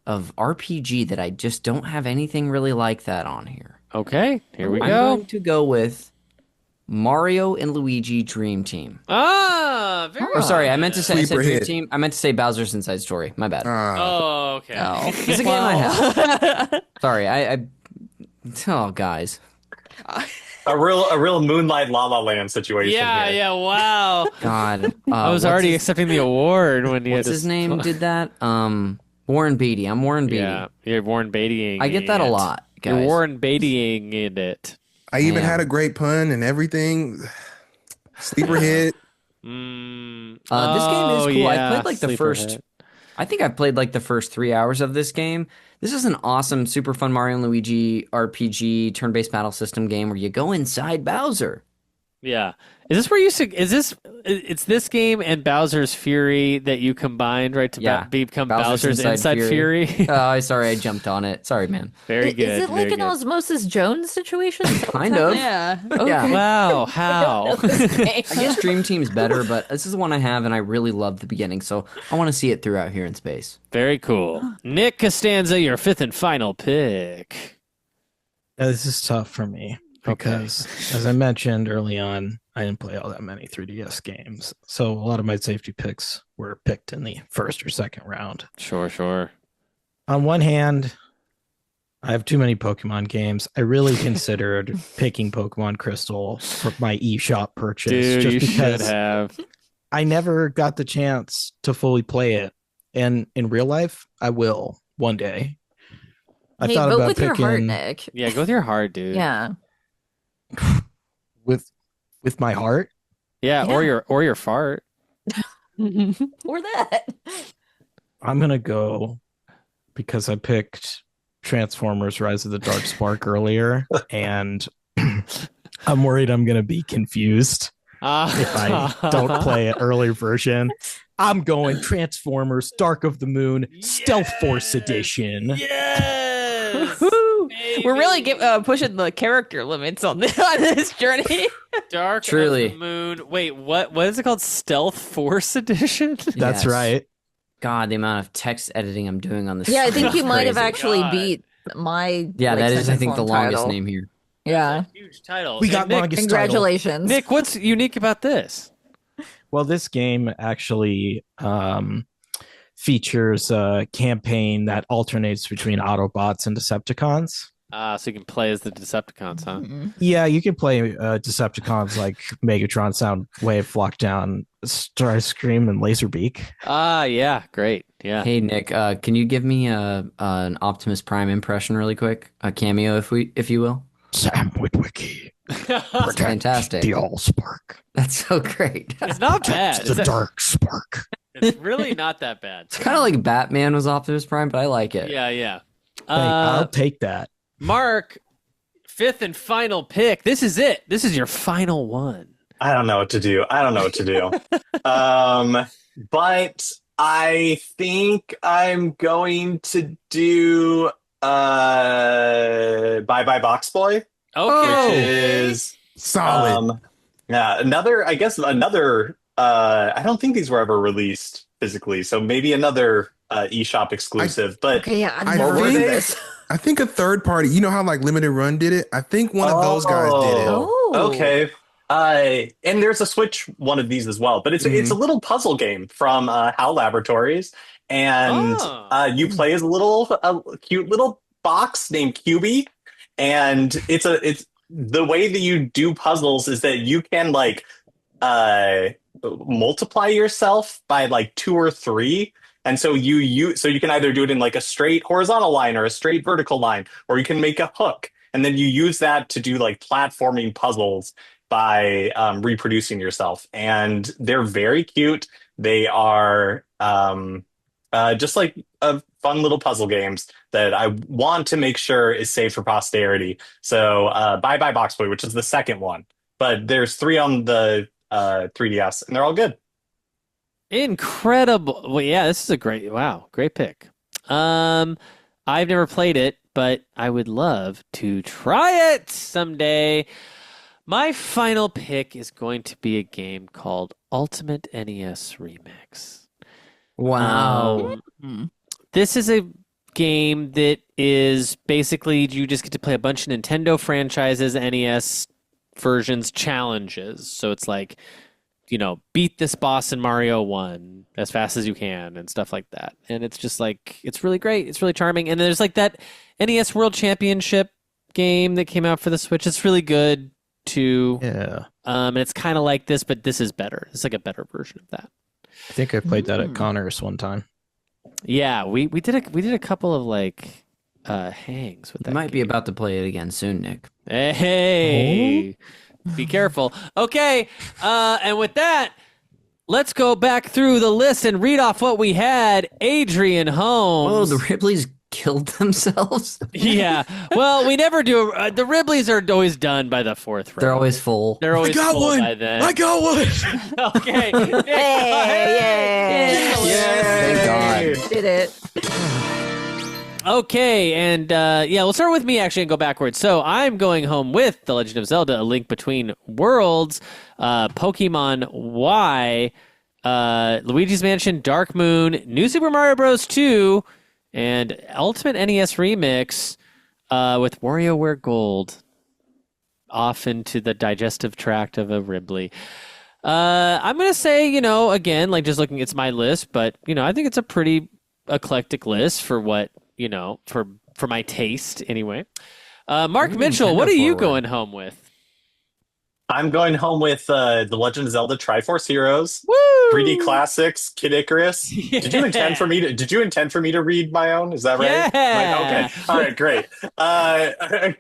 of RPG that I just don't have anything really like that on here. Okay, here we go. I'm going to go with Mario and Luigi Dream Team. Very Oh, sorry, I meant to say Sleeper Dream hit. Team. I meant to say Bowser's Inside Story. My bad. Oh, okay. It's a game I have. Sorry, Oh, guys. A real Moonlight La La Land situation. Yeah, wow. God. I was already accepting the award when you What's his name did that? Warren Beatty. I'm Warren Beatty. Yeah, you're Warren Beattying. I get that a lot, guys. You're Warren Beattying it. I even had a great pun and everything. Sleeper hit. This game is cool. I played the first. I think I played the first 3 hours of this game. This is an awesome, super fun Mario and Luigi RPG turn-based battle system game where you go inside Bowser. Yeah. Is this where it's this game and Bowser's Fury that you combined, right, to become Bowser's Inside Fury? Sorry, I jumped on it. Sorry, man. Very good. Is it like an Osmosis Jones situation? Kind of. Yeah. Okay. Yeah. Wow, how? I guess Dream Team's better, but this is the one I have, and I really love the beginning, so I want to see it throughout here in space. Very cool. Nick Costanza, your fifth and final pick. This is tough for me because, as I mentioned early on, I didn't play all that many 3DS games. So a lot of my safety picks were picked in the first or second round. Sure. On one hand, I have too many Pokemon games. I really considered picking Pokemon Crystal for my eShop purchase. Dude, just you because should have. I never got the chance to fully play it. And in real life, I will one day. I thought vote about with your picking heart, Nick. Yeah, go with your heart, dude. Yeah. with my heart. Yeah, or your fart. Or that. I'm gonna go because I picked Transformers: Rise of the Dark Spark earlier, and I'm worried I'm gonna be confused if I don't play an earlier version. I'm going Transformers: Dark of the Moon Stealth Force Edition. Yes. We're really pushing the character limits on this journey. Dark Truly. of the Moon. Wait, what is it called? Stealth Force Edition? That's Yes. right. God, the amount of text editing I'm doing on this. Yeah, I think you might have crazy. actually God. beat my. Yeah, that is, I second think, the form longest title. name here. Yeah. Huge title. We And got Nick, longest title. Congratulations. Nick, what's unique about this? Well, this game actually features a campaign that alternates between Autobots and Decepticons. So you can play as the Decepticons, huh? Yeah, you can play Decepticons like Megatron, Soundwave, Lockdown, Starscream, and Laserbeak. Yeah, great. Yeah. Hey Nick, can you give me an Optimus Prime impression really quick? A cameo, if you will. Sam Witwicky. That's fantastic. The Allspark. That's so great. It's not bad. The Dark Spark. It's really not that bad. It's kind of like Batman was Optimus Prime, but I like it. Yeah. Hey, I'll take that. Mark, fifth and final pick. This is it. This is your final one. I don't know what to do. But I think I'm going to do Bye Bye Box Boy. Okay. Which is Solid. I don't think these were ever released physically. So maybe another eShop exclusive. But okay, yeah, I've never heard of this. I think a third party, you know how like Limited Run did it? I think one of those guys did it. Okay. And there's a Switch one of these as well, but it's a little puzzle game from HAL Laboratories, and you play as a cute little box named QB, and it's the way that you do puzzles is that you can like multiply yourself by like 2 or 3. And so you can either do it in like a straight horizontal line or a straight vertical line, or you can make a hook, and then you use that to do like platforming puzzles by reproducing yourself. And they're very cute. They are just like fun little puzzle games that I want to make sure is saved for posterity. So Bye Bye Box Boy, which is the second one, but there's 3 on the 3DS, and they're all good. Incredible. Well, yeah, this is a great pick. I've never played it, but I would love to try it someday. My final pick is going to be a game called Ultimate NES Remix. Wow. This is a game that is basically you just get to play a bunch of Nintendo franchises, NES versions, challenges. So it's like, beat this boss in Mario 1 as fast as you can and stuff like that. And it's just like, it's really great. It's really charming. And there's like that NES World Championship game that came out for the Switch. It's really good too. Yeah. And it's kind of like this, but this is better. It's like a better version of that. I think I played that at Connor's one time. Yeah, we did a couple of like hangs with that. You might be about to play it again soon, Nick. Hey. Be careful. Okay, and with that, let's go back through the list and read off what we had. Adrian Holmes. Oh, the Ribleys killed themselves? Yeah. Well, we never do. The Ribleys are always done by the 4th round. They're always full. They're always full by then. I got one! Okay. Yay! Thank God. Did it. Okay, and we'll start with me actually and go backwards. So I'm going home with The Legend of Zelda: A Link Between Worlds, Pokemon Y, Luigi's Mansion: Dark Moon, New Super Mario Bros. 2, and Ultimate NES Remix with WarioWare Gold off into the digestive tract of a Ribley. I'm going to say, again, like just looking, it's my list, but, I think it's a pretty eclectic list for what, for my taste anyway. Mark Mitchell, what are you going home with? I'm going home with The Legend of Zelda Triforce Heroes, Woo! 3D Classics, Kid Icarus. Yeah. Did you intend for me to read my own? Is that right? Yeah. Okay. All right, great.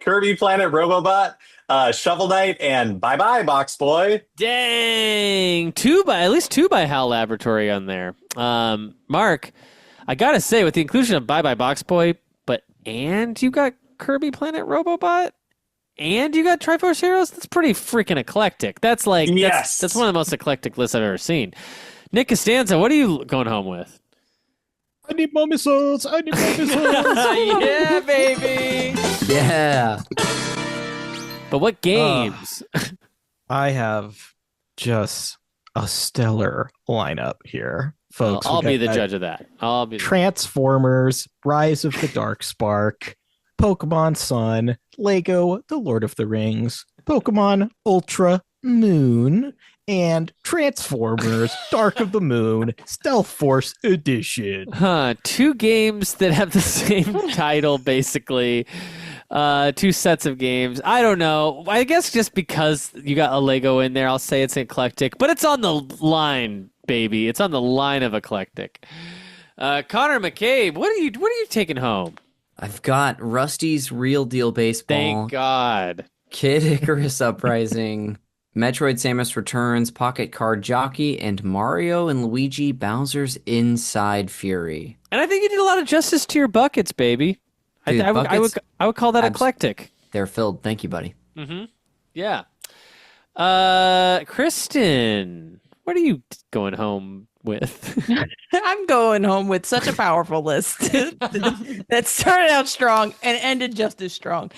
Kirby Planet Robobot, Shovel Knight, and Bye Bye Box Boy. Dang, at least two by HAL Laboratory on there. Mark, I gotta say, with the inclusion of Bye Bye Box Boy, and you got Kirby Planet Robobot, and you got Triforce Heroes, that's pretty freaking eclectic. That's like, yes. That's one of the most eclectic lists I've ever seen. Nick Costanza, what are you going home with? I need more missiles. Yeah, baby. Yeah. But what games? I have just a stellar lineup here, folks. I'll be the judge of that. Transformers, Rise of the Dark Spark, Pokemon Sun, Lego, The Lord of the Rings, Pokemon Ultra Moon, and Transformers, Dark of the Moon, Stealth Force Edition. Two games that have the same title, basically. Two sets of games. I don't know. I guess just because you got a Lego in there, I'll say it's eclectic, but it's on the line, baby. It's on the line of eclectic. Connor McCabe, what are you taking home? I've got Rusty's Real Deal Baseball. Thank God. Kid Icarus Uprising, Metroid Samus Returns, Pocket Card Jockey, and Mario and Luigi Bowser's Inside Fury. And I think you did a lot of justice to your buckets, baby. Dude, I would call that eclectic. They're filled. Thank you, buddy. Mm-hmm. Yeah. Kristin, what are you going home with? I'm going home with such a powerful list that started out strong and ended just as strong.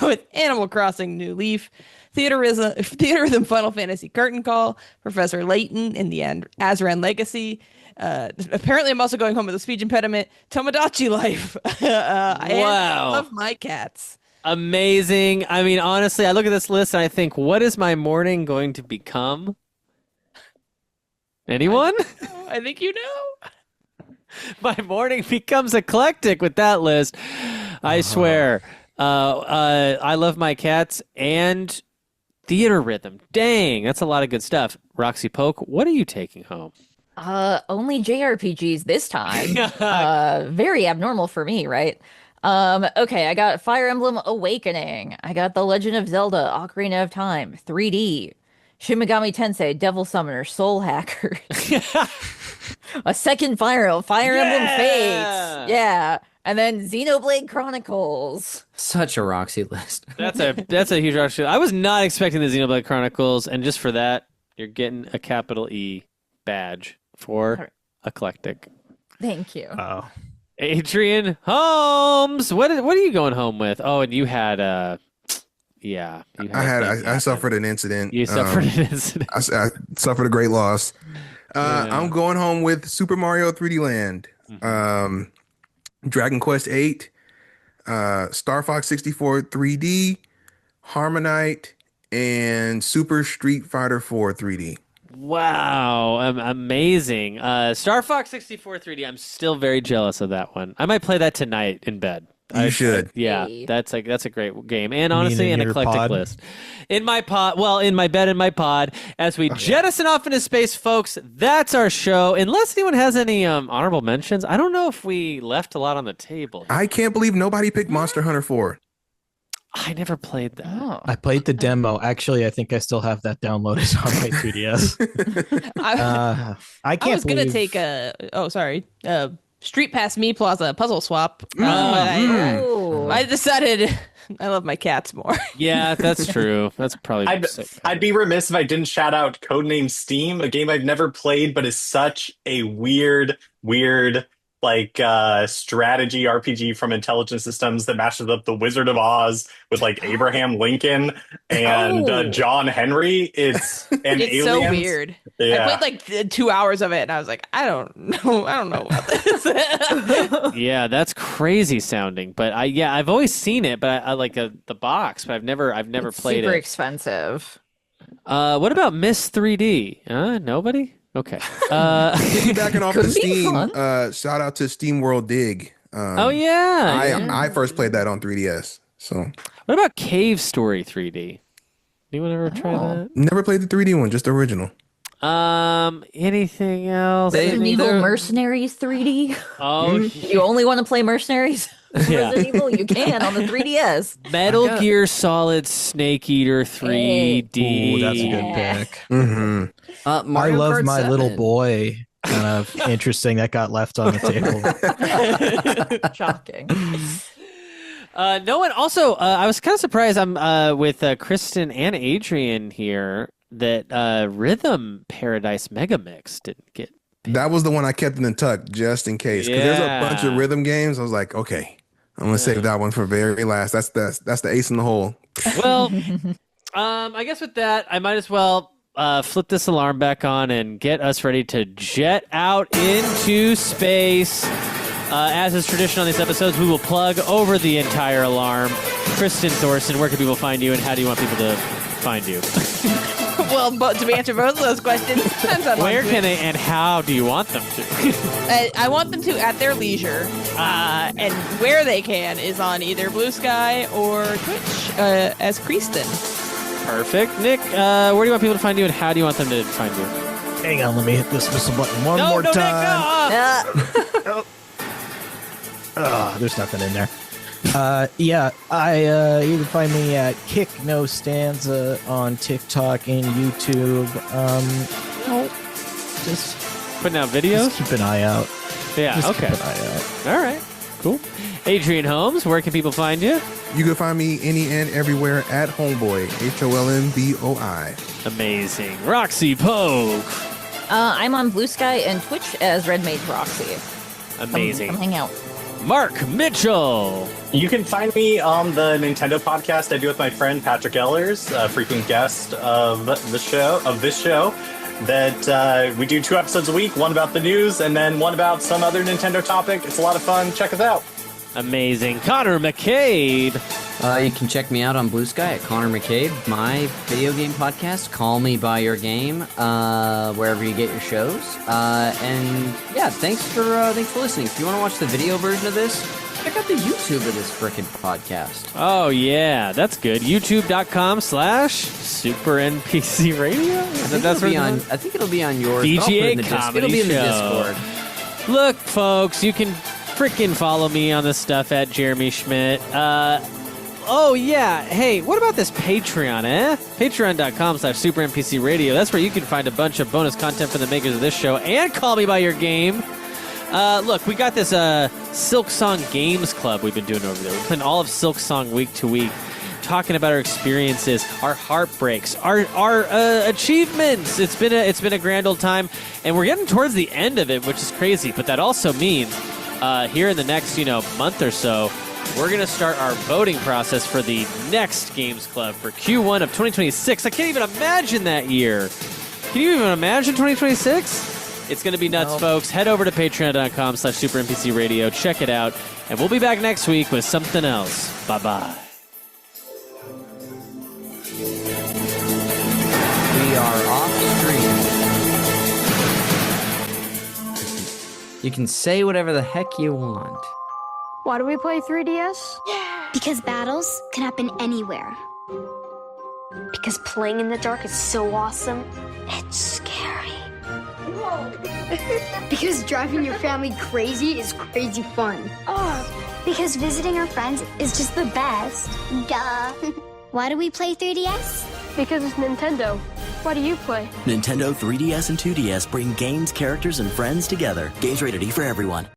With Animal Crossing New Leaf, Theaterism Final Fantasy Curtain Call, Professor Layton in the Azran Legacy, Apparently, I'm also going home with a speech impediment. Tomodachi Life. Wow. I love my cats. Amazing. I mean, honestly, I look at this list and I think, what is my morning going to become? Anyone? I think you know. My morning becomes eclectic with that list. I swear. I love my cats and theater rhythm. Dang, that's a lot of good stuff. Roxy Polk, what are you taking home? Only JRPGs this time. Very abnormal for me, right? Okay, I got Fire Emblem Awakening. I got The Legend of Zelda Ocarina of Time 3D. Shin Megami Tensei Devil Summoner Soul Hackers. A second Fire Emblem Fates. Yeah. And then Xenoblade Chronicles. Such a Roxy list. That's a huge Roxy. I was not expecting the Xenoblade Chronicles, and just for that, you're getting a capital E badge for eclectic. Thank you. Oh. Adrian Holmes, what are you going home with? Oh, and you had I suffered an incident. You suffered an incident. I suffered a great loss. I'm going home with Super Mario 3D Land, Dragon Quest 8, Star Fox 64 3D, Harmonite, and Super Street Fighter 4 3D. Wow, amazing. Star Fox 64 3D, I'm still very jealous of that one. I might play that tonight in bed. You should. That's a great game. And honestly, an eclectic list. In my bed, in my pod, as we jettison off into space, folks, that's our show. Unless anyone has any honorable mentions, I don't know if we left a lot on the table. I can't believe nobody picked Monster Hunter 4. I never played that. Oh. I played the demo. Actually, I think I still have that downloaded on my 3DS. I was gonna take Street Pass Me Plaza puzzle swap. I decided I love my cats more. Yeah, that's true. That's probably. I'd be remiss if I didn't shout out Codename Steam, a game I've never played, but is such a weird strategy RPG from Intelligent Systems that mashes up the Wizard of Oz with Abraham Lincoln and John Henry. It's aliens. So weird. Yeah. I played 2 hours of it and I was like, I don't know about this. Yeah, that's crazy sounding. But I've always seen it, but I like the box, but I've never played it. Super expensive. What about Miss 3D? Nobody? Okay. Piggybacking off the Steam, shout out to Steam World Dig. I first played that on 3DS. So, what about Cave Story 3D? Anyone ever try that? Never played the 3D one, just the original. Anything else? Resident Evil Mercenaries 3D. Oh, you only want to play Mercenaries? Resident Evil, you can on the 3DS. Metal Gear Solid Snake Eater 3D. Ooh, that's a good pick. Mm-hmm. I love Kart My 7. Little Boy. Kind of interesting. That got left on the table. Shocking. No one. Also, I was kind of surprised. I'm with Kristin and Adrian here that Rhythm Paradise Mega Mix didn't get. That was the one I kept in the tuck just in case. Because there's a bunch of rhythm games. I was like, okay, I'm gonna save that one for very last. That's the ace in the hole. Well, I guess with that, I might as well flip this alarm back on and get us ready to jet out into space. As is tradition on these episodes, we will plug over the entire alarm. Kristin Thorson, where can people find you, and how do you want people to find you? Well, but to answer both of those questions, depends on where can they and how do you want them to? I want them to at their leisure, and where they can is on either Blue Sky or Twitch as Kristin. Perfect. Nick, where do you want people to find you, and how do you want them to find you? Hang on, let me hit this whistle button one more time. Nick, no! There's nothing in there. You can find me at Kick No Stanza on TikTok and YouTube. Just putting out videos. Just keep an eye out. Yeah. Just okay. Keep an eye out. All right. Cool. Adrian Holmes, where can people find you? You can find me any and everywhere at Homeboy, HOLMBOI. Amazing. Roxy Polk. I'm on Blue Sky and Twitch as Red Mage Roxy. Amazing. Come hang out. Mark Mitchell. You can find me on the Nintendo podcast I do with my friend Patrick Ellers, a frequent guest of this show. that we do 2 episodes a week, one about the news and then one about some other Nintendo topic. It's a lot of fun. Check us out. Amazing. Connor McCabe. You can check me out on Blue Sky at Connor McCabe, my video game podcast, Call Me By Your Game, wherever you get your shows. And yeah, thanks for listening. If you want to watch the video version of this, check out the YouTube of this frickin' podcast. Oh, yeah. That's good. YouTube.com/SuperNPC Radio? I think it'll be on yours. VGA Comedy It'll be in the Show. Discord. Look, folks, you can freaking follow me on this stuff at Jeremy Schmidt. Oh, yeah. Hey, what about this Patreon, Patreon.com/SuperNPC Radio. That's where you can find a bunch of bonus content from the makers of this show and Call Me By Your Game. Look, we got this Silk Song Games Club we've been doing over there. We're playing all of Silk Song week to week, talking about our experiences, our heartbreaks, our achievements. It's been a grand old time, and we're getting towards the end of it, which is crazy. But that also means here in the next month or so, we're going to start our voting process for the next Games Club for Q1 of 2026. I can't even imagine that year. Can you even imagine 2026? It's going to be nuts, folks. Head over to patreon.com/SuperNPC Radio. Check it out. And we'll be back next week with something else. Bye-bye. We are off stream. You can say whatever the heck you want. Why do we play 3DS? Because battles can happen anywhere. Because playing in the dark is so awesome. It's scary. Whoa. Because driving your family crazy is crazy fun. Because visiting our friends is just the best. Duh. Why do we play 3DS? Because it's Nintendo. Why do you play? Nintendo 3DS and 2DS bring games, characters, and friends together. Games rated E for everyone.